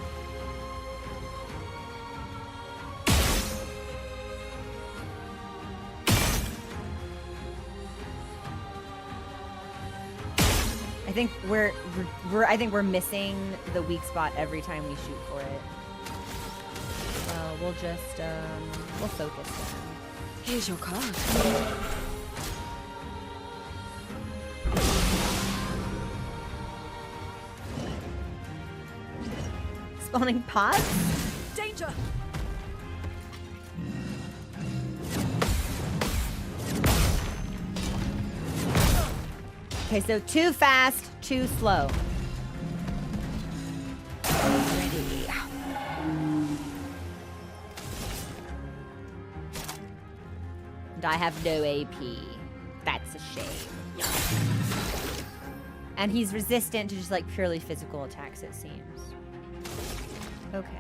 I think we're missing the weak spot every time we shoot for it. We'll just we'll focus then. Here's your card. Spawning pods? Danger! Okay, so too fast, too slow. Ready. And I have no AP. That's a shame. And he's resistant to just like purely physical attacks, it seems. Okay.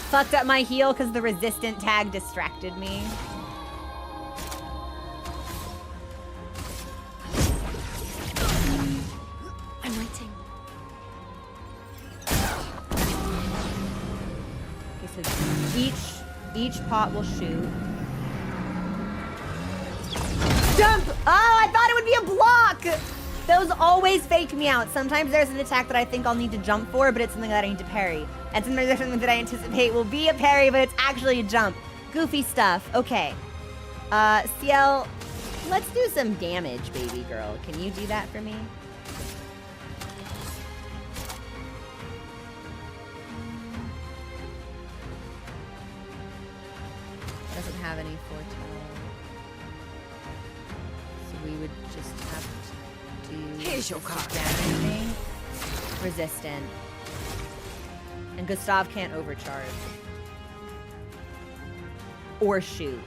Fucked up my heal because the resistant tag distracted me. I'm waiting. Okay, so each pot will shoot. Jump! Oh, I thought it would be a block! Those always fake me out. Sometimes there's an attack that I think I'll need to jump for, but it's something that I need to parry. And sometimes there's something that I anticipate will be a parry, but it's actually a jump. Goofy stuff. Okay. CL, let's do some damage, baby girl. Can you do that for me? Doesn't have any foretell. So we would just have to do... Here's your card. Damaging. Resistant. And Gustav can't overcharge. Or shoot.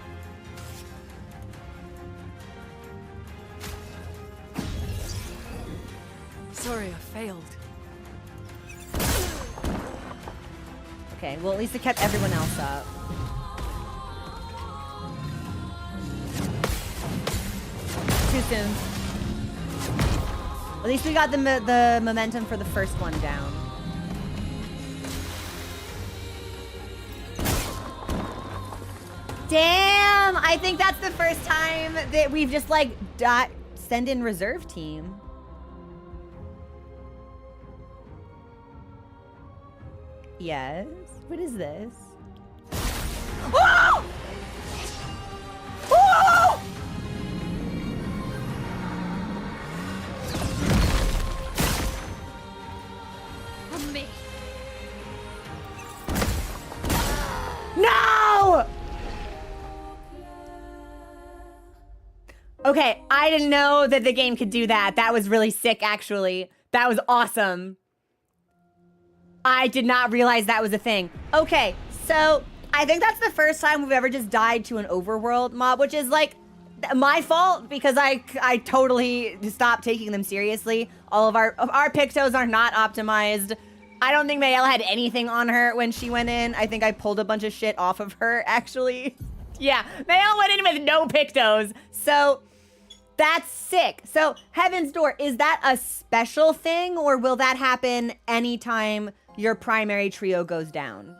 Sorry, I failed. Okay, well, at least it kept everyone else up. Too soon. At least we got the momentum for the first one down. Damn! I think that's the first time that we've just, like, send in reserve team. Yes? What is this? Oh! Oh! On me. No! Okay, I didn't know that the game could do that. That was really sick, actually. That was awesome. I did not realize that was a thing. Okay, so I think that's the first time we've ever just died to an overworld mob, which is like my fault because I totally stopped taking them seriously. All of our Pictos are not optimized. I don't think Mayel had anything on her when she went in. I think I pulled a bunch of shit off of her, actually. Yeah, Mayel went in with no Pictos. So that's sick. So Heaven's Door, is that a special thing or will that happen anytime your primary trio goes down?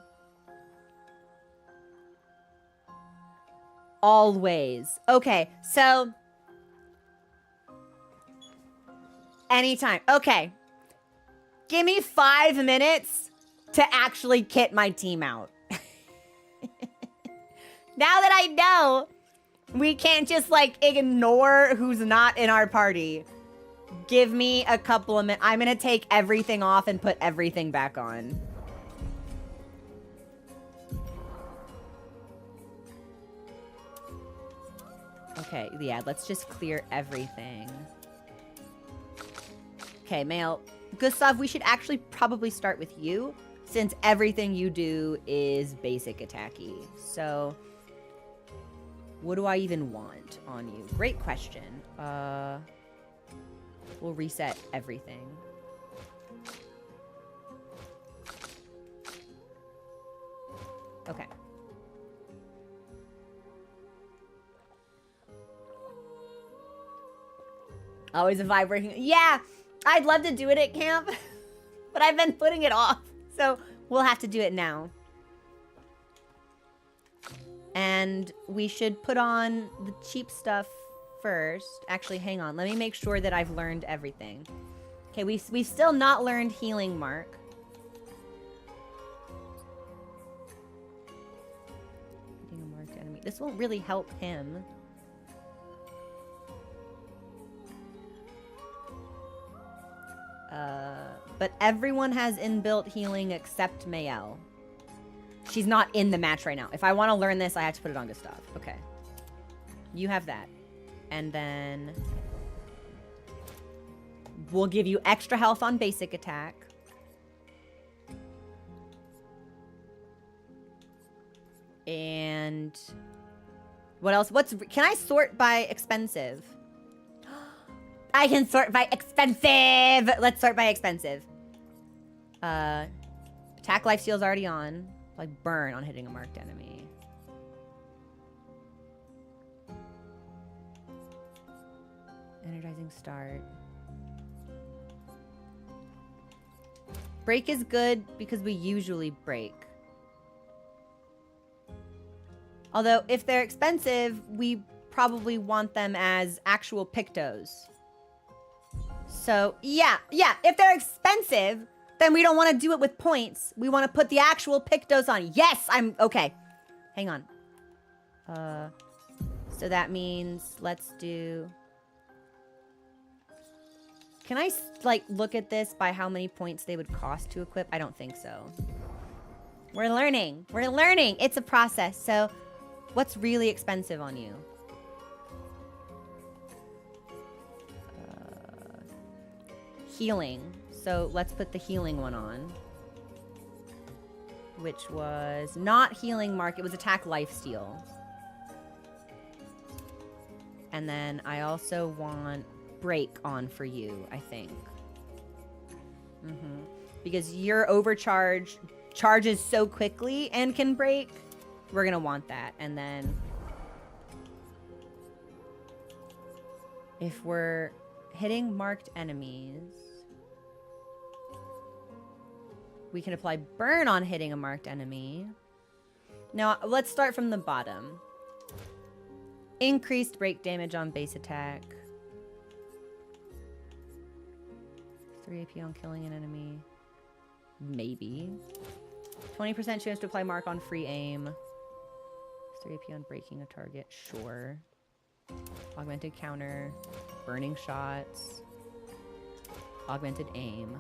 Always. Okay, so anytime. Okay. Give me 5 minutes to actually kit my team out. Now that I know we can't just like ignore who's not in our party. Give me a couple of minutes. I'm gonna take everything off and put everything back on. Okay, yeah, let's just clear everything. Okay, Mail. Gustav, we should actually probably start with you, since everything you do is basic attacky. So, what do I even want on you? Great question. We'll reset everything. Okay. Always a vibe working. Yeah, I'd love to do it at camp, but I've been putting it off. So we'll have to do it now. And we should put on the cheap stuff first. Actually, hang on. Let me make sure that I've learned everything. Okay, we've still not learned Healing Mark. Hitting a marked enemy. This won't really help him. But everyone has inbuilt healing except Mayel. She's not in the match right now. If I want to learn this, I have to put it on Gustav. Okay. You have that. And then we'll give you extra health on basic attack. And what else? Can I sort by expensive? I can sort by expensive. Let's sort by expensive. Attack lifesteal's already on. Like burn on hitting a marked enemy. Energizing start. Break is good because we usually break. Although if they're expensive, we probably want them as actual Pictos. So, yeah, if they're expensive, then we don't want to do it with points. We want to put the actual Pictos on. Yes, okay. Hang on. So that means let's do... Can I, like, look at this by how many points they would cost to equip? I don't think so. We're learning. We're learning. It's a process. So, what's really expensive on you? Healing. So let's put the healing one on. Which was not Healing Mark. It was Attack Lifesteal. And then I also want Break on for you, I think. Because your overcharge charges so quickly and can break, we're gonna want that. And then if we're hitting marked enemies, we can apply burn on hitting a marked enemy. Now, let's start from the bottom. Increased break damage on base attack. 3 AP on killing an enemy. Maybe. 20% chance to apply mark on free aim. 3 AP on breaking a target. Sure. Augmented counter. Burning shots. Augmented aim.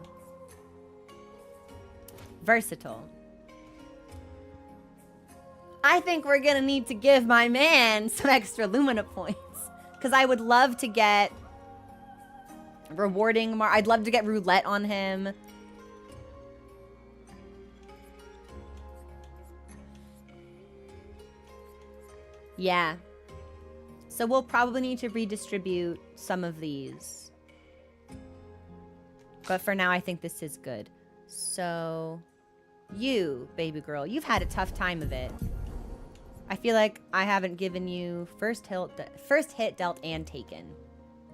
Versatile. I think we're gonna need to give my man some extra Lumina points. Because I would love to get rewarding I'd love to get roulette on him. Yeah. So we'll probably need to redistribute some of these. But for now, I think this is good. So, you, baby girl, you've had a tough time of it. I feel like I haven't given you first hit dealt and taken.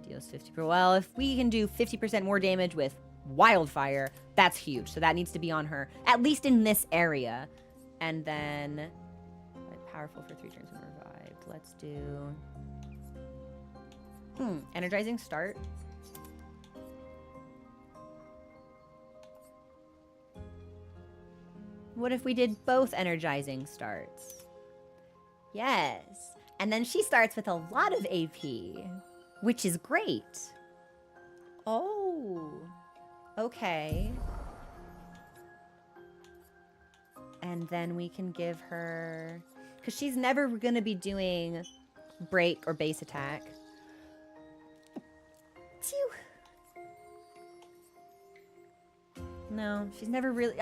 Deals 50%. Well, if we can do 50% more damage with wildfire, that's huge. So that needs to be on her, at least in this area. And then powerful for 3 turns and revived. Let's do energizing start. What if we did both energizing starts? Yes. And then she starts with a lot of AP, which is great. Oh. Okay. And then we can give her... Because she's never going to be doing break or base attack. Phew. No, she's never really...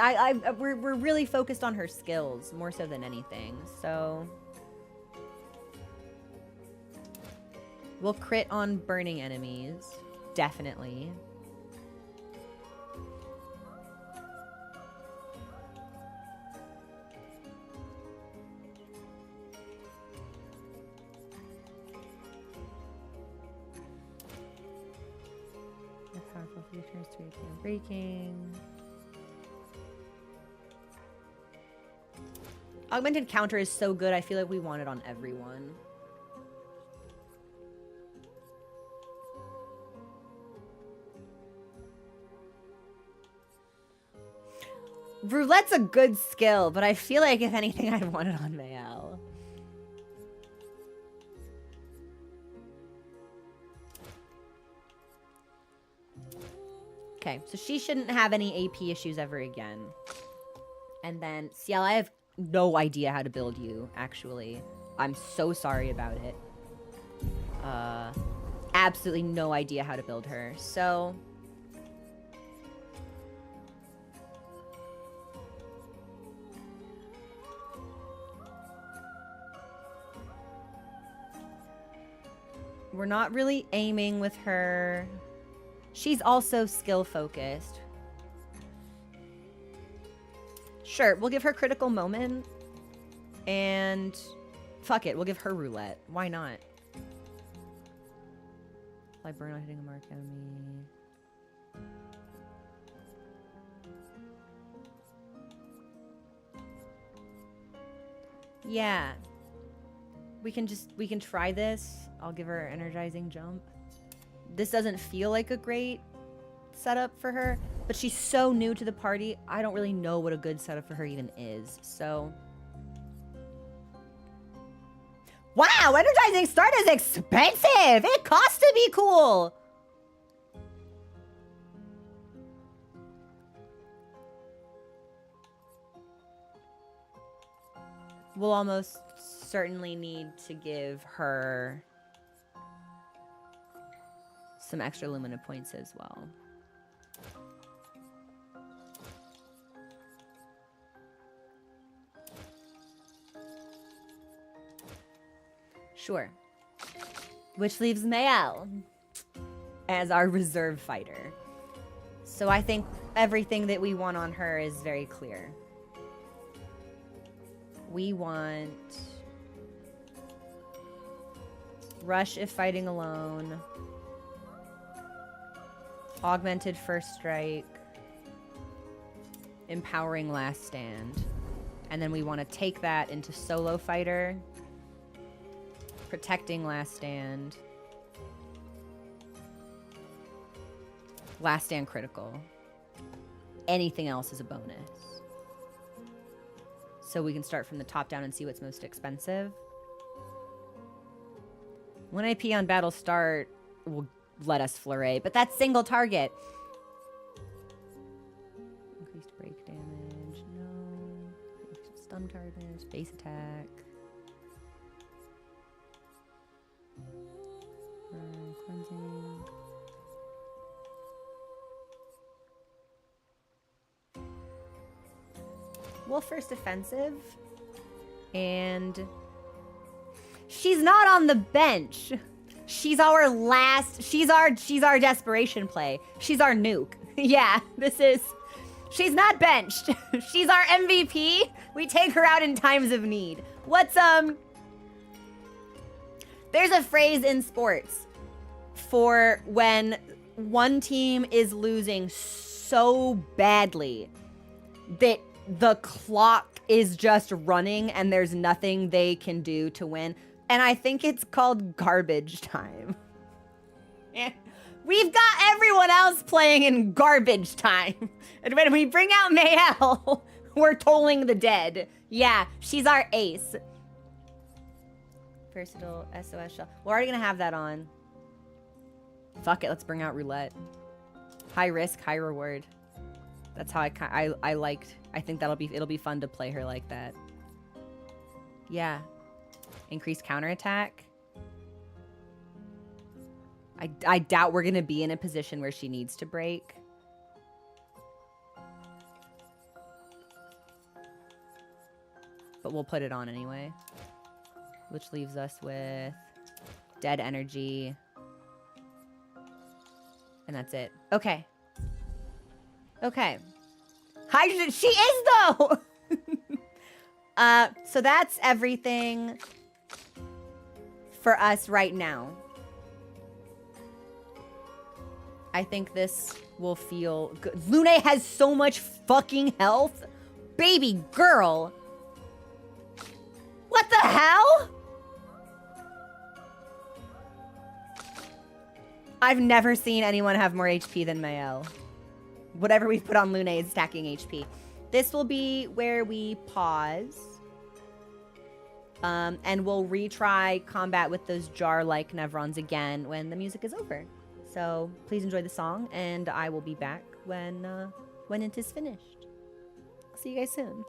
We're really focused on her skills more so than anything, so... We'll crit on burning enemies. Definitely. The powerful features, 3 PM breaking. Augmented counter is so good, I feel like we want it on everyone. Roulette's a good skill, but I feel like if anything, I'd want it on Mayel. Okay, so she shouldn't have any AP issues ever again. And then, Ciel, I have no idea how to build you, actually. I'm so sorry about it. Absolutely no idea how to build her. So... we're not really aiming with her. She's also skill focused. Sure, we'll give her critical moment. And fuck it, we'll give her roulette. Why not? Like burn on hitting a mark enemy. Yeah. We can try this. I'll give her energizing jump. This doesn't feel like a great setup for her, but she's so new to the party. I don't really know what a good setup for her even is. So, wow, energizing start is expensive. It costs to be cool. We'll almost certainly need to give her some extra Lumina points as well. Sure. Which leaves Mayel as our reserve fighter. So I think everything that we want on her is very clear. We want rush if fighting alone. Augmented first strike. Empowering last stand. And then we want to take that into solo fighter. Protecting last stand. Last stand critical. Anything else is a bonus. So we can start from the top down and see what's most expensive. 1 AP on battle start will let us flurry, but that's single target. Increased break damage, no. Increased stun targets, base attack. Cleansing. Well, first offensive. And she's not on the bench. She's our last, she's our desperation play. She's our nuke. Yeah, she's not benched. She's our MVP. We take her out in times of need. There's a phrase in sports for when one team is losing so badly that the clock is just running and there's nothing they can do to win. And I think it's called garbage time. We've got everyone else playing in garbage time. And when we bring out Mayel, we're tolling the dead. Yeah, she's our ace. Versatile SOS shell. We're already gonna have that on. Fuck it, let's bring out roulette. High risk, high reward. That's how I liked. I think it'll be fun to play her like that. Yeah. Increased counterattack. I doubt we're gonna be in a position where she needs to break. But we'll put it on anyway. Which leaves us with dead energy. And that's it. Okay. Okay. Hydrogen, she is though! So that's everything for us right now. I think this will feel good. Lune has so much fucking health. Baby girl. What the hell? I've never seen anyone have more HP than Mayel. Whatever we put on Lune is stacking HP. This will be where we pause. And we'll retry combat with those jar-like Nevrons again when the music is over. So please enjoy the song, and I will be back when it is finished. See you guys soon.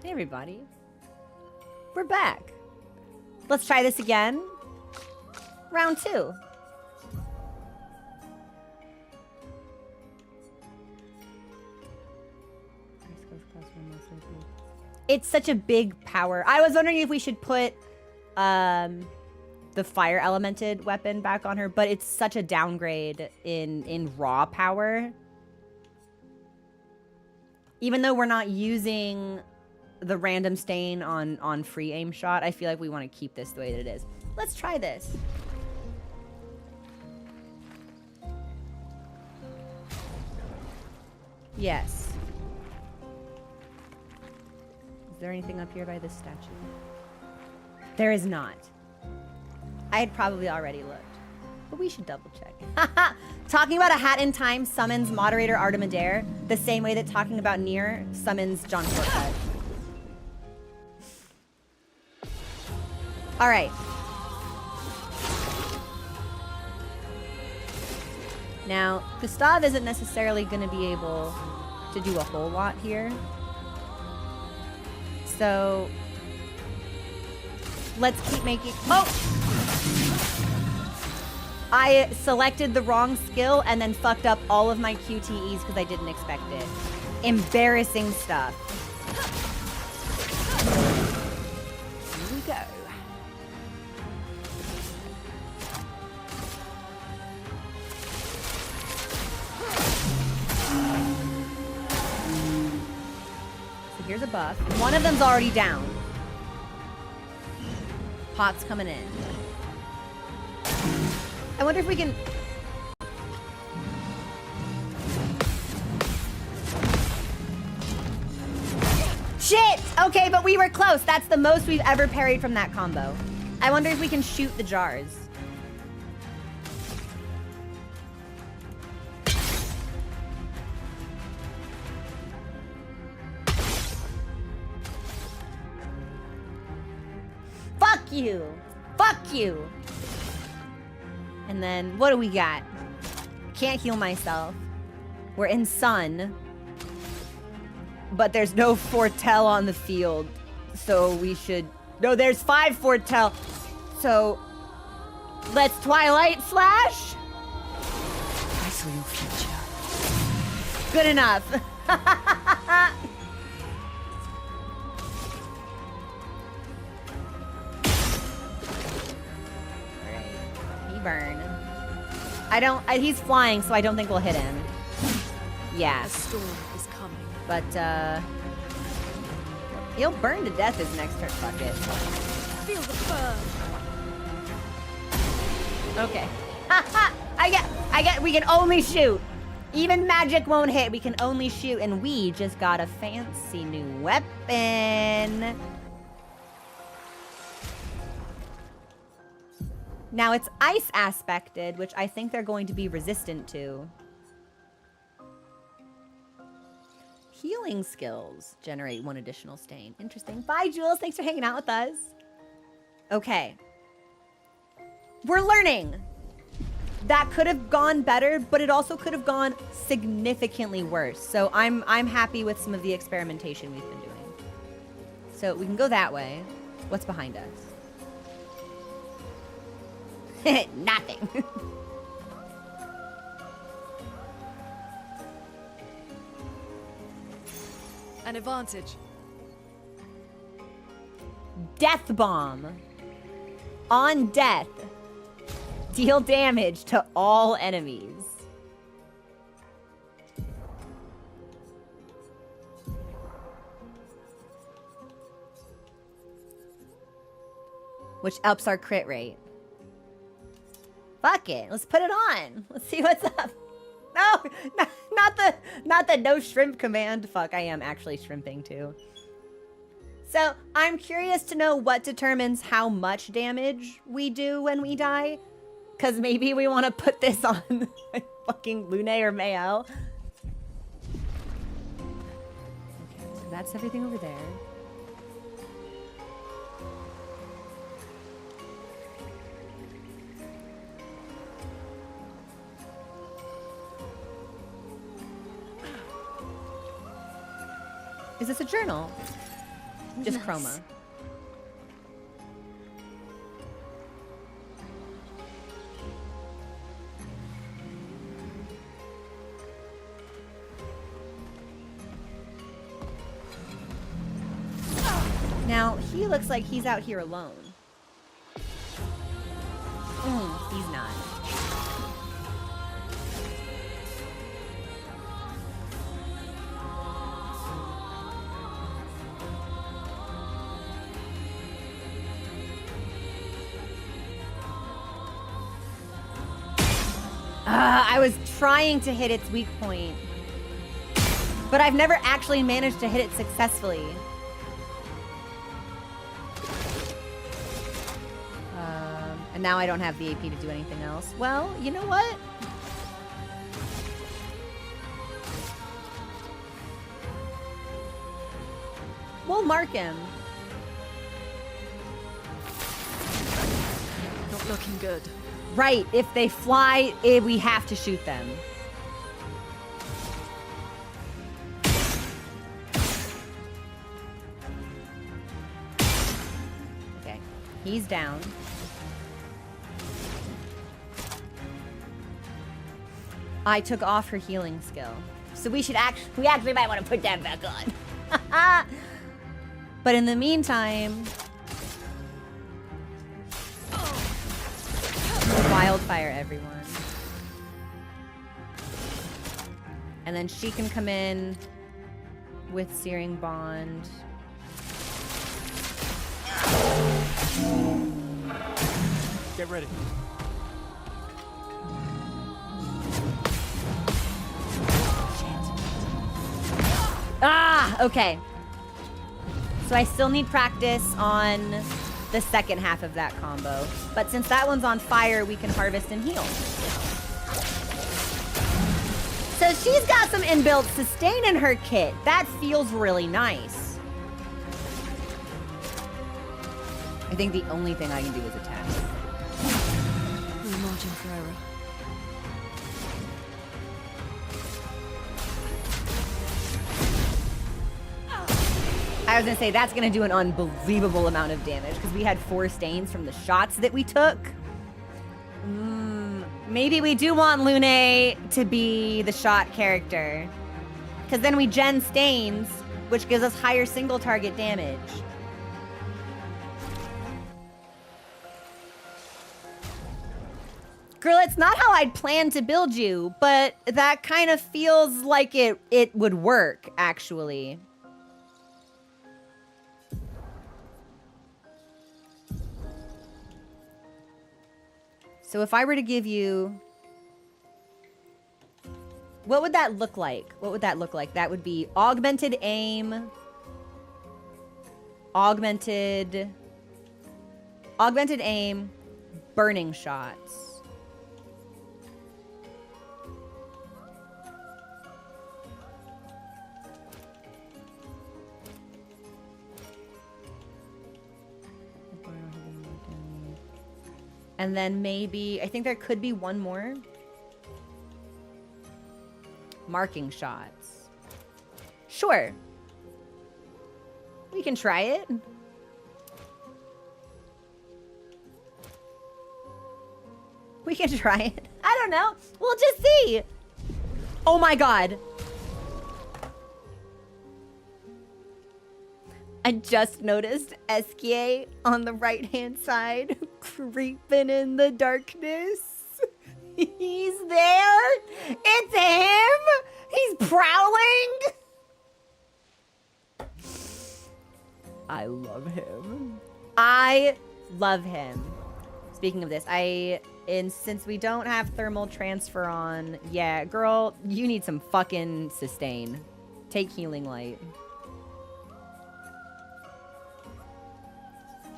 Hey everybody. We're back. Let's try this again. Round 2. It's such a big power. I was wondering if we should put the fire elemented weapon back on her, but it's such a downgrade in raw power. Even though we're not using the random stain on free aim shot, I feel like we want to keep this the way that it is. Let's try this. Yes. Is there anything up here by this statue? There is not. I had probably already looked, but we should double check. Talking about a hat in time summons moderator Artemidare the same way that talking about Nier summons John Cortez. All right. Now, Gustav isn't necessarily going to be able to do a whole lot here. So, let's keep making... Oh! I selected the wrong skill and then fucked up all of my QTEs because I didn't expect it. Embarrassing stuff. Here we go. So here's a buff. One of them's already down. Pot's coming in. I wonder if we can... Shit! Okay, but we were close. That's the most we've ever parried from that combo. I wonder if we can shoot the jars. Fuck you! Fuck you! And then, what do we got? Can't heal myself. We're in sun. But there's no foretell on the field. So we should... No, there's 5 foretell. So, let's Twilight Slash? I saw your future. Good enough. Burn. He's flying, so I don't think we'll hit him. Yeah. The storm is coming. But, he'll burn to death his next turn. Fuck it. Feel the burn. Okay. I get, we can only shoot. Even magic won't hit. We can only shoot, and we just got a fancy new weapon. Now it's ice aspected, which I think they're going to be resistant to. Healing skills generate 1 additional stain. Interesting. Bye, Jules. Thanks for hanging out with us. Okay. We're learning. That could have gone better, but it also could have gone significantly worse. So I'm happy with some of the experimentation we've been doing. So we can go that way. What's behind us? Nothing. An advantage. Death bomb. On death. Deal damage to all enemies. Which ups our crit rate. Fuck it. Let's put it on. Let's see what's up. No, not the no shrimp command. Fuck, I am actually shrimping too. So I'm curious to know what determines how much damage we do when we die. Because maybe we want to put this on fucking Lune or Mael. Okay, so that's everything over there. Is this a journal? Just Nice. chroma. Now, he looks like he's out here alone. He's not. I was trying to hit its weak point, but I've never actually managed to hit it successfully. And now I don't have the AP to do anything else. Well, you know what? We'll mark him. Not looking good. Right, if they fly, we have to shoot them. Okay, he's down. I took off her healing skill. So we actually might want to put that back on. But in the meantime, wildfire everyone. And then she can come in with Searing Bond. Get ready. Ah, okay. So I still need practice on the second half of that combo. But since that one's on fire, we can harvest and heal. So she's got some inbuilt sustain in her kit. That feels really nice. I think the only thing I can do is attack. No margin for error. I was gonna say, that's gonna do an unbelievable amount of damage because we had 4 stains from the shots that we took. Maybe we do want Lune to be the shot character. Because then we gen stains, which gives us higher single target damage. Girl, it's not how I'd planned to build you, but that kind of feels like it would work, actually. So if I were to give you... What would that look like? What would that look like? That would be augmented aim. Augmented aim. Burning shots. And then maybe, I think there could be one more. Marking shots. Sure. We can try it. We can try it. I don't know. We'll just see. Oh my god. I just noticed Esquier on the right-hand side, creeping in the darkness. He's there. It's him. He's prowling. I love him. I love him. Speaking of this, since we don't have thermal transfer on, yeah, girl, you need some fucking sustain. Take healing light.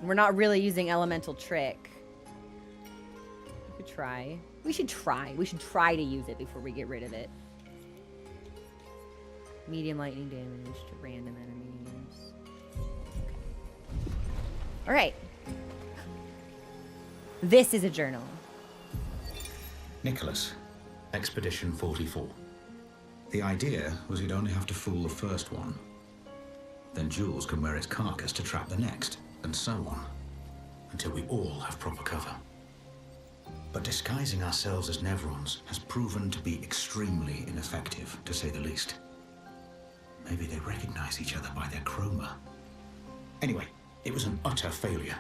We're not really using elemental trick. We could try. We should try. We should try to use it before we get rid of it. Medium lightning damage to random enemies. Okay. All right. This is a journal. Nicholas, Expedition 44. The idea was you'd only have to fool the first one. Then Jules can wear its carcass to trap the next, and so on, until we all have proper cover. But disguising ourselves as Nevrons has proven to be extremely ineffective, to say the least. Maybe they recognize each other by their chroma. Anyway, it was an utter failure.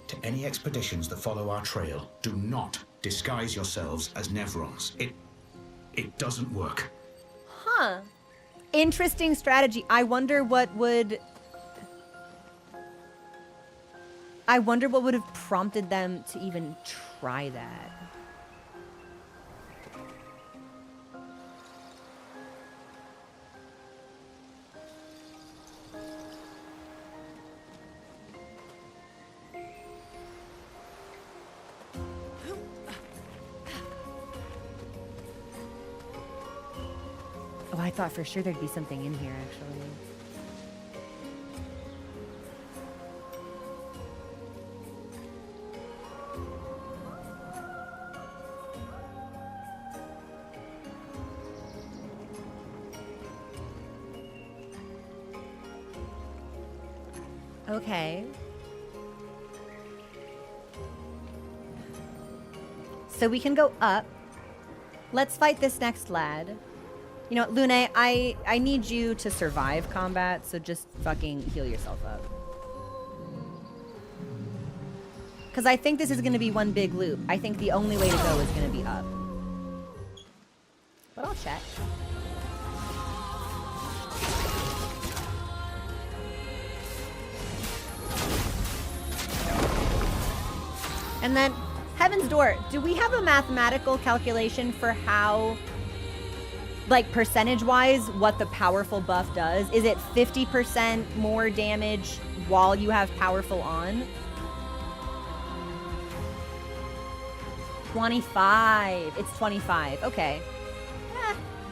To any expeditions that follow our trail, do not disguise yourselves as Nevrons. It doesn't work. Huh. Interesting strategy. I wonder what would have prompted them to even try that. Oh, I thought for sure there'd be something in here, actually. Okay. So we can go up. Let's fight this next lad. You know what, Lune, I need you to survive combat, so just fucking heal yourself up. Because I think this is going to be one big loop. I think the only way to go is going to be up. But I'll check. And then, Heaven's Door, do we have a mathematical calculation for how, like percentage-wise, what the powerful buff does? Is it 50% more damage while you have powerful on? 25. It's 25. Okay.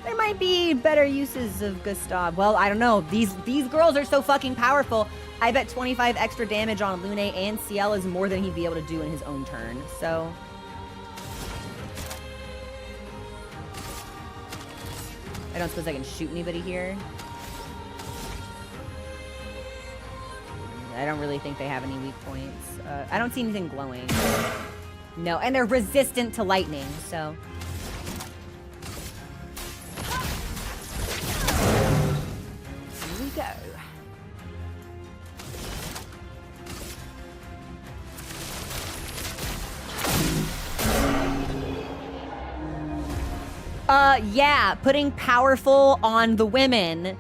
There might be better uses of Gustav. Well, I don't know. These girls are so fucking powerful. I bet 25 extra damage on Lune and Ciel is more than he'd be able to do in his own turn. So I don't suppose I can shoot anybody here. I don't really think they have any weak points. I don't see anything glowing. No, and they're resistant to lightning, so. Here we go. Yeah, putting powerful on the women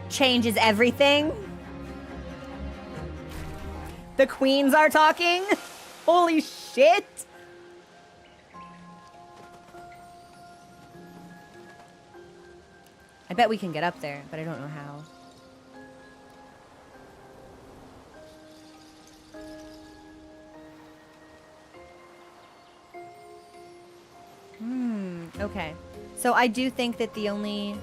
changes everything. The queens are talking. Holy shit. I bet we can get up there, but I don't know how. Okay. So I do think that the only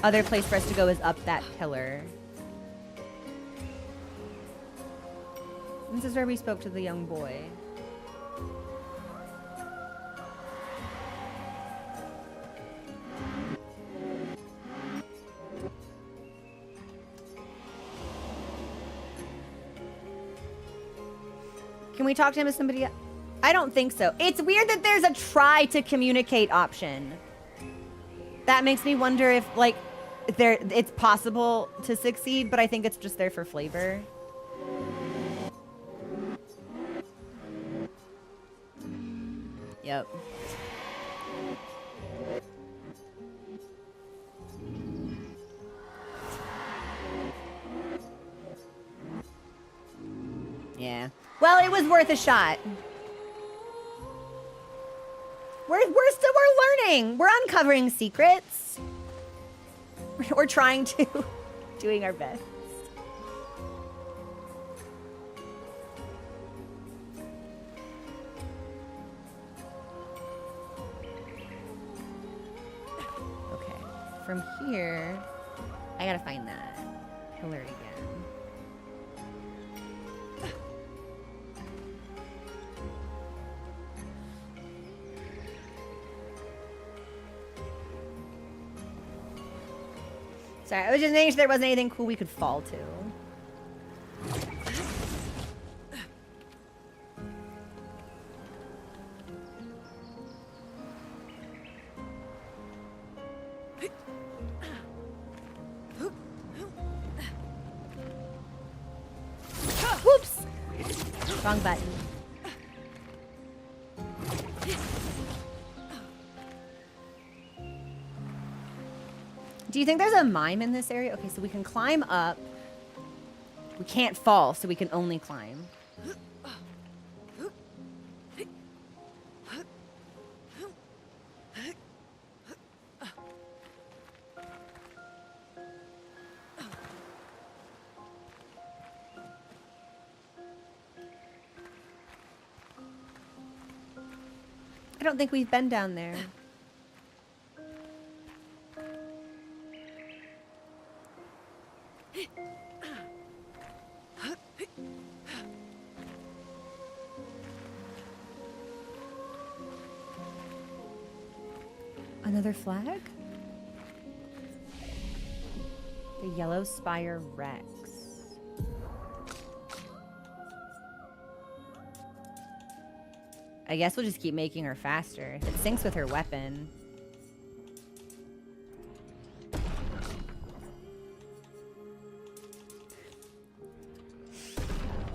other place for us to go is up that pillar. This is where we spoke to the young boy. Can we talk to him as somebody else? I don't think so. It's weird that there's a try to communicate option. That makes me wonder if, like, it's possible to succeed, but I think it's just there for flavor. Yep. Yeah. Well, it was worth a shot. We're learning. We're uncovering secrets. We're trying to, doing our best. Okay, from here, I gotta find that pillar again. Sorry, I was just making sure there wasn't anything cool we could fall to. Whoops! Wrong button. Do you think there's a mime in this area? Okay, so we can climb up. We can't fall, so we can only climb. I don't think we've been down there. Another flag? The Yellow Spire Rex. I guess we'll just keep making her faster. It syncs with her weapon.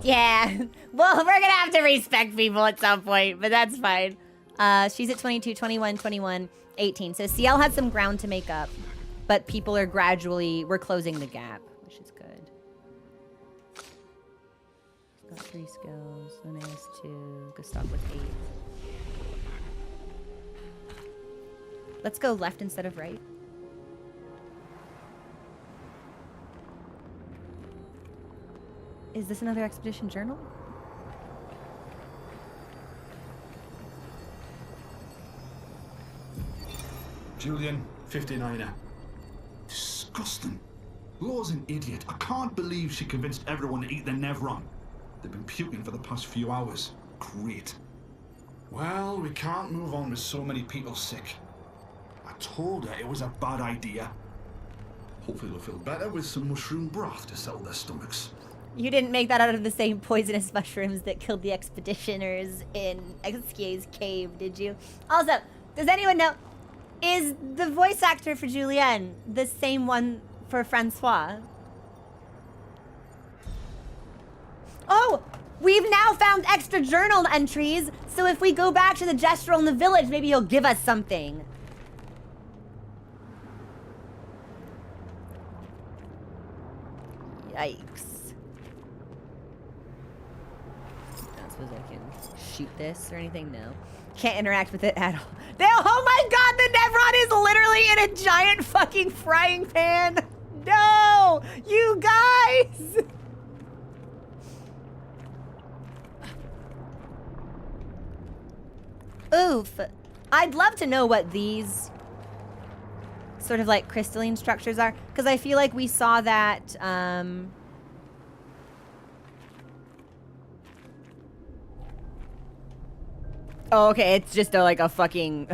Yeah. Well, we're gonna have to respect people at some point, but that's fine. She's at 22, 21, 21, 18. So CL had some ground to make up, but people are we're closing the gap, which is good. She's got 3 skills. Luna has 2. Gustav with 8. Let's go left instead of right. Is this another expedition journal? Julian, 59er. Disgusting. Laura's an idiot. I can't believe she convinced everyone to eat the Nevron. They've been puking for the past few hours. Great. Well, we can't move on with so many people sick. I told her it was a bad idea. Hopefully they'll feel better with some mushroom broth to settle their stomachs. You didn't make that out of the same poisonous mushrooms that killed the expeditioners in XK's cave, did you? Also, does anyone know, is the voice actor for Julienne the same one for Francois? Oh, we've now found extra journal entries, so if we go back to the Gestral in the village, maybe he'll give us something. Yikes. I don't suppose I can shoot this or anything? No. Can't interact with it at all. Oh my god, the Nevron is literally in a giant fucking frying pan! No! You guys! Oof. I'd love to know what these sort of like crystalline structures are, because I feel like we saw that, Oh, okay, it's just like a fucking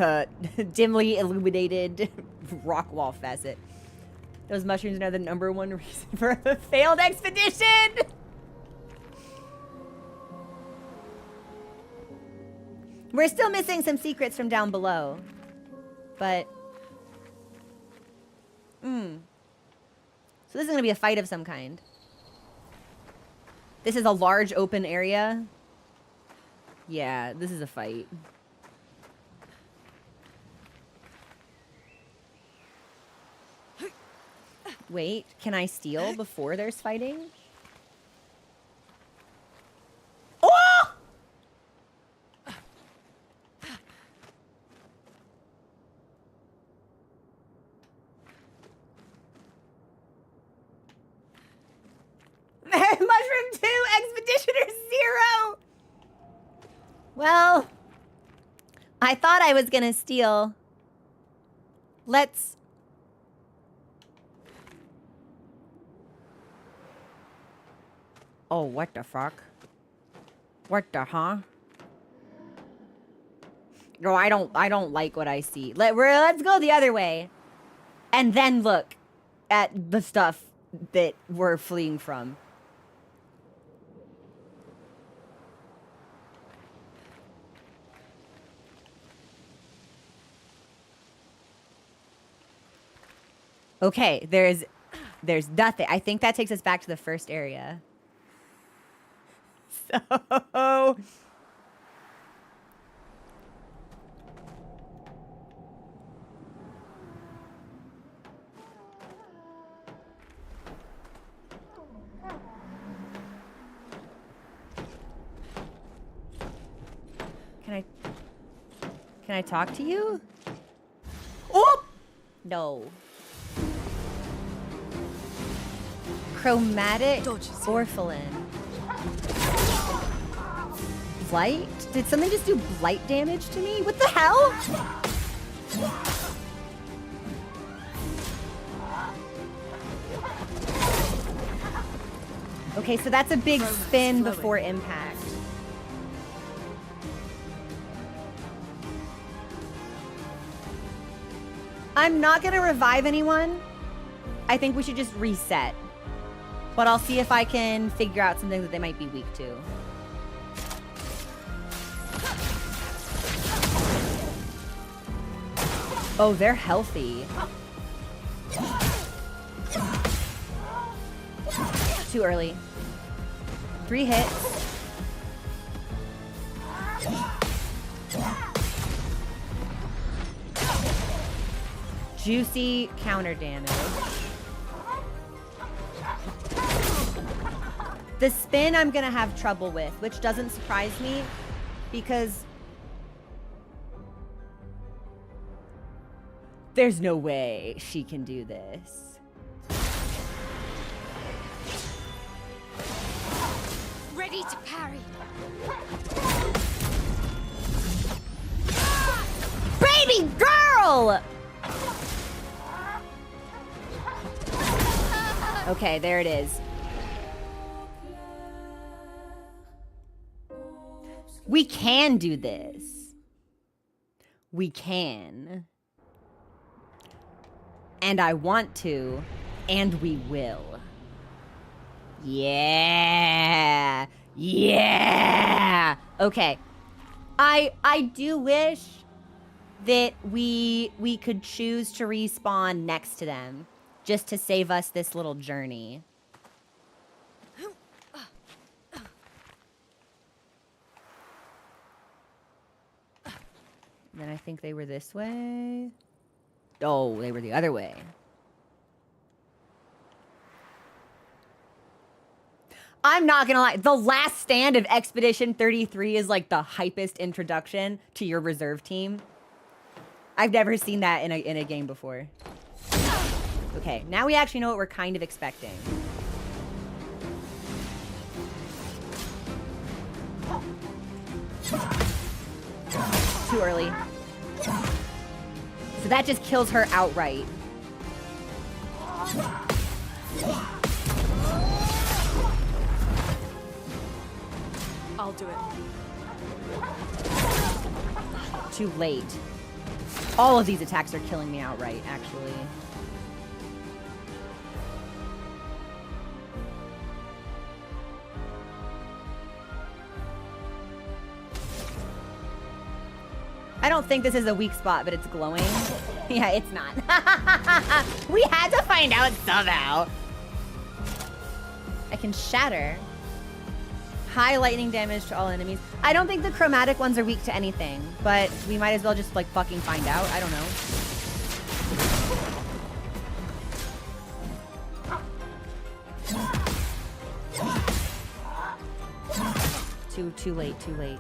dimly illuminated rock wall facet. Those mushrooms are the #1 reason for a failed expedition! We're still missing some secrets from down below. But... So this is going to be a fight of some kind. This is a large open area. Yeah, this is a fight. Wait, can I steal before there's fighting? Oh! Mushroom 2, Expeditioner 0! Well, I thought I was gonna steal. Let's... Oh, what the fuck? What the huh? No, I don't like what I see. Let's go the other way. And then look at the stuff that we're fleeing from. Okay, there's nothing. I think that takes us back to the first area. So Can I talk to you? Oh! No. Chromatic orphalin. Blight? Did something just do blight damage to me? What the hell? Okay, so that's a big spin before impact. I'm not gonna revive anyone. I think we should just reset. But I'll see if I can figure out something that they might be weak to. Oh, they're healthy. Too early. 3 hits. Juicy counter damage. The spin I'm gonna have trouble with, which doesn't surprise me because there's no way she can do this. Ready to parry. Baby girl! Okay, there it is. We can do this. We can. And I want to, and we will. Yeah. Yeah. Okay. I do wish that we could choose to respawn next to them just to save us this little journey. Then I think they were this way. Oh, they were the other way. I'm not gonna lie. The last stand of Expedition 33 is like the hypest introduction to your reserve team. I've never seen that in a game before. Okay, now we actually know what we're kind of expecting. Too early. So that just kills her outright. I'll do it. Too late. All of these attacks are killing me outright, actually. I don't think this is a weak spot, but it's glowing. Yeah, it's not. We had to find out somehow. I can shatter. High lightning damage to all enemies. I don't think the chromatic ones are weak to anything, but we might as well just like fucking find out. I don't know. Too late, too late.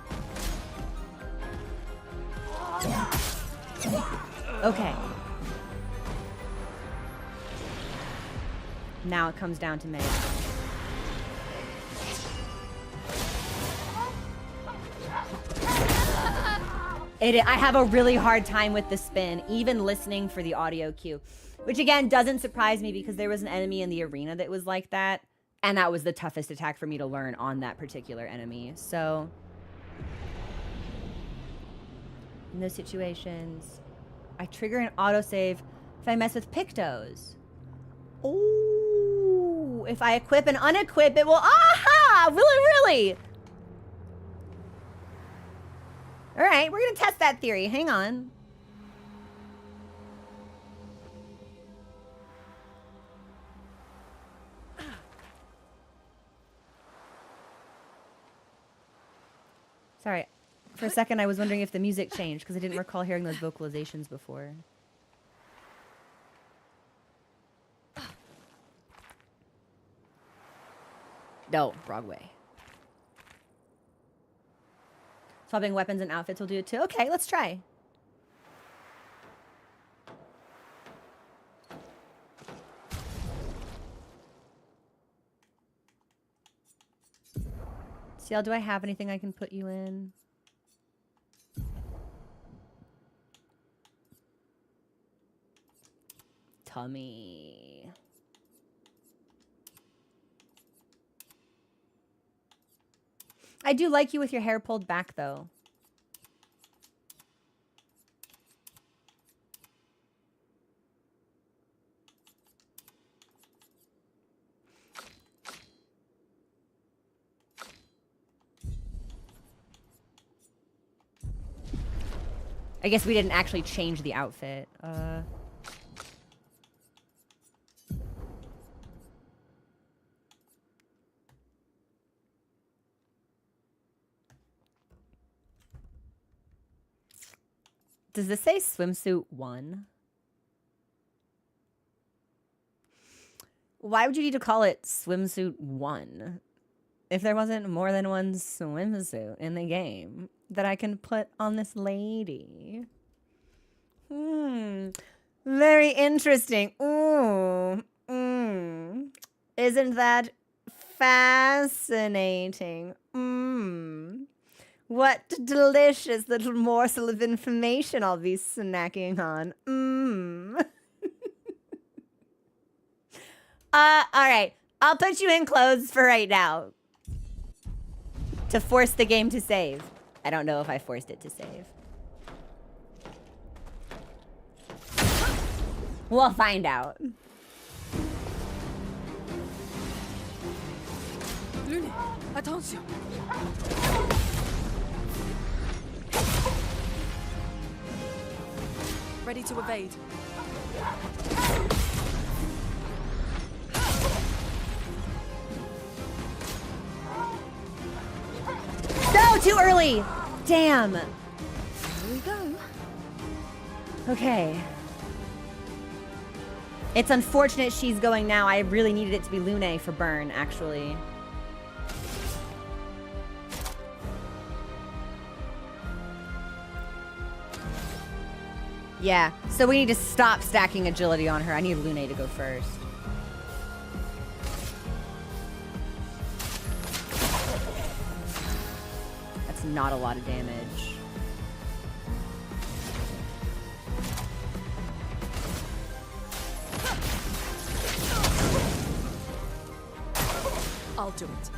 Okay. Now it comes down to me. I have a really hard time with the spin, even listening for the audio cue. Which again, doesn't surprise me because there was an enemy in the arena that was like that. And that was the toughest attack for me to learn on that particular enemy. So in those situations, I trigger an autosave if I mess with Pictos. Oh, if I equip and unequip, it will. Aha! Really? All right, we're gonna test that theory. Hang on. Sorry, for a second I was wondering if the music changed because I didn't recall hearing those vocalizations before. No, wrong way. Swapping weapons and outfits will do it too. Okay, let's try. CL, do I have anything I can put you in? Tummy. I do like you with your hair pulled back, though. I guess we didn't actually change the outfit. Does this say swimsuit 1? Why would you need to call it swimsuit 1 if there wasn't more than one swimsuit in the game that I can put on this lady? Very interesting. Ooh. Isn't that fascinating? What delicious little morsel of information I'll be snacking on. All right. I'll put you in clothes for right now. To force the game to save. I don't know if I forced it to save. We'll find out. Lune, attention. Ready to evade. No, too early. Damn. Here we go. Okay. It's unfortunate she's going now. I really needed it to be Lune for burn, actually. Yeah, so we need to stop stacking agility on her. I need Lune to go first. That's not a lot of damage. I'll do it.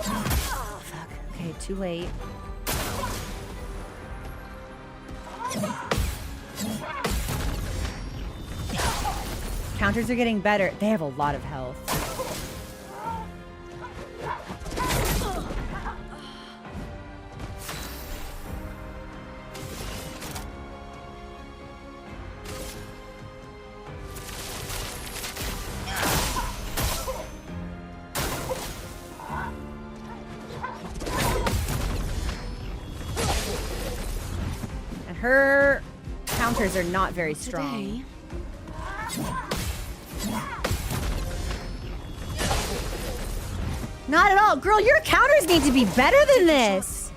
Oh, fuck. Okay, too late. Counters are getting better. They have a lot of health. And her counters are not very strong. Not at all. Girl, your counters need to be better than this.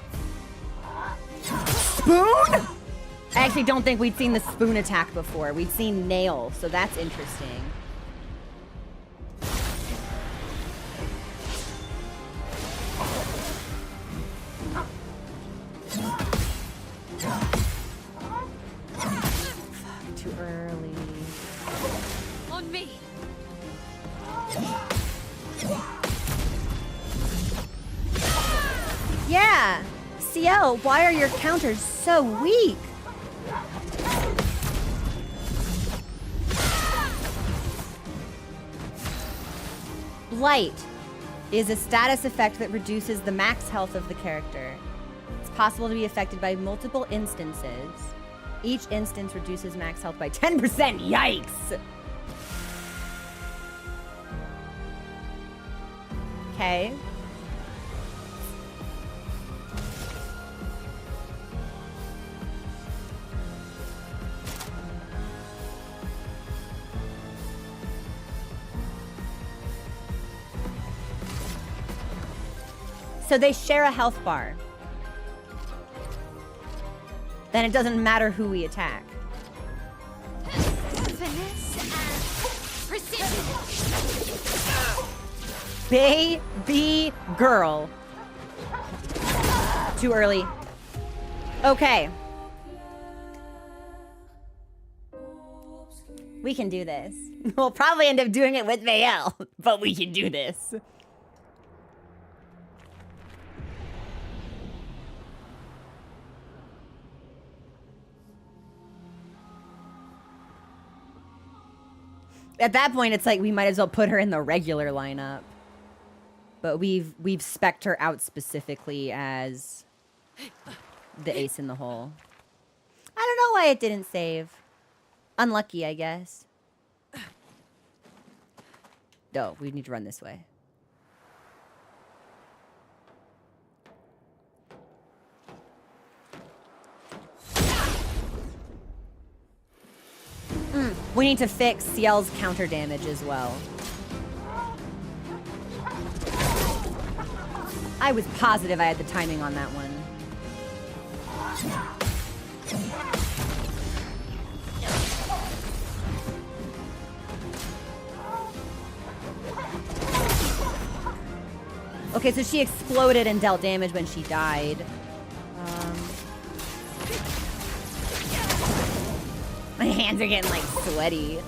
Spoon? I actually don't think we'd seen the spoon attack before. We'd seen nail, so that's interesting. Fuck, too early. On me. Yeah. CL, why are your counters so weak? Blight is a status effect that reduces the max health of the character. It's possible to be affected by multiple instances. Each instance reduces max health by 10%. Yikes! Okay. So they share a health bar. Then it doesn't matter who we attack. Finesse and precision. Baby girl. Too early. Okay. We can do this. We'll probably end up doing it with Vael, but we can do this. At that point, it's like we might as well put her in the regular lineup. But we've spec'd her out specifically as the ace in the hole. I don't know why it didn't save. Unlucky, I guess. No, we need to run this way. We need to fix Ciel's counter damage as well. I was positive I had the timing on that one. Okay, so she exploded and dealt damage when she died. My hands are getting, like, sweaty.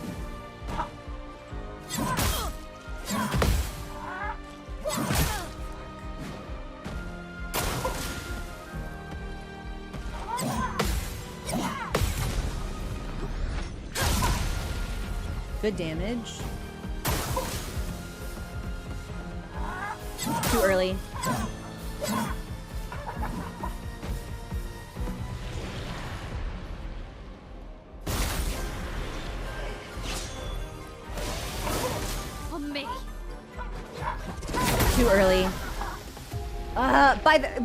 Good damage. Too early. Too early.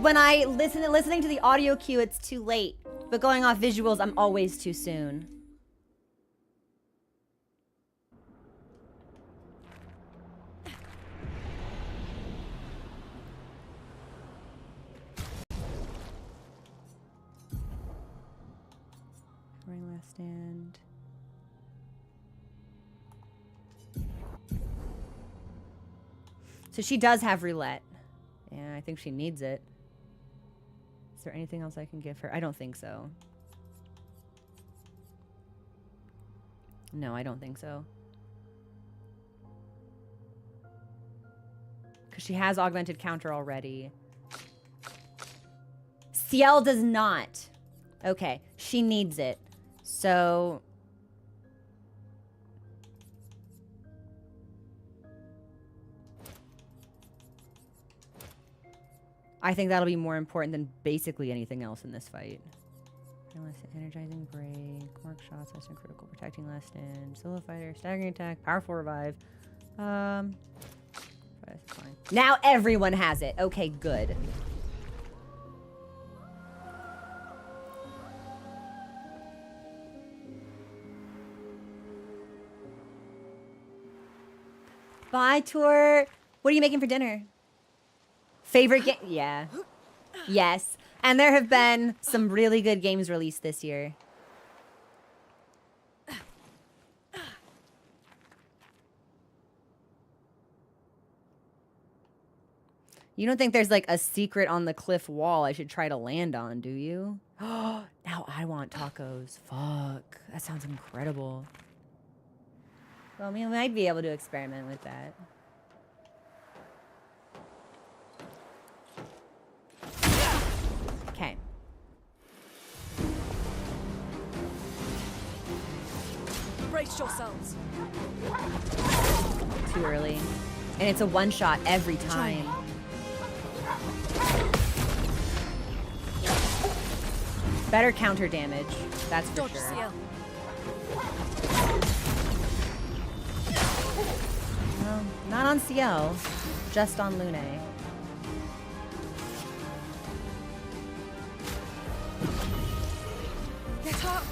When I listening to the audio cue, it's too late. But going off visuals, I'm always too soon. Last stand. So she does have roulette. Yeah, I think she needs it. Is there anything else I can give her? I don't think so. No, I don't think so. Because she has augmented counter already. Ciel does not. Okay, she needs it. So... I think that'll be more important than basically anything else in this fight. Energizing break, mark shots, less than critical, protecting last stand, solo fighter, staggering attack, powerful revive. Fine. Now everyone has it. Okay, good. Bye, Tour. What are you making for dinner? Favorite game? Yeah. Yes. And there have been some really good games released this year. You don't think there's like a secret on the cliff wall I should try to land on, do you? Oh, now I want tacos. Fuck. That sounds incredible. Well, we might be able to experiment with that. Okay. Brace yourselves. Too early. And it's a one-shot every time. Better counter damage, that's for Dodge sure. CL. Well, not on CL, just on Lune. Get up.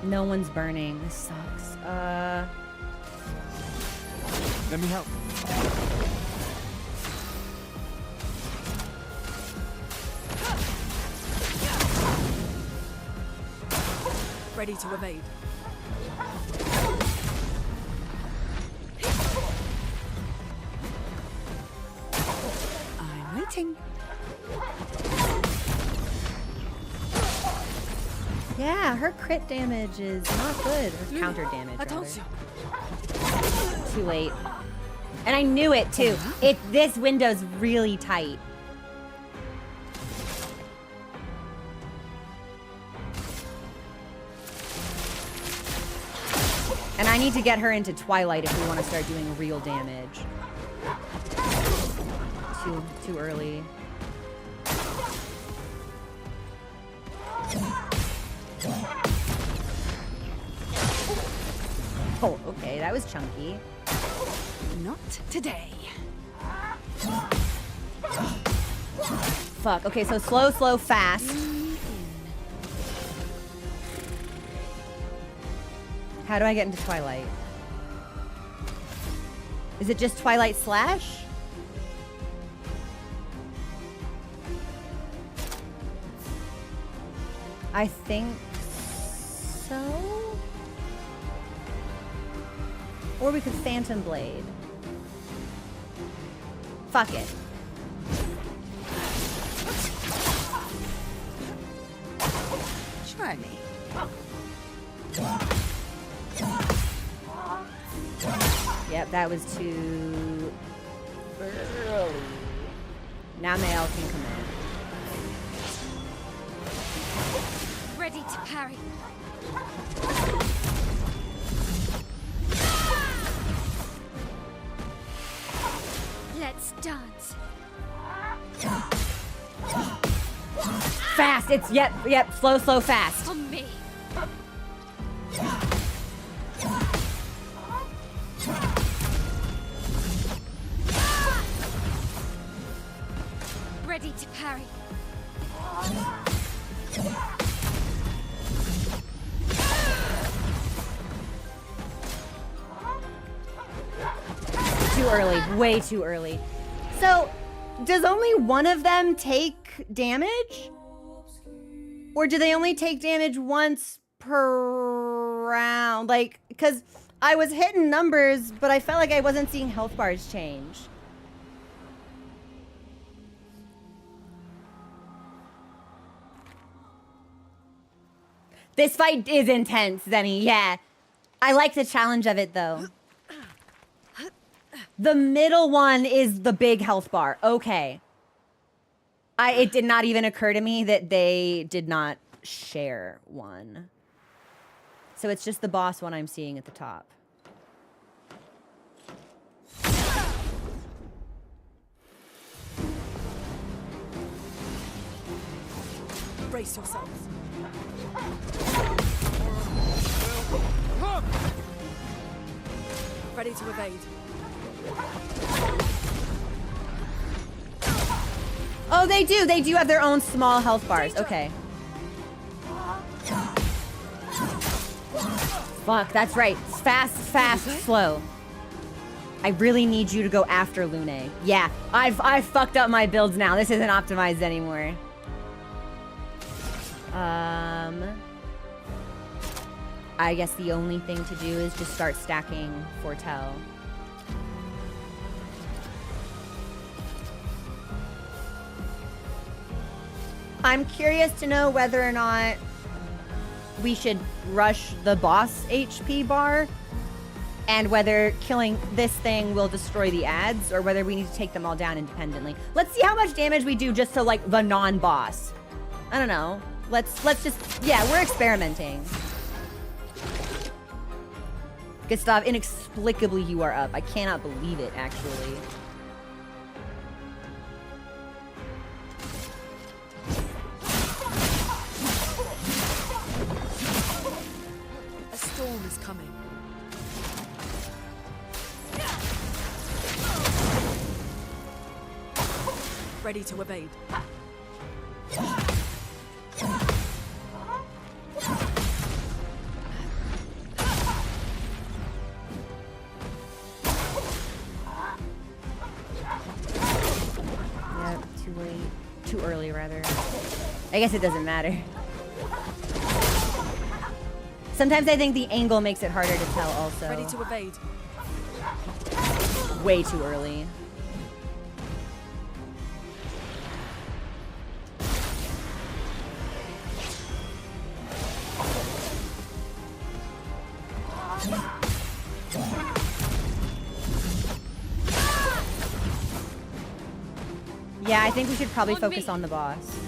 No one's burning. This sucks. Let me help. Ready to evade. I'm waiting. Yeah, her crit damage is not good. Or counter damage, I told rather. you. Too late. And I knew it too. This window's really tight. And I need to get her into Twilight if we want to start doing real damage. Too early. Oh, okay, that was chunky. Not today. Fuck, okay, so slow, slow, fast. How do I get into Twilight? Is it just Twilight Slash? I think so. Or we could Phantom Blade. Fuck it. Try me. Yep, that was too early. Now Mael can come in. Ready to parry. Let's dance. Fast! It's, yep, slow, slow, fast. On me. Ready to parry. Too early, way too early. So, does only one of them take damage? Or do they only take damage once per round? Like, because I was hitting numbers, but I felt like I wasn't seeing health bars change. This fight is intense, Zenny, yeah. I like the challenge of it, though. The middle one is the big health bar. Okay. It did not even occur to me that they did not share one. So it's just the boss one I'm seeing at the top. Brace yourselves. Ready to evade. Oh, they do. They do have their own small health bars. Okay. Fuck, that's right. Fast, fast, slow. I really need you to go after Lune. Yeah, I've fucked up my builds now. This isn't optimized anymore. I guess the only thing to do is just start stacking Foretell. I'm curious to know whether or not we should rush the boss HP bar and whether killing this thing will destroy the ads or whether we need to take them all down independently. Let's see how much damage we do just to like the non-boss. I don't know. Let's just, yeah, we're experimenting. Gustav, inexplicably you are up. I cannot believe it, actually. A storm is coming. Ready to evade. Yep, too late. Too early, rather. I guess it doesn't matter. Sometimes I think the angle makes it harder to tell also. Ready to evade. Way too early. Yeah, I think we should probably focus on the boss.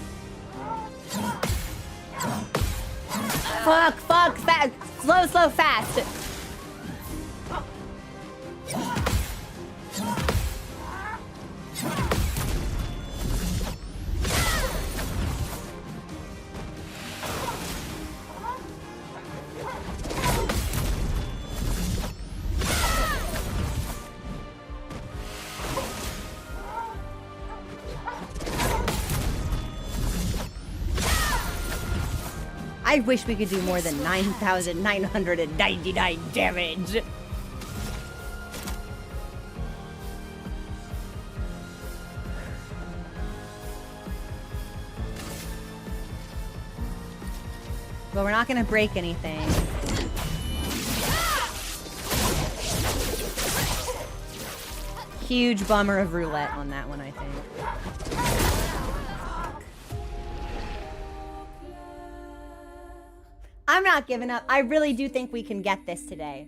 Fuck, fast. Slow, fast. I wish we could do more than 9,999 damage. But we're not gonna break anything. Huge bummer of roulette on that one, I think. I'm not giving up. I really do think we can get this today.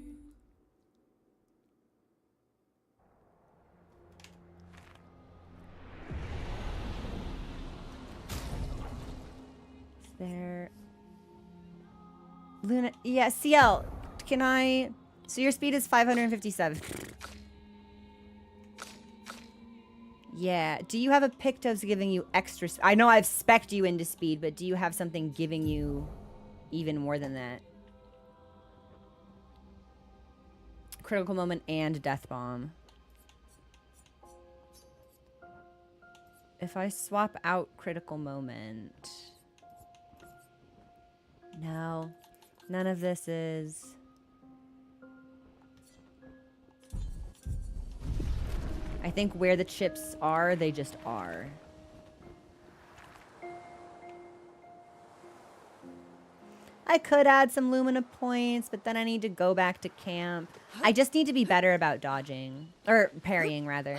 Is there... Luna... Yeah, CL, can I... So your speed is 557. Yeah. Do you have a Pictos giving you extra... I know I've spec'd you into speed, but do you have something giving you... even more than that? Critical moment and death bomb. If I swap out critical moment... No. None of this is... I think where the chips are, they just are. I could add some Lumina points, but then I need to go back to camp. I just need to be better about dodging. Or parrying, rather.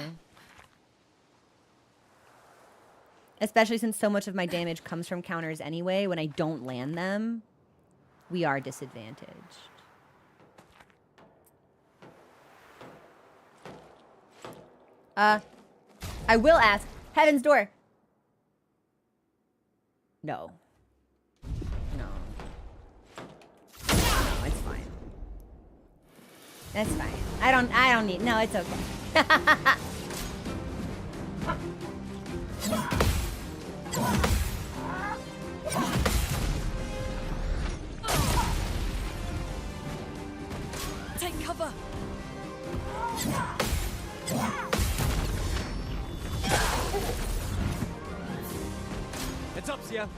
Especially since so much of my damage comes from counters anyway. When I don't land them, we are disadvantaged. I will ask. Heaven's Door. No. No. No, it's fine. That's fine. I don't need... No, it's okay. Take cover. It's up, Sia.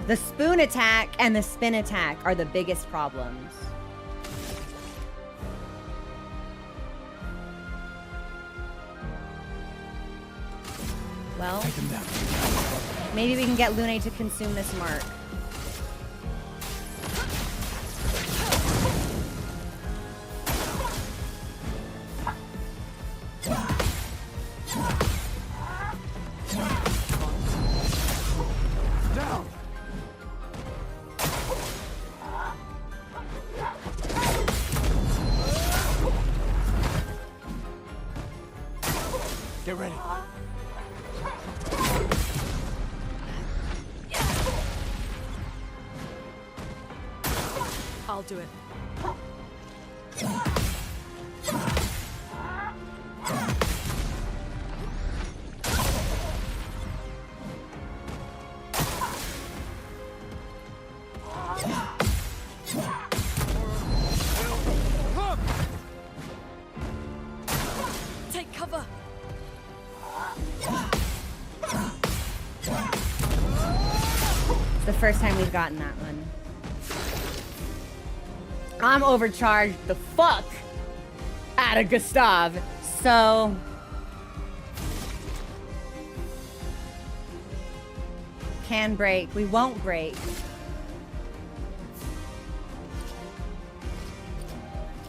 The spoon attack and the spin attack are the biggest problems. Well, maybe we can get Lune to consume this mark. Get ready. I'll do it. Take cover. It's the first time we've gotten that one. I'm overcharged the fuck out of Gustav, so can break. We won't break.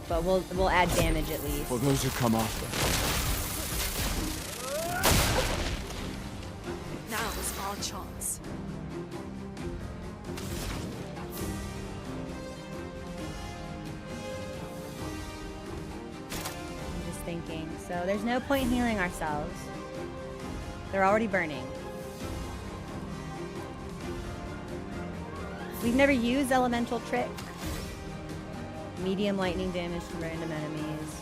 But we'll add damage at least. For those who come after. Now's our chance. I'm just thinking. So there's no point healing ourselves. They're already burning. We've never used elemental trick. Medium lightning damage to random enemies.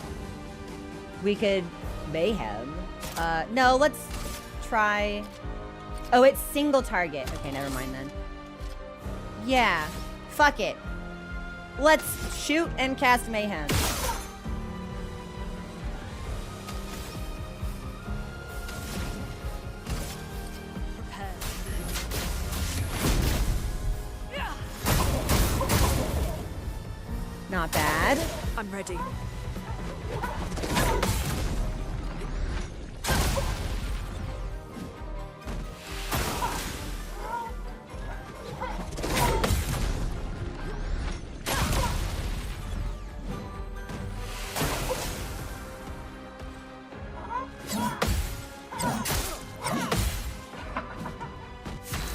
We could mayhem. No, let's try. Oh, it's single target. Okay, never mind then. Yeah, fuck it. Let's shoot and cast mayhem. Prepare. Not bad. I'm ready.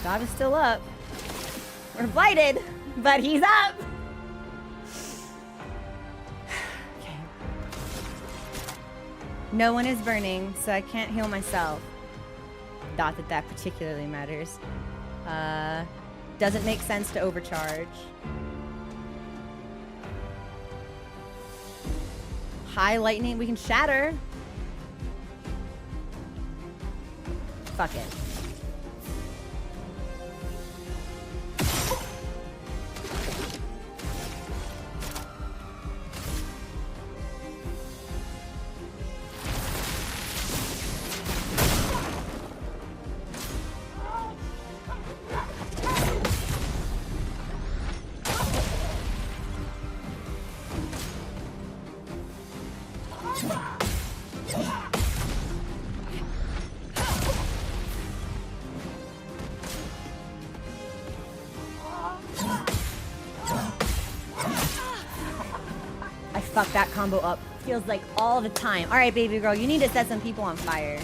Gustav is still up. We're blighted, but he's up. Okay. No one is burning, so I can't heal myself. Not that that particularly matters. Doesn't make sense to overcharge. High lightning, we can shatter. Fuck it. Fuck that combo up. Feels like all the time. All right, baby girl, you need to set some people on fire.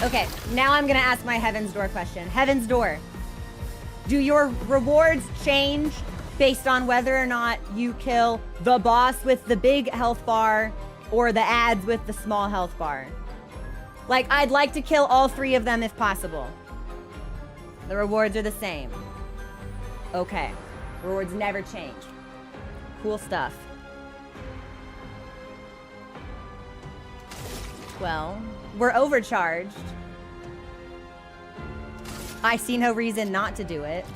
Okay, now I'm gonna ask my Heaven's Door question. Heaven's Door, do your rewards change based on whether or not you kill the boss with the big health bar or the ads with the small health bar? Like, I'd like to kill all three of them if possible. The rewards are the same. Okay, rewards never change. Cool stuff. Well, we're overcharged. I see no reason not to do it.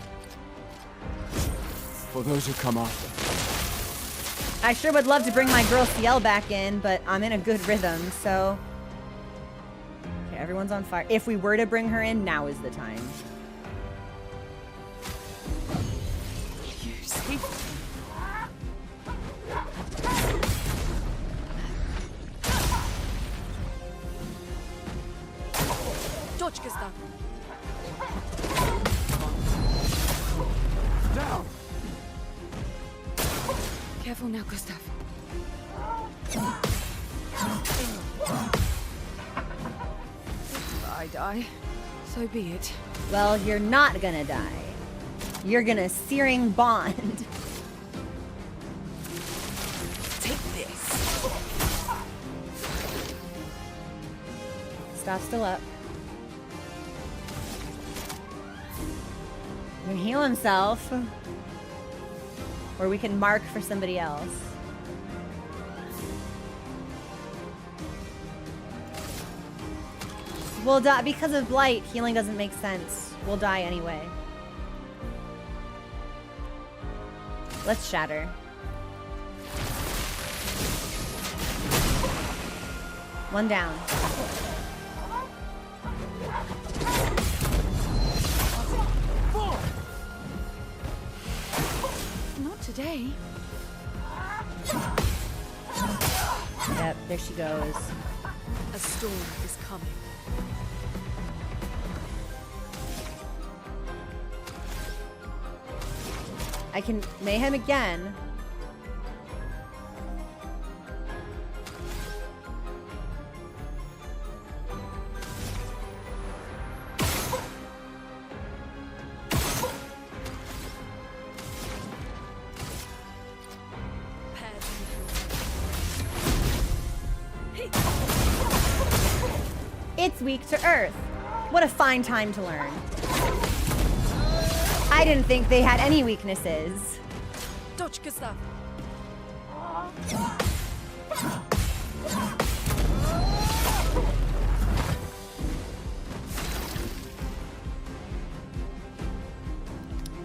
For those who come after. I sure would love to bring my girl CL back in, but I'm in a good rhythm, so... Okay, everyone's on fire. If we were to bring her in, now is the time. You see? Dodge, Gustav. Down! Careful now, Gustav. If I die, so be it. Well, you're not gonna die. You're gonna searing bond. Take this. Staff's still up. He can heal himself. Or we can mark for somebody else. We'll die because of blight. Healing doesn't make sense. We'll die anyway. Let's shatter. One down. Not today. Yep, there she goes. A storm is coming. I can mayhem again. It's weak to earth. What a fine time to learn. I didn't think they had any weaknesses. Dodge, Gustav.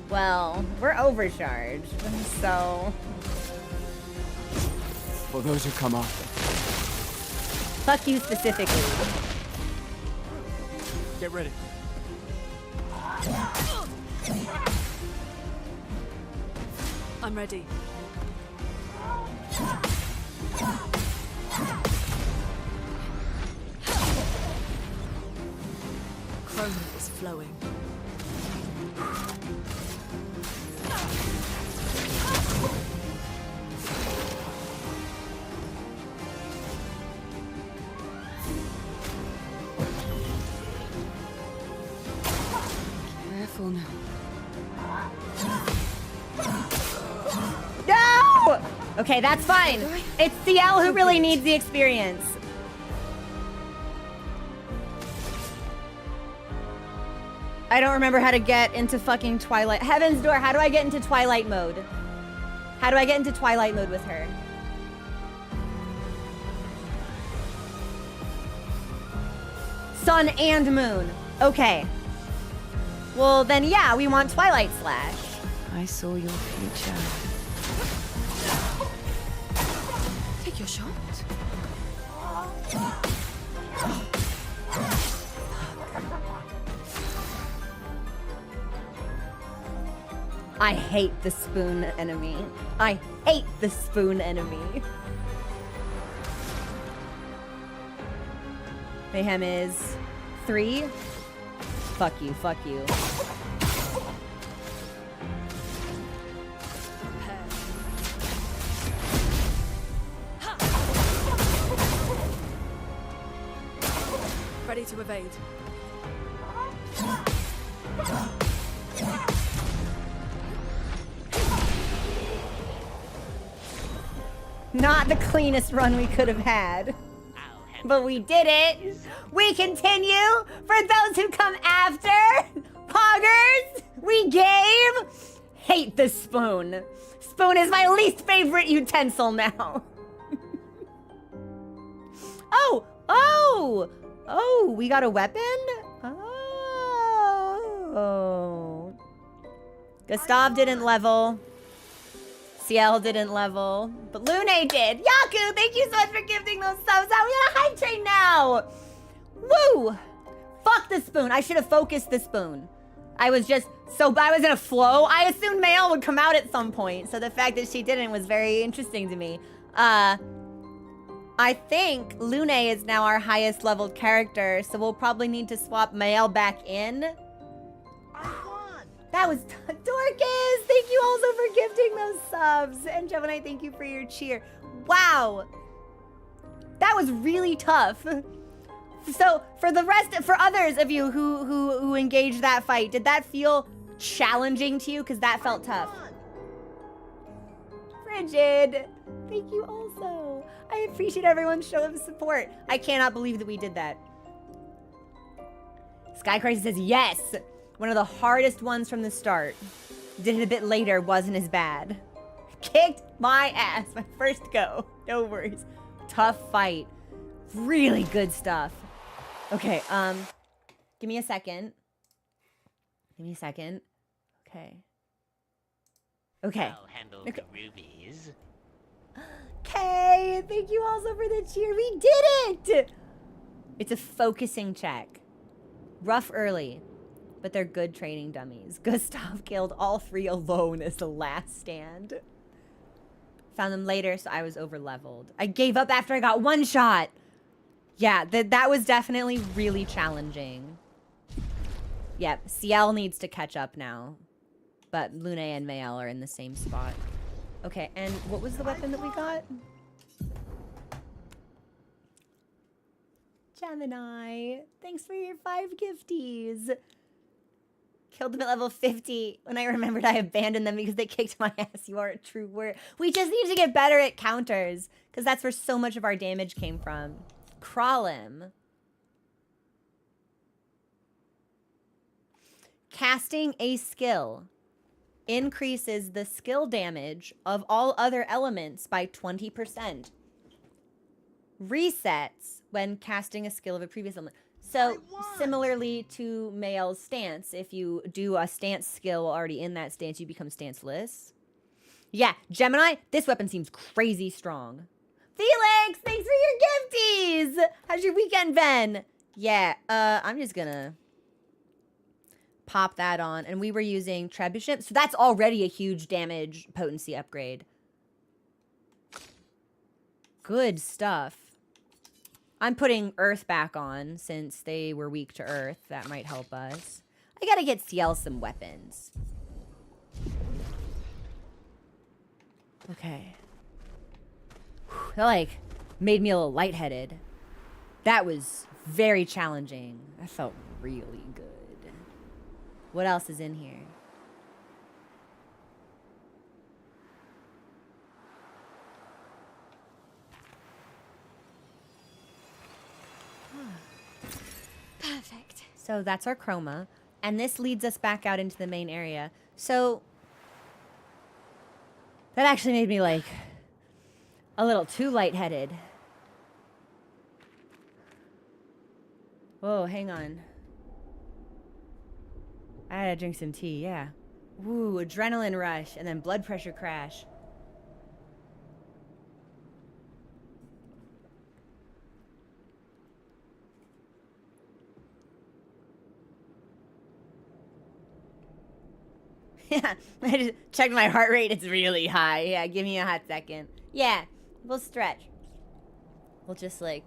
Well, we're overcharged, so... For those who come after. Fuck you specifically. Get ready. I'm ready. Chrome is flowing. Careful now. No! Okay, that's fine. It's CL who really needs the experience. I don't remember how to get into fucking Twilight. Heaven's Door, how do I get into Twilight mode? How do I get into Twilight mode with her? Sun and moon. Okay. Well, then yeah, we want Twilight Slash. I saw your future. Take your shot. I hate the spoon enemy. I hate the spoon enemy. Mayhem is 3. Fuck you, fuck you. Ready to evade. Not the cleanest run we could have had. But we did it. We continue. For those who come after, poggers, we game. Hate the spoon. Spoon is my least favorite utensil now. Oh, we got a weapon? Oh. Gustav didn't level. CL didn't level, but Lune did. Yaku, thank you so much for gifting those subs out. We got a hype train now. Woo! Fuck the spoon. I should have focused the spoon. I was in a flow. I assumed Mayel would come out at some point, so the fact that she didn't was very interesting to me. I think Lune is now our highest leveled character, so we'll probably need to swap Mayel back in. That was Dory. Marcus! Thank you also for gifting those subs. And Gemini, thank you for your cheer. Wow. That was really tough. So for others of you who engaged that fight, did that feel challenging to you? Because that felt tough. Frigid, thank you also. I appreciate everyone's show of support. I cannot believe that we did that. Sky Crisis says yes. One of the hardest ones from the start. Did it a bit later, wasn't as bad. Kicked my ass, my first go. No worries. Tough fight. Really good stuff. Okay, give me a second. Give me a second. Okay. Okay. I'll handle the rubies. Okay, thank you also for the cheer. We did it! It's a focusing check. Rough early, but they're good training dummies. Gustav killed all 3 alone as the last stand. Found them later, so I was over-leveled. I gave up after I got 1 shot. Yeah, that was definitely really challenging. Yep, Ciel needs to catch up now. But Lune and Mael are in the same spot. Okay, and what was the weapon that we got? Gemini, thanks for your 5 gifties. Killed them at level 50 when I remembered I abandoned them because they kicked my ass. You are a true word. We just need to get better at counters because that's where so much of our damage came from. Crawl him. Casting a skill increases the skill damage of all other elements by 20%. Resets when casting a skill of a previous element. So, similarly to Mael's stance, if you do a stance skill already in that stance, you become stanceless. Yeah, Gemini, this weapon seems crazy strong. Felix, thanks for your gifties! How's your weekend been? Yeah, I'm just gonna pop that on. And we were using Trebuchet, so that's already a huge damage potency upgrade. Good stuff. I'm putting Earth back on since they were weak to Earth. That might help us. I gotta get Ciel some weapons. Okay. That, like, made me a little lightheaded. That was very challenging. That felt really good. What else is in here? Perfect. So that's our chroma. And this leads us back out into the main area. So that actually made me, like, a little too lightheaded. Whoa, hang on. I had to drink some tea, yeah. Ooh, adrenaline rush and then blood pressure crash. Yeah, I just checked my heart rate. It's really high. Yeah, give me a hot second. Yeah, we'll stretch. We'll just, like...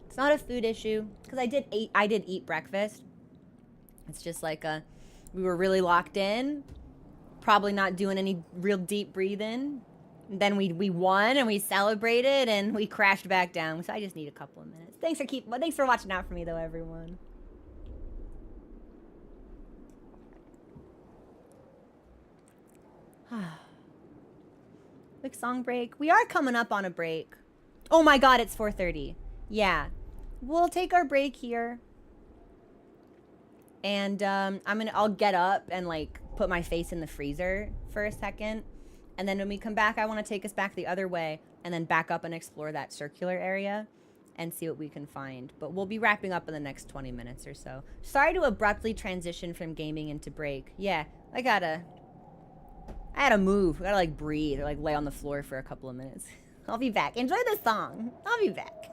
It's not a food issue, because I did eat breakfast. It's just like we were really locked in, probably not doing any real deep breathing. And then we won and we celebrated and we crashed back down. So I just need a couple of minutes. Thanks for watching out for me though, everyone. Quick song break. We are coming up on a break. Oh my god, it's 4:30. Yeah. We'll take our break here. And I'll get up and like put my face in the freezer for a second. And then when we come back, I want to take us back the other way and then back up and explore that circular area and see what we can find. But we'll be wrapping up in the next 20 minutes or so. Sorry to abruptly transition from gaming into break. Yeah, I gotta move. I gotta like breathe or like lay on the floor for a couple of minutes. I'll be back. Enjoy the song. I'll be back.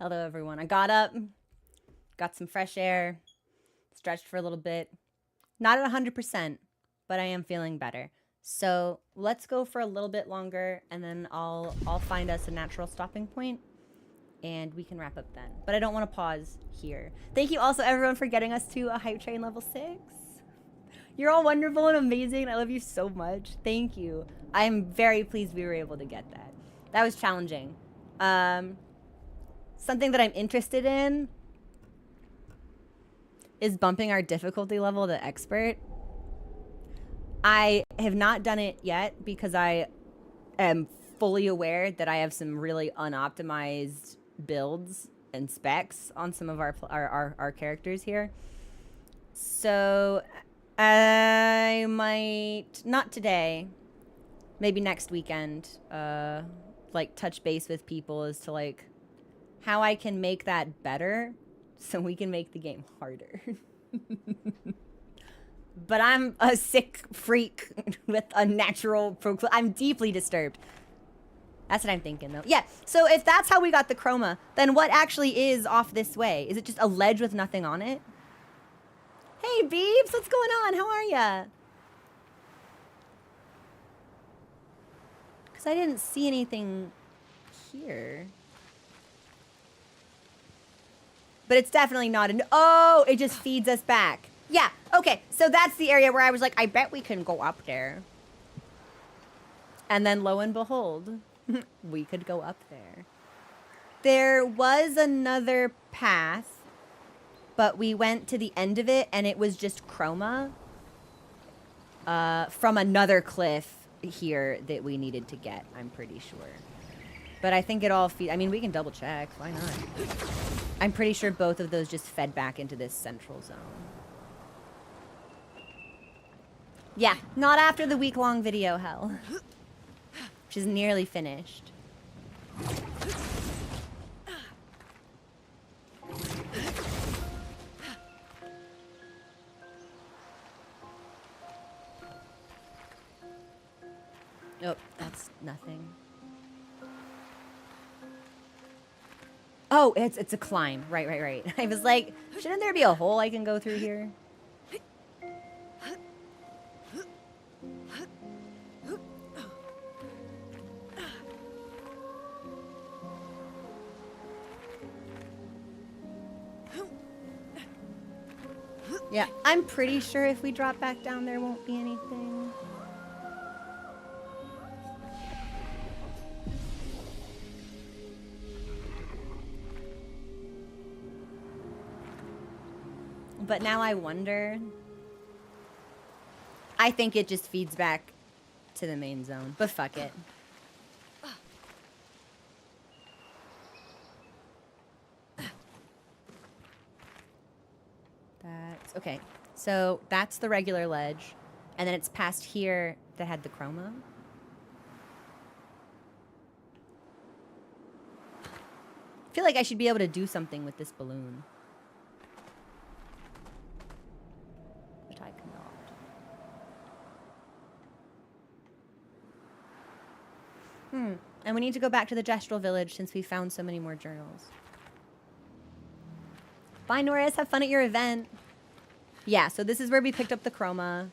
Hello, everyone. I got up, got some fresh air, stretched for a little bit. Not at 100%, but I am feeling better. So let's go for a little bit longer, and then I'll find us a natural stopping point, and we can wrap up then. But I don't want to pause here. Thank you also, everyone, for getting us to a hype train level 6. You're all wonderful and amazing. I love you so much. Thank you. I'm very pleased we were able to get that. That was challenging. Something that I'm interested in is bumping our difficulty level to expert. I have not done it yet because I am fully aware that I have some really unoptimized builds and specs on some of our characters here. So I might, not today, maybe next weekend, like touch base with people as to like how I can make that better so we can make the game harder. But I'm a sick freak with a natural I'm deeply disturbed. That's what I'm thinking, though. Yeah, so if that's how we got the chroma, then what actually is off this way? Is it just a ledge with nothing on it? Hey, Beebs, what's going on? How are ya? Because I didn't see anything here. But it's definitely not an... Oh, it just feeds us back. Yeah, okay. So that's the area where I was like, I bet we can go up there. And then lo and behold, we could go up there. There was another path, but we went to the end of it and it was just chroma from another cliff here that we needed to get, I'm pretty sure. But I think it all I mean, we can double check. Why not? I'm pretty sure both of those just fed back into this central zone. Yeah, not after the week-long video, hell. Which is nearly finished. Oh, that's nothing. Oh, it's a climb. Right. I was like, shouldn't there be a hole I can go through here? Yeah, I'm pretty sure if we drop back down, there won't be anything. But now I wonder. I think it just feeds back to the main zone, but fuck it. That's okay. So that's the regular ledge, and then it's past here that had the chroma. I feel like I should be able to do something with this balloon. But I cannot. And we need to go back to the Gestral village since we found so many more journals. Bye, Norris. Have fun at your event. Yeah, so this is where we picked up the chroma.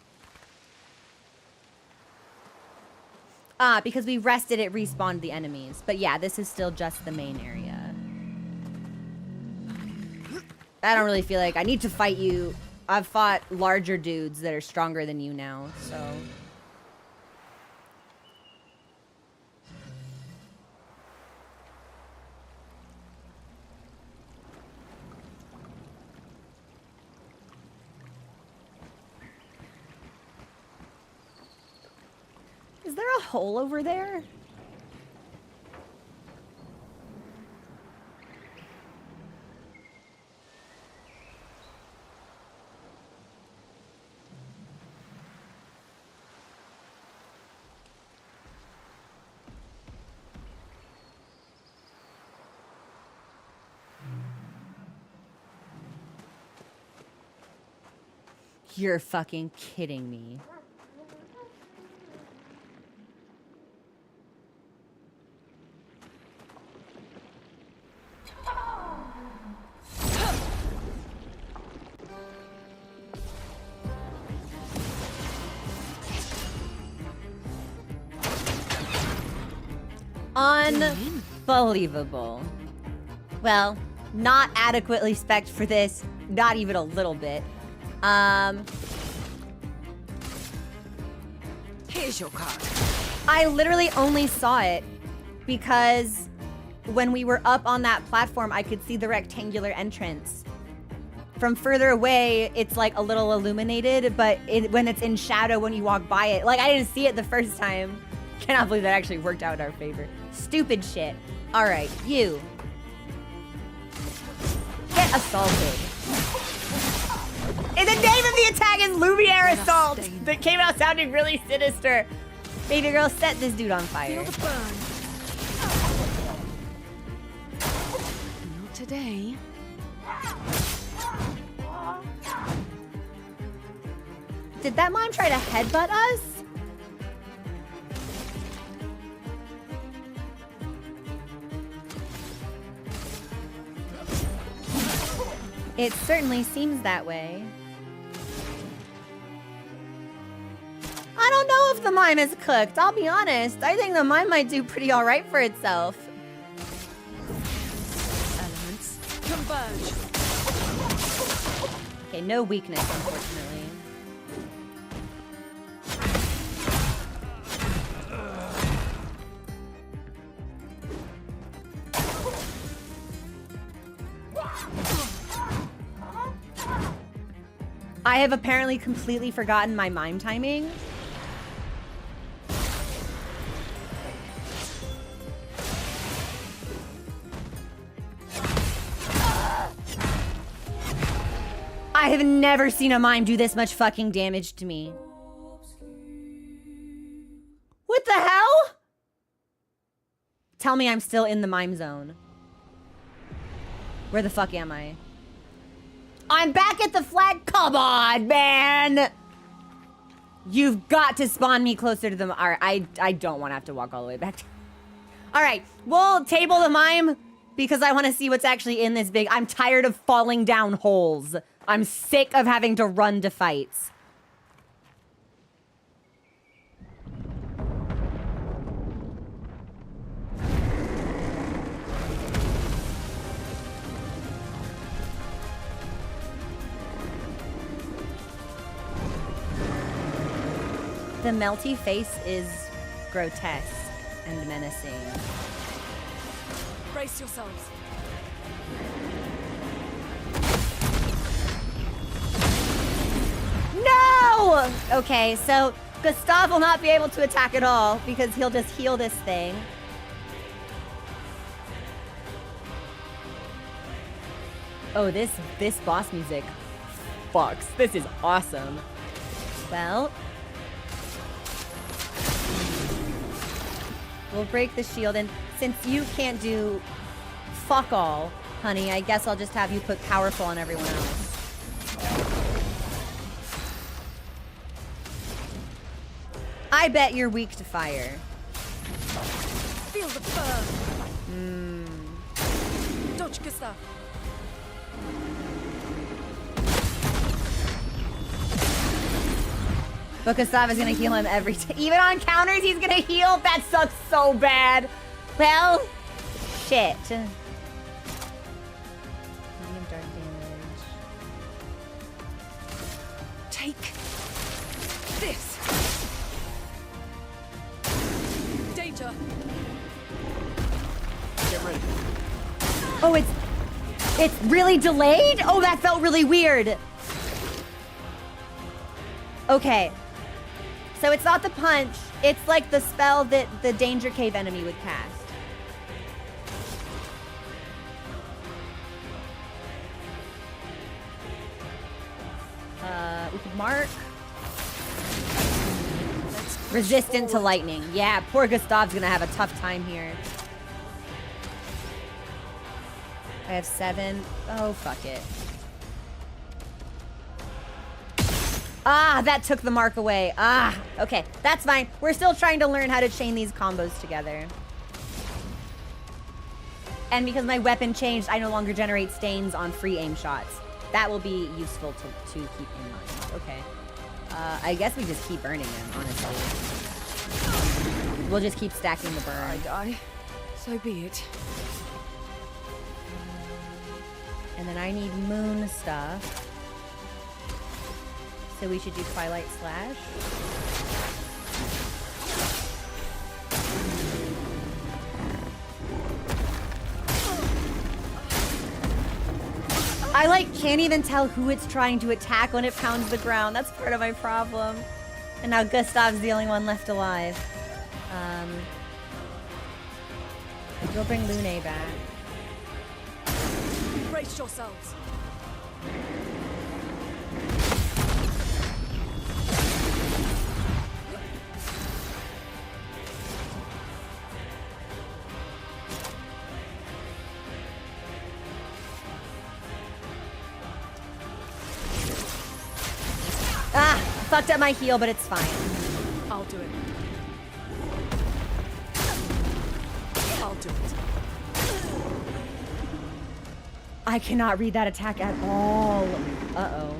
Ah, because we rested, it respawned the enemies. But yeah, this is still just the main area. I don't really feel like I need to fight you. I've fought larger dudes that are stronger than you now, so... Is there a hole over there? You're fucking kidding me. Unbelievable. Well, not adequately spec'd for this, not even a little bit. Here's your card. I literally only saw it because when we were up on that platform, I could see the rectangular entrance. From further away, it's like a little illuminated, but when it's in shadow when you walk by it, like I didn't see it the first time. Cannot believe that actually worked out in our favor. Stupid shit. All right, you. Get assaulted. And the name of the attack is Lumiere Assault. That came out sounding really sinister. Baby girl, set this dude on fire. Feel the burn. Not today. Did that mime try to headbutt us? It certainly seems that way. I don't know if the mime is cooked, I'll be honest. I think the mime might do pretty alright for itself. Elements converge. Okay, no weakness, unfortunately. I have apparently completely forgotten my mime timing. I have never seen a mime do this much fucking damage to me. What the hell? Tell me I'm still in the mime zone. Where the fuck am I? I'm back at the flag. Come on, man. You've got to spawn me closer to the... All right, I don't want to have to walk all the way back. All right, we'll table the mime because I want to see what's actually in this big... I'm tired of falling down holes. I'm sick of having to run to fights. The melty face is grotesque and menacing. Brace yourselves. No! Okay, so Gustav will not be able to attack at all because he'll just heal this thing. Oh, this boss music fucks. This is awesome. Well, we'll break the shield, and since you can't do fuck all, honey, I guess I'll just have you put powerful on everyone else. I bet you're weak to fire. Feel the burn. Dodge, Gustav. But Gustav is gonna heal him every time. Even on counters, he's gonna heal? That sucks so bad. Well, shit. Medium dark damage. Take this. Danger. Get ready. Oh, it's really delayed? Oh, that felt really weird. Okay. So it's not the punch. It's like the spell that the Danger Cave enemy would cast. We could mark. Resistant to lightning. Yeah, poor Gustav's gonna have a tough time here. I have 7. Oh, fuck it. Ah, that took the mark away. Ah, okay, that's fine. We're still trying to learn how to chain these combos together. And because my weapon changed, I no longer generate stains on free aim shots. That will be useful to keep in mind. Okay. I guess we just keep burning them, honestly. We'll just keep stacking the burn. I die. So be it. And then I need moon stuff. So we should do Twilight Slash. I like can't even tell who it's trying to attack when it pounds the ground. That's part of my problem. And now Gustav's the only one left alive. Go bring Lune back. Brace yourselves. Ah! Fucked up my heal, but it's fine. I'll do it. I'll do it. I cannot read that attack at all. Uh-oh.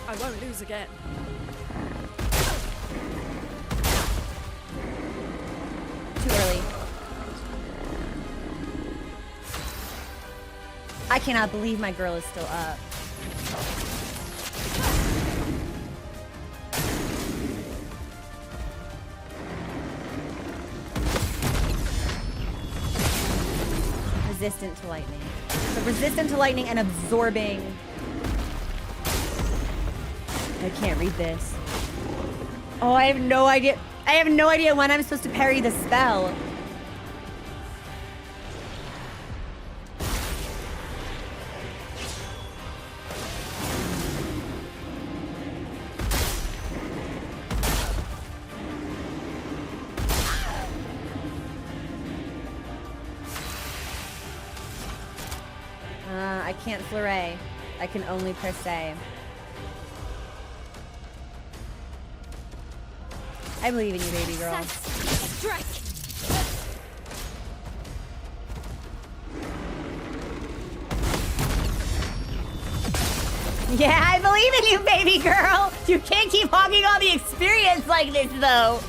I won't lose again. Too early. I cannot believe my girl is still up. Resistant to lightning. So resistant to lightning and absorbing. I can't read this. Oh, I have no idea. I have no idea when I'm supposed to parry the spell. I can't flurry. I can only per se. I believe in you, baby girl. Strike. Yeah, I believe in you, baby girl. You can't keep hogging all the experience like this, though.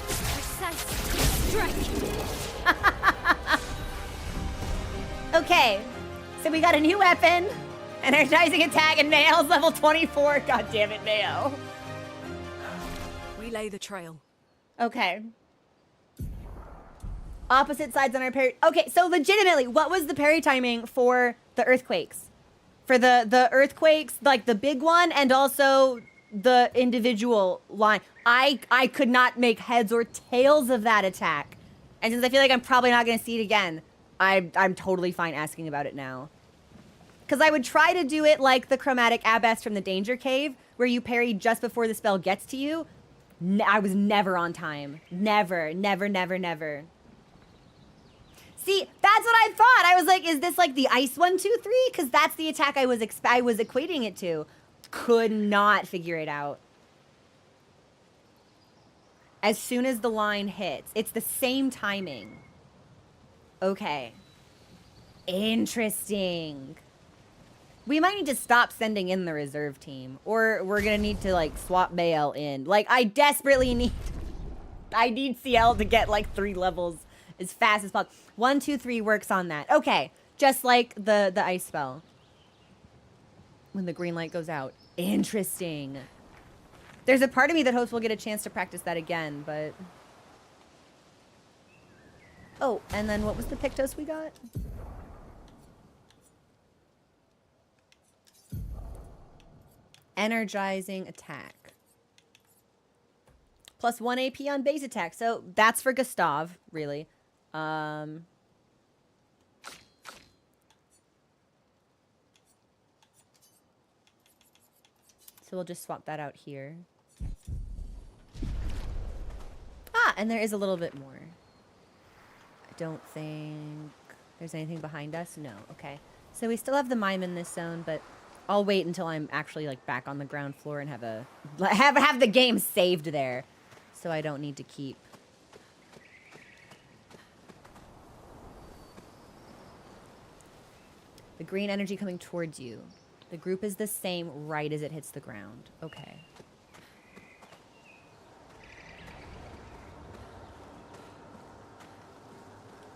Precise strike. Okay, so we got a new weapon, energizing attack, and Nail's level 24. God damn it, Nail. We lay the trail. Okay. Opposite sides on our parry. Okay, so legitimately, what was the parry timing for the earthquakes? For the earthquakes, like the big one, and also the individual line. I could not make heads or tails of that attack. And since I feel like I'm probably not going to see it again, I'm totally fine asking about it now. Because I would try to do it like the chromatic abbess from the Danger Cave, where you parry just before the spell gets to you. I was never on time. Never, never, never, never. See, that's what I thought. I was like, is this like the ice 1, 2, 3? Because that's the attack I was equating it to. Could not figure it out. As soon as the line hits, it's the same timing. Okay. Interesting. We might need to stop sending in the reserve team. Or we're going to need to, like, swap Bael in. Like, I desperately need... I need CL to get, like, 3 levels as fast as possible. 1, 2, 3 works on that. Okay. Just like the ice spell. When the green light goes out. Interesting. There's a part of me that hopes we'll get a chance to practice that again, but... Oh, and then what was the Pictos we got? Energizing attack. Plus 1 AP on base attack. So that's for Gustav, really. So we'll just swap that out here. Ah, and there is a little bit more. I don't think there's anything behind us. No, okay. So we still have the mime in this zone, but I'll wait until I'm actually like back on the ground floor and have the game saved there, so I don't need to keep. The green energy coming towards you. The group is the same right as it hits the ground. Okay.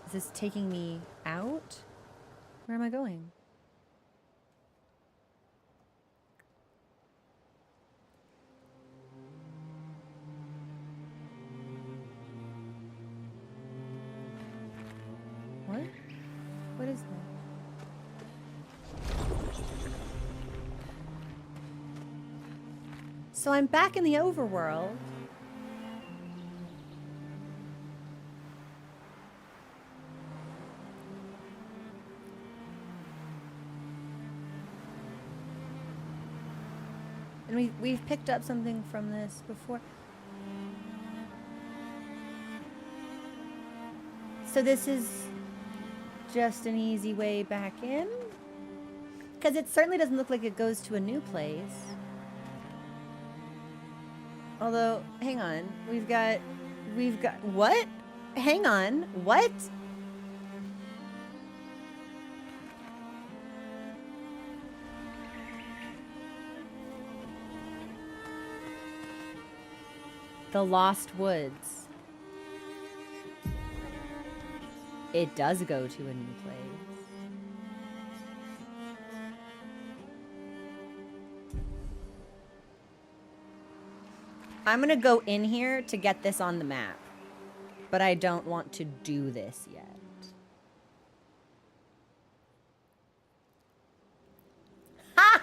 Is this taking me out? Where am I going? What? What is that? So I'm back in the overworld. And we've picked up something from this before. So this is just an easy way back in? Because it certainly doesn't look like it goes to a new place. Although, hang on. We've got, what? Hang on, what? The Lost Woods. It does go to a new place. I'm gonna go in here to get this on the map, but I don't want to do this yet. Ha!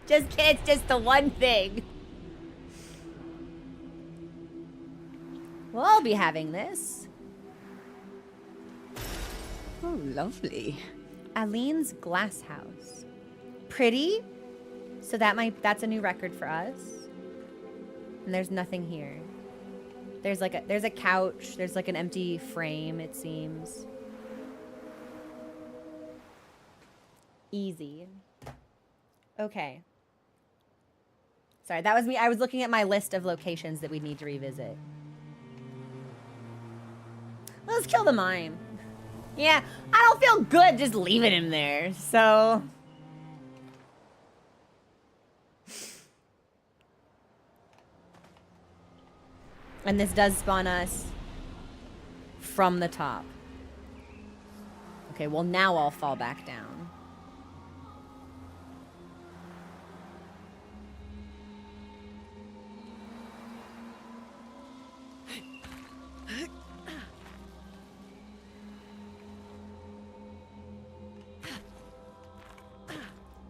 Just kidding, it's just the one thing. Well, I'll be having this. Oh, lovely. Aline's glass house. Pretty. So that's a new record for us. And there's nothing here. There's a couch. There's like an empty frame, it seems. Easy. Okay. Sorry, that was me. I was looking at my list of locations that we need to revisit. Let's kill the mime. Yeah, I don't feel good just leaving him there, so... And this does spawn us from the top. Okay, well now I'll fall back down.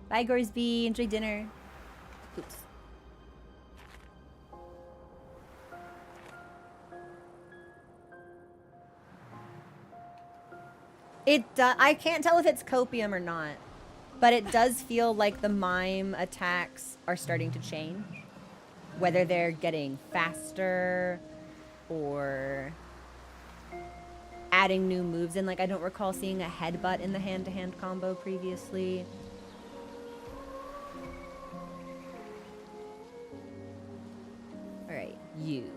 Bye, Gorsby. Enjoy dinner. Oops. I can't tell if it's copium or not, but it does feel like the mime attacks are starting to change. Whether they're getting faster or adding new moves in. Like, I don't recall seeing a headbutt in the hand-to-hand combo previously. Alright, you.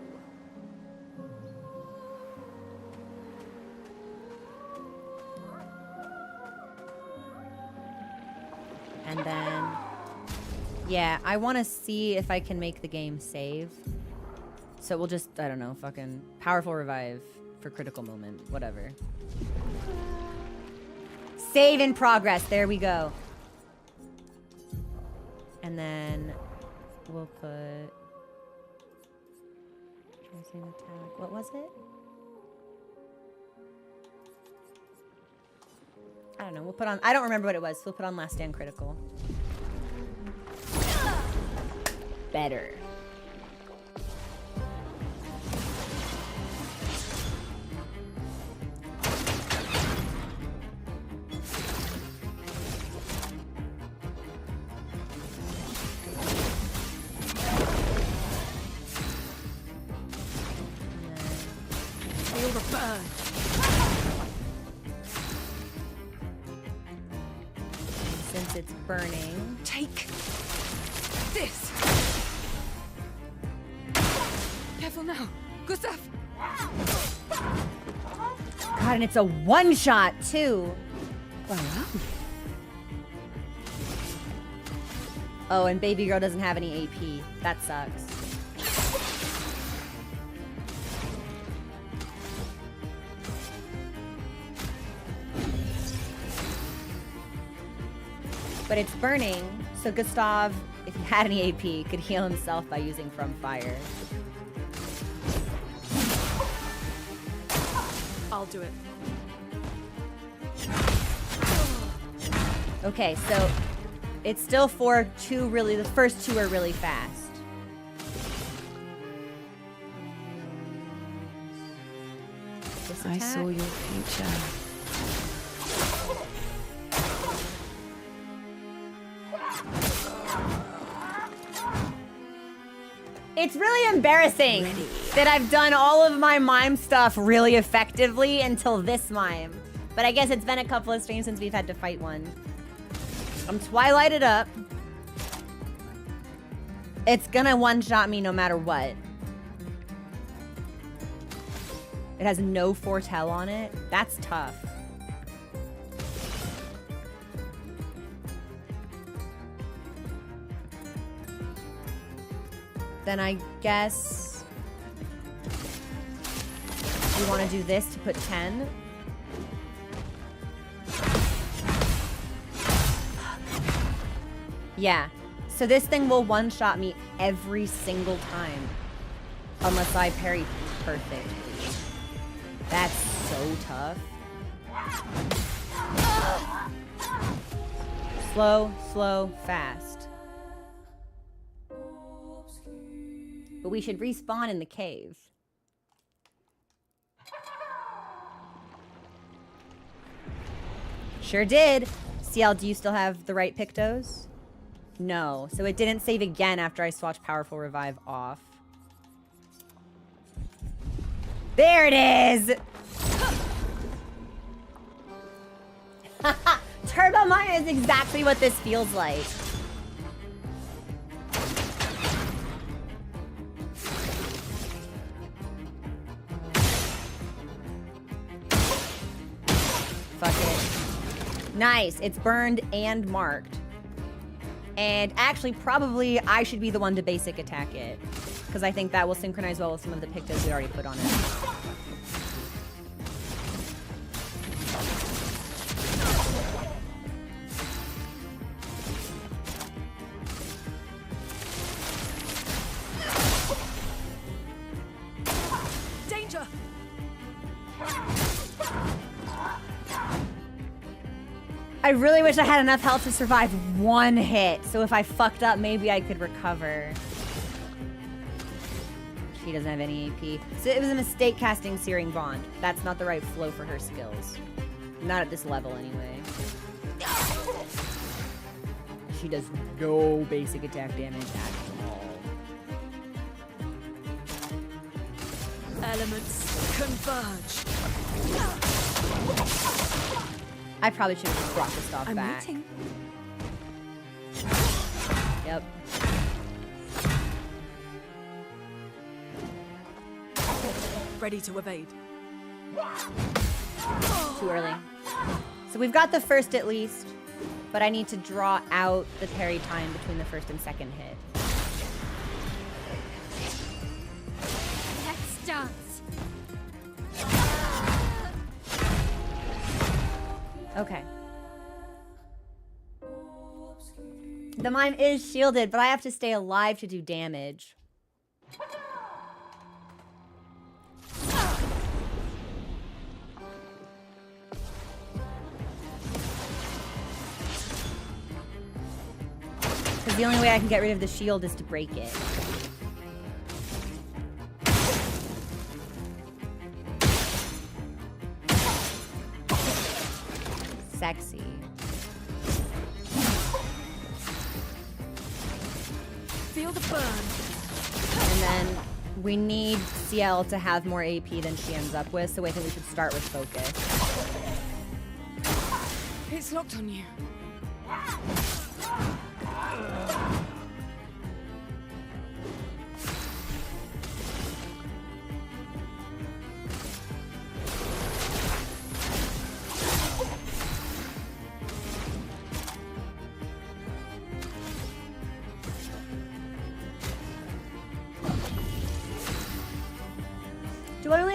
And then, yeah, I want to see if I can make the game save. So we'll just, I don't know, fucking powerful revive for critical moment, whatever. Save in progress, there we go. And then we'll put, attack, what was it? I don't know, we'll put on, I don't remember what it was, so we'll put on last stand critical. Better. Feel the burn. Since it's burning, Take this. Careful now, Gustav. God, and it's a one-shot too. Well, Oh, and baby girl doesn't have any AP. That sucks. But it's burning, so Gustav, if he had any AP, could heal himself by using From Fire. I'll do it. Okay, so it's still 4-2 really, the first two are really fast. This I attack? saw your future. It's really embarrassing that I've done all of my mime stuff really effectively until this mime. But I guess it's been a couple of streams since we've had to fight one. I'm Twilighted up. It's gonna one-shot me no matter what. It has no foretell on it. That's tough. Then I guess we want to do this to put 10. Yeah. So this thing will one-shot me every single time. Unless I parry perfectly. That's so tough. Slow, slow, fast. But we should respawn in the cave. Sure did. CL, do you still have the right Pictos? No. So it didn't save again after I swatched Powerful Revive off. There it is! Turbo Mine is exactly what this feels like. Fuck it. Nice. It's burned and marked. And actually, probably I should be the one to basic attack it. Because I think that will synchronize well with some of the Pictos we already put on it. Danger! I really wish I had enough health to survive one hit. So if I fucked up, maybe I could recover. She doesn't have any AP. So it was a mistake casting Searing Bond. That's not the right flow for her skills. Not at this level, anyway. She does no basic attack damage at all. Elements converge. I probably should have just brought this dog I'm back. waiting. Yep. Ready to evade. Too early. So we've got the first at least, but I need to draw out the parry time between the first and second hit. Let's dance. Okay. The mime is shielded, but I have to stay alive to do damage. Because the only way I can get rid of the shield is to break it. Sexy. Feel the burn. And then we need CL to have more AP than she ends up with, so I think we should start with focus. It's locked on you.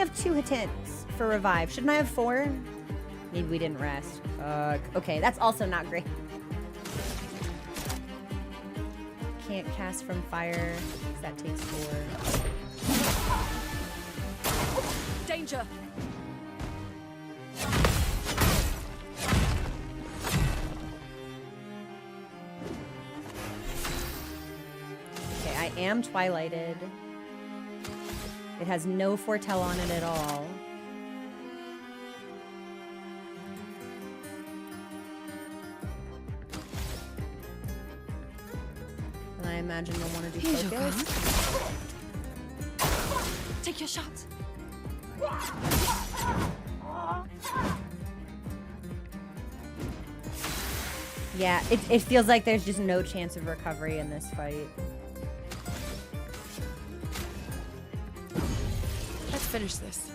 have 2 hits for revive. Shouldn't I have 4? Maybe we didn't rest. Okay, that's also not great. Can't cast from fire, 'cause that takes 4. Danger! Okay, I am Twilighted. It has no foretell on it at all. And I imagine we'll want to do Here's your focus. Take your shot. Yeah, it feels like there's just no chance of recovery in this fight. Let's finish this.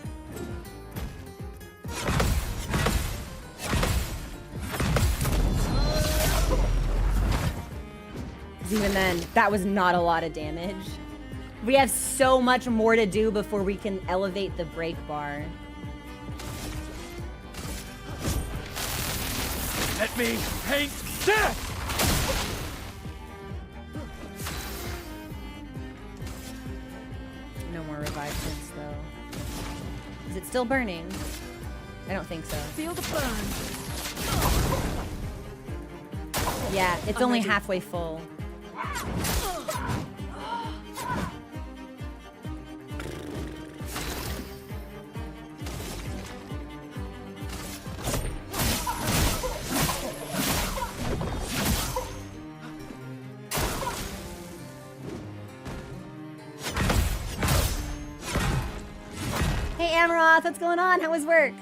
'Cause even then, that was not a lot of damage. We have so much more to do before we can elevate the break bar. Let me paint death! No more revive points, though. Is it still burning? I don't think so. Feel the burn. Yeah, it's I'm only ready. halfway full. Hey Amaroth, what's going on? How was work?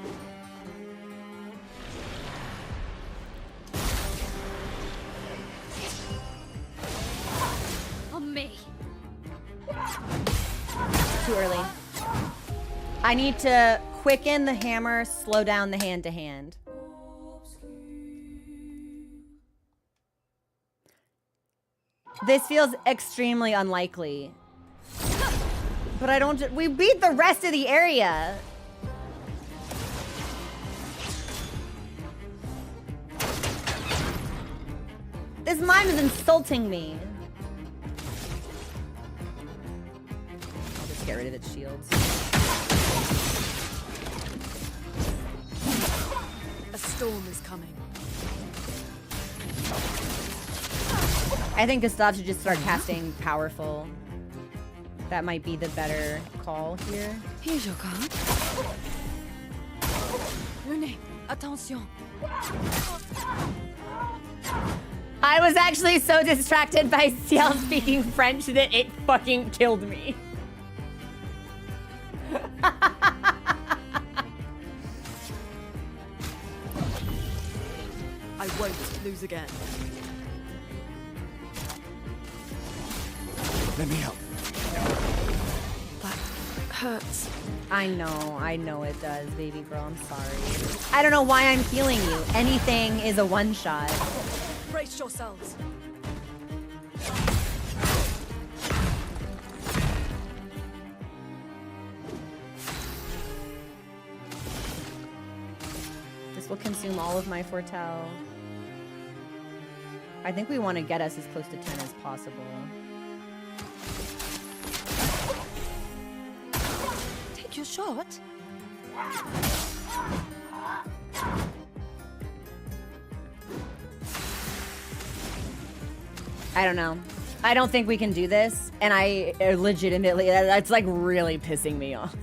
On me. Too early. I need to quicken the hammer, slow down the hand-to-hand. This feels extremely unlikely. But I don't... We beat the rest of the area. This mime is insulting me. I'll just get rid of its shields. A storm is coming. I think Gustav should just start casting powerful. That might be the better call here. Here's your card. Rune, attention. I was actually so distracted by Ciel speaking French that it fucking killed me. I won't lose again. Let me help. That hurts. I know it does, baby girl. I'm sorry. I don't know why I'm healing you. Anything is a one-shot. Brace yourselves. This will consume all of my foretell. I think we want to get us as close to 10 as possible. Take your shot. I don't know. I don't think we can do this, and I legitimately, that's like really pissing me off.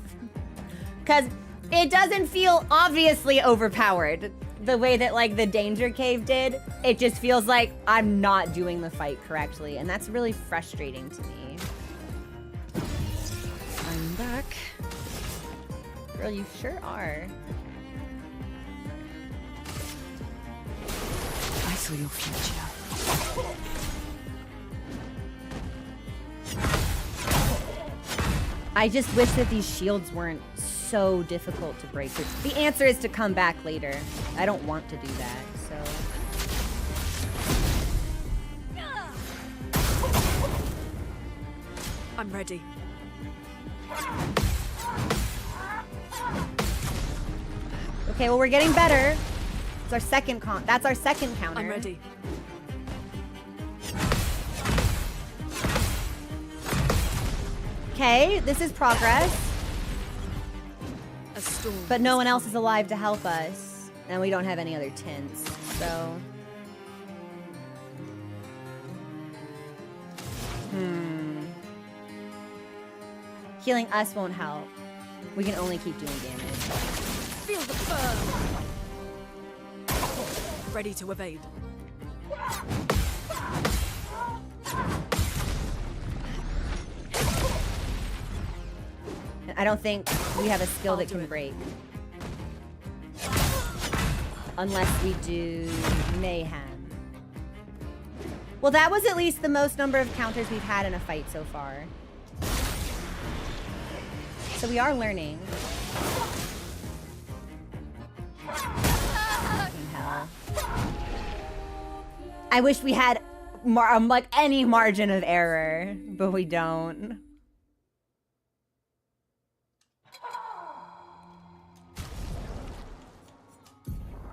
Because it doesn't feel obviously overpowered the way that like the Danger Cave did. It just feels like I'm not doing the fight correctly, and that's really frustrating to me. I'm back. Girl, you sure are. I saw your future. I just wish that these shields weren't so difficult to break. But the answer is to come back later. I don't want to do that, so... I'm ready. Okay, well, we're getting better. It's our second that's our second counter. I'm ready. Okay, this is progress. A storm. But no one else is alive to help us. And we don't have any other tints, so... Healing us won't help. We can only keep doing damage. Feel the burn. Ready to evade. I don't think we have a skill that can break. Unless we do mayhem. Well, that was at least the most number of counters we've had in a fight so far. So we are learning. Fucking hell. I wish we had like any margin of error, but we don't.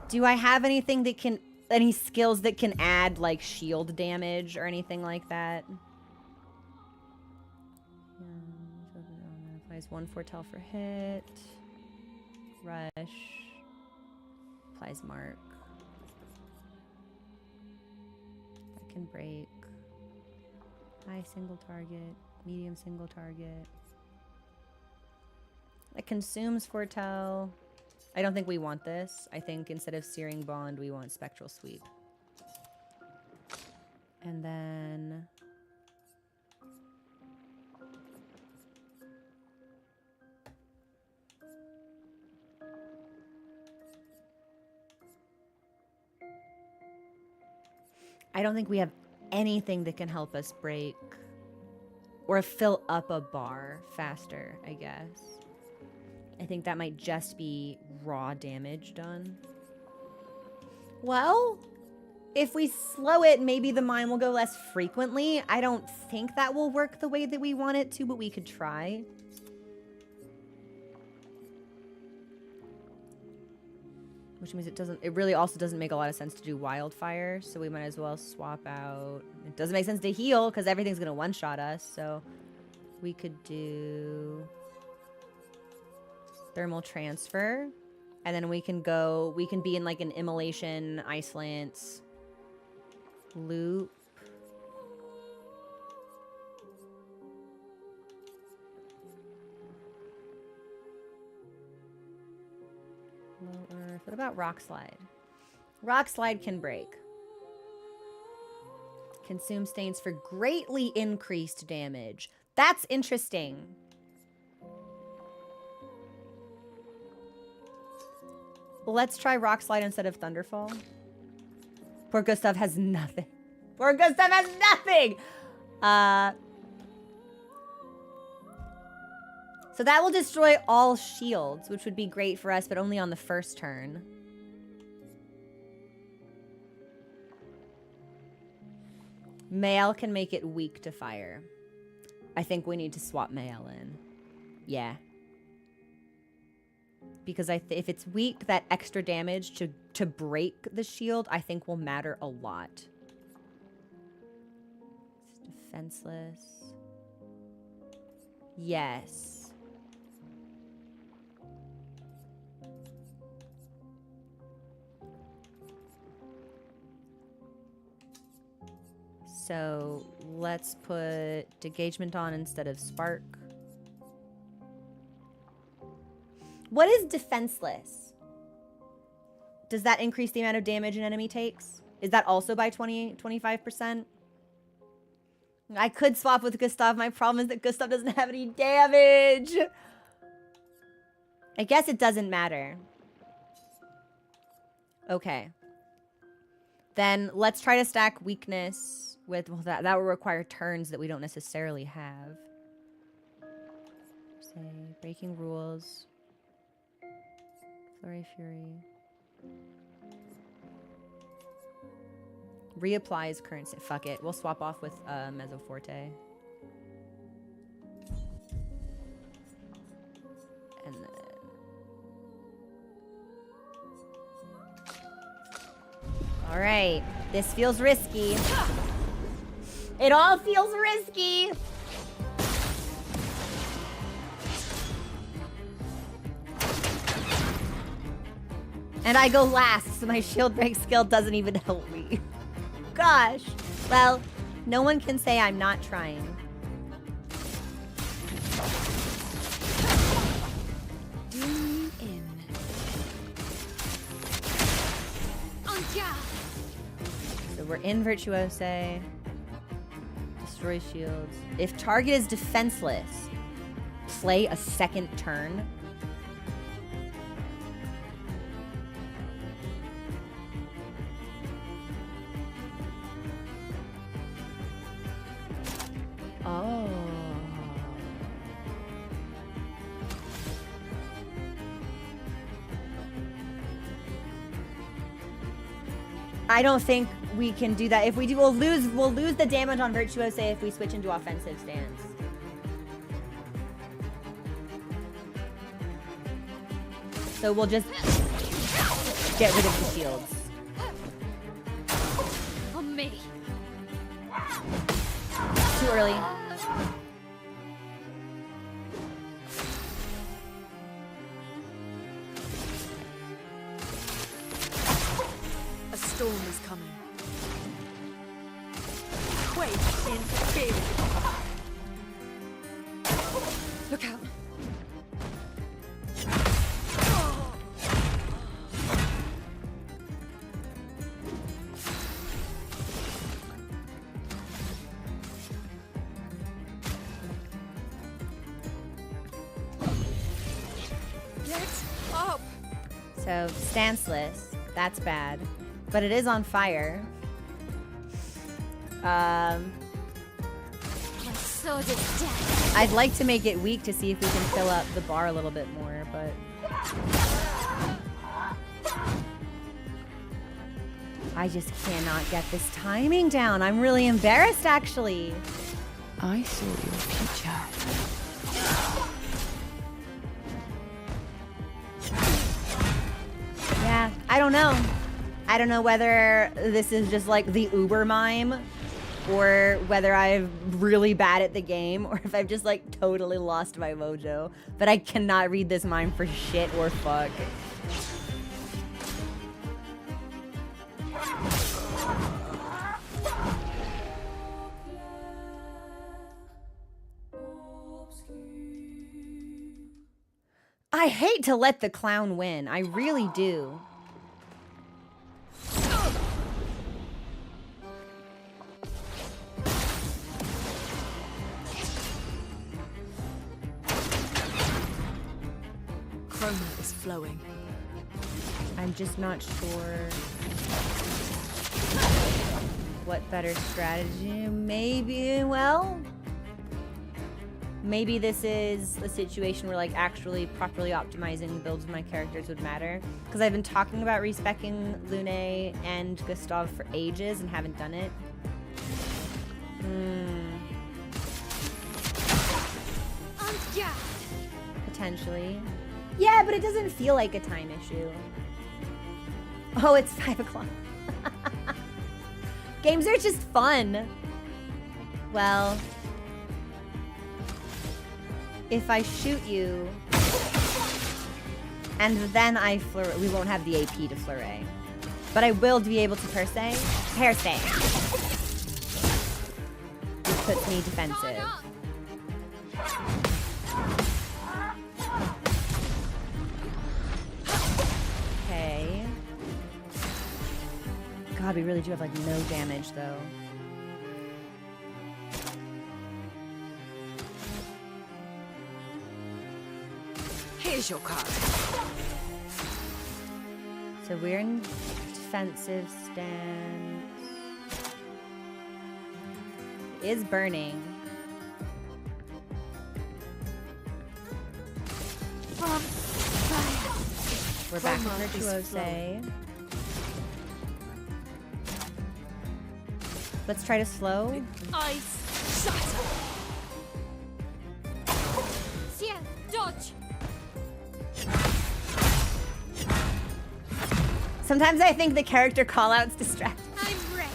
Do I have anything that can, any skills that can add like shield damage or anything like that? Applies 1 foretell for hit. Rush. Applies mark. That can break. High single target. Medium single target. It consumes foretell. I don't think we want this. I think instead of Searing Bond, we want Spectral Sweep. And then... I don't think we have anything that can help us break or fill up a bar faster, I guess. I think that might just be raw damage done. Well, if we slow it, maybe the mine will go less frequently. I don't think that will work the way that we want it to, but we could try. Which means it really also doesn't make a lot of sense to do wildfire, so we might as well swap out. It doesn't make sense to heal because everything's gonna one-shot us, so we could do thermal transfer, and then we can be in like an immolation ice lance loop. Low earth. What about rock slide? Rock slide can break. Consume stains for greatly increased damage. That's interesting. Well, let's try rock slide instead of thunderfall. Poor Gustav has nothing. Poor Gustav has nothing! So that will destroy all shields, which would be great for us, but only on the first turn. Mael can make it weak to fire. I think we need to swap Mael in. Yeah. Because if it's weak, that extra damage to break the shield, I think will matter a lot. It's defenseless. Yes. So let's put Degagement on instead of Spark. What is defenseless? Does that increase the amount of damage an enemy takes? Is that also by 25%? I could swap with Gustav. My problem is that Gustav doesn't have any damage. I guess it doesn't matter. Okay. Then let's try to stack weakness with, well, that will require turns that we don't necessarily have. Say, breaking rules. Flurry Fury. Reapplies current. Fuck it. We'll swap off with Mezzoforte. And then All right, this feels risky. It all feels risky. And I go last, so my shield break skill doesn't even help me. Gosh. Well, no one can say I'm not trying. Doom in. So we're in Virtuose. Destroy shields. If target is defenseless, play a second turn. Oh. I don't think we can do that. If we do, we'll lose the damage on Virtuose if we switch into offensive stance. So we'll just get rid of the shields. On me. Too early. A storm is coming. Quake in fear. Look out. So, stanceless. That's bad. But it is on fire. My sword is dead. I'd like to make it weak to see if we can fill up the bar a little bit more, but... I just cannot get this timing down. I'm really embarrassed, actually. I saw your future. Yeah, I don't know. I don't know whether this is just like the Uber mime or whether I'm really bad at the game or if I've just like totally lost my mojo. But I cannot read this mime for shit or fuck. I hate to let the clown win. I really do. Chroma is flowing. I'm just not sure what better strategy. Maybe, well, maybe this is a situation where like actually properly optimizing the builds of my characters would matter. Because I've been talking about respecing Lune and Gustav for ages and haven't done it. Potentially. Yeah, but it doesn't feel like a time issue. Oh, it's 5 o'clock. Games are just fun. Well, if I shoot you and then I flurry, we won't have the AP to flurry. But I will be able to per se. Which puts me defensive. Okay. God, we really do have like no damage though. Here's your card. So we're in defensive stance. It is burning. We're back in Virtuose. Let's try to slow. Ice shatter. Ciel, dodge. Sometimes I think the character callouts distract. I'm ready.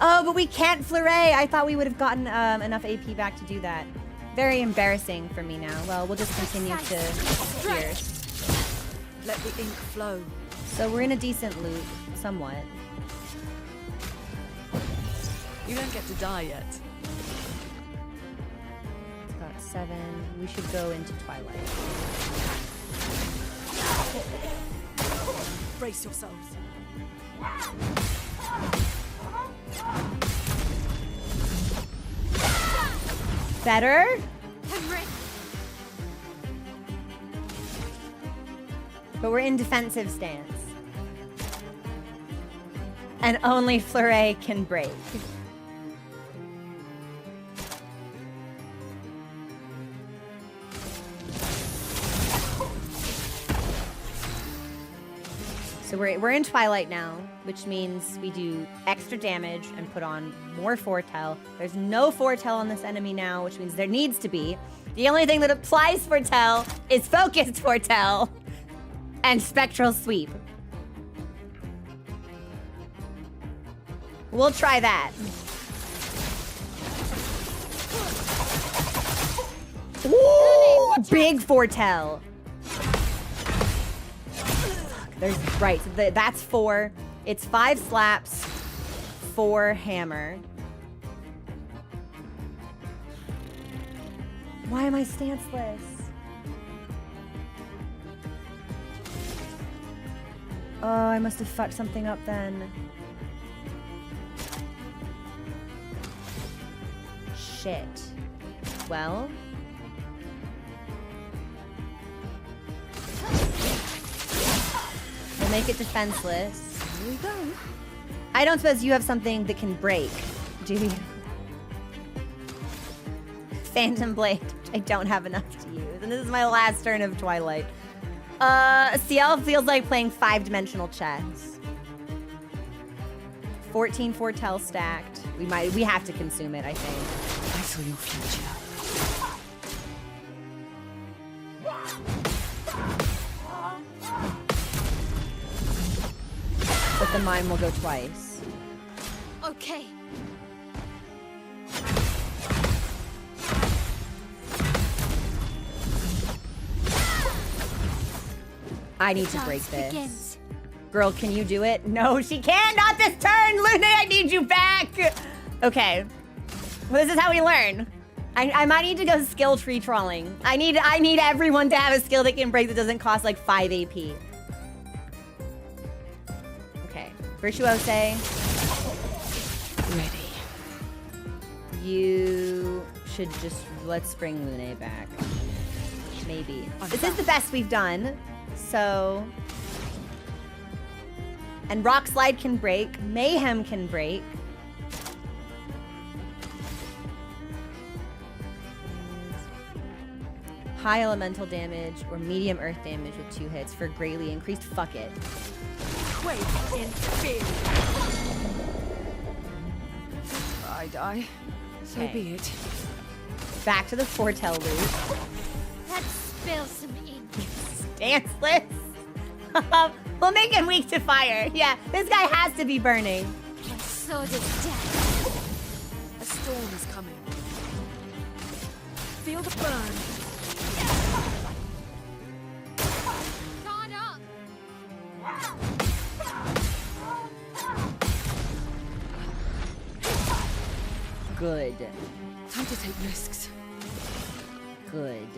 Oh, but we can't fleuret. I thought we would have gotten enough AP back to do that. Very embarrassing for me now. Well, we'll just continue to pierce. Let the ink flow. So we're in a decent loop, somewhat. You don't get to die yet. It's got 7. We should go into Twilight. Brace yourselves. Better? I'm ready. But we're in defensive stance. And only fleuret can break. So we're in Twilight now, which means we do extra damage and put on more foretell. There's no foretell on this enemy now, which means there needs to be. The only thing that applies foretell is focused foretell and spectral sweep. We'll try that. Ooh, big foretell. There's right. So that's 4. It's 5 slaps, 4 hammer. Why am I stanceless? Oh, I must have fucked something up then. Shit. Well. We'll make it defenseless. Here we go. I don't suppose you have something that can break, do you? Phantom Blade, which I don't have enough to use. And this is my last turn of Twilight. CL feels like playing 5-dimensional chess. 14 foretell stacked. We have to consume it, I think. I saw your future. But the mime will go twice. Okay. I need to break this. Begins. Girl, can you do it? No, she can! Not this turn! Lune, I need you back! Okay. Well, this is how we learn. I might need to go skill tree trawling. I need everyone to have a skill that can break that doesn't cost like 5 AP. Okay. Virtuose. Ready. You should just... Let's bring Lune back. Maybe. This is the best we've done. So... And Rock Slide can break. Mayhem can break. High elemental damage or medium earth damage with 2 hits for greatly increased. Fuck it. Quake in fear. I die. So Okay. be it. Back to the foretell loop. Let's spill some ink. Stanceless. We'll make him weak to fire. Yeah, this guy has to be burning. My sword is dead. A storm is coming. Feel the burn. Guard up. Good. Time to take risks. Good.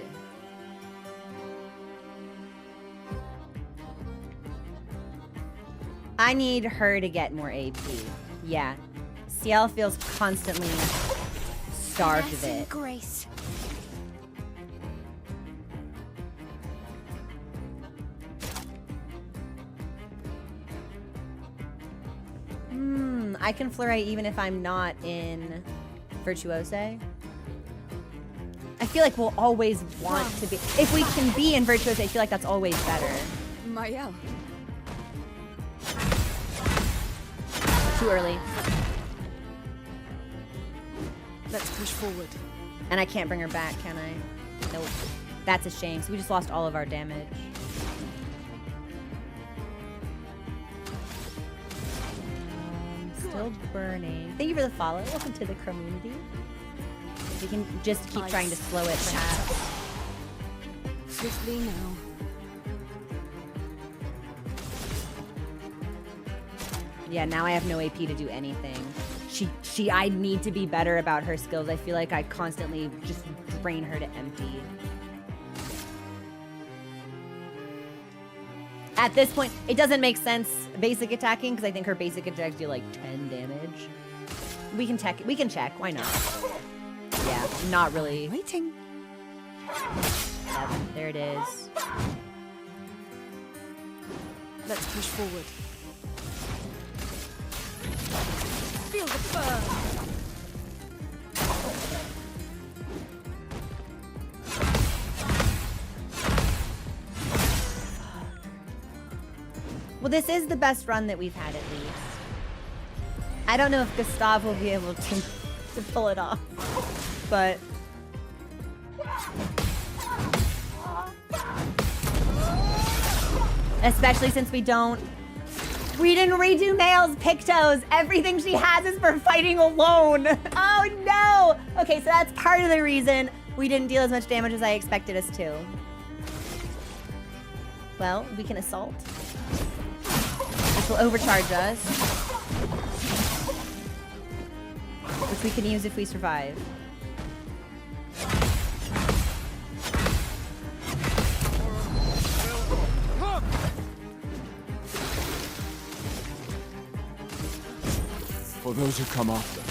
I need her to get more AP. Yeah. CL feels constantly starved of Finesse and it. grace. I can flurry even if I'm not in Virtuose. I feel like we'll always want to be. If we can be in Virtuose, I feel like that's always better. Mael. Too early. Let's push forward. And I can't bring her back, can I? Nope. That's a shame. So we just lost all of our damage. Still burning. Thank you for the follow. Welcome to the community. We can just keep trying to slow it, perhaps. Swiftly now. Yeah, now I have no AP to do anything. I need to be better about her skills. I feel like I constantly just drain her to empty. At this point, it doesn't make sense basic attacking because I think her basic attacks do like 10 damage. We can check. Why not? Yeah, not really. Waiting. Yep, there it is. Let's push forward. Feel the burn. Well, this is the best run that we've had, at least. I don't know if Gustav will be able to pull it off, but... Especially since we didn't redo Nail's Pictos. Everything she has is for fighting alone. Oh no! Okay, so that's part of the reason we didn't deal as much damage as I expected us to. Well, we can assault. Which will overcharge us. Which we can use if we survive. For those who come after.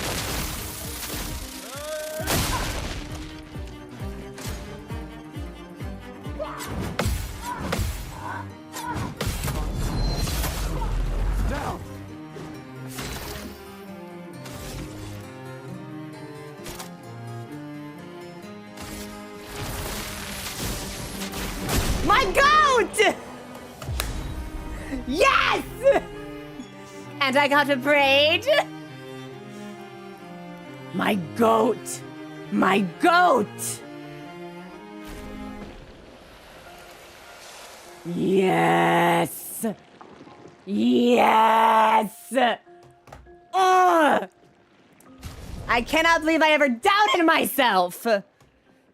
Down. My goat! Yes! And I got a braid. My goat! My goat! Yes! Yes! Ugh! I cannot believe I ever doubted myself!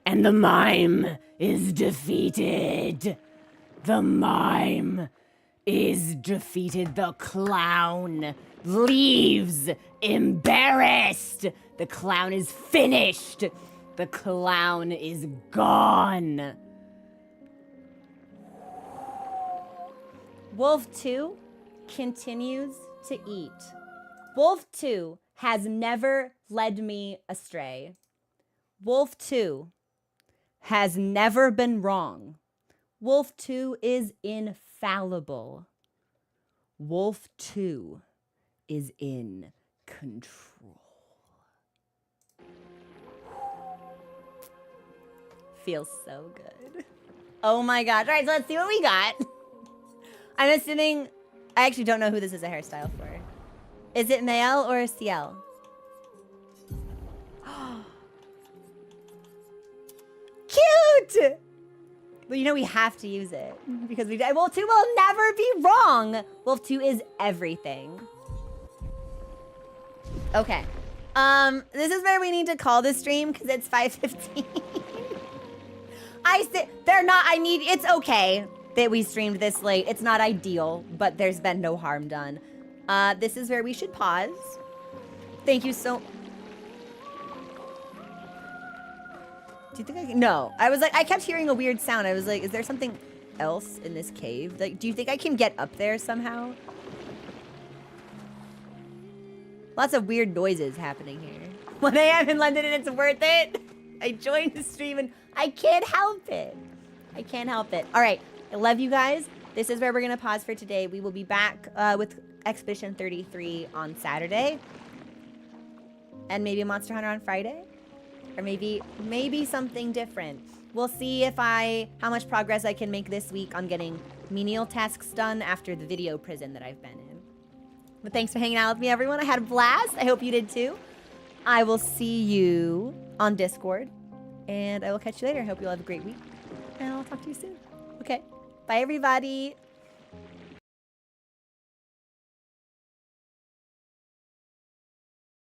And the mime is defeated. The mime is defeated. The clown leaves embarrassed. The clown is finished. The clown is gone. Wolf 2 continues to eat. Wolf 2 has never led me astray. Wolf 2 has never been wrong. Wolf 2 is infallible. Wolf 2 is in control. Feels so good. Oh my god. All right, so let's see what we got. I'm assuming, I actually don't know who this is a hairstyle for. Is it Mael or Ciel? Cute! Well, you know we have to use it because Wolf 2 will never be wrong. Wolf 2 is everything. Okay. This is where we need to call the stream because it's 5:15. It's okay that we streamed this late. It's not ideal, but there's been no harm done. This is where we should pause. Thank you so... Do you think I can? No. I was like, I kept hearing a weird sound. I was like, is there something else in this cave? Like, do you think I can get up there somehow? Lots of weird noises happening here. 1 a.m. in London and it's worth it. I joined the stream and I can't help it. I can't help it. All right. I love you guys. This is where we're going to pause for today. We will be back with Expedition 33 on Saturday. And maybe Monster Hunter on Friday. Or maybe something different. We'll see how much progress I can make this week on getting menial tasks done after the video prison that I've been in. But thanks for hanging out with me, everyone. I had a blast. I hope you did too. I will see you on Discord. And I will catch you later. I hope you all have a great week. And I'll talk to you soon. Okay. Bye, everybody.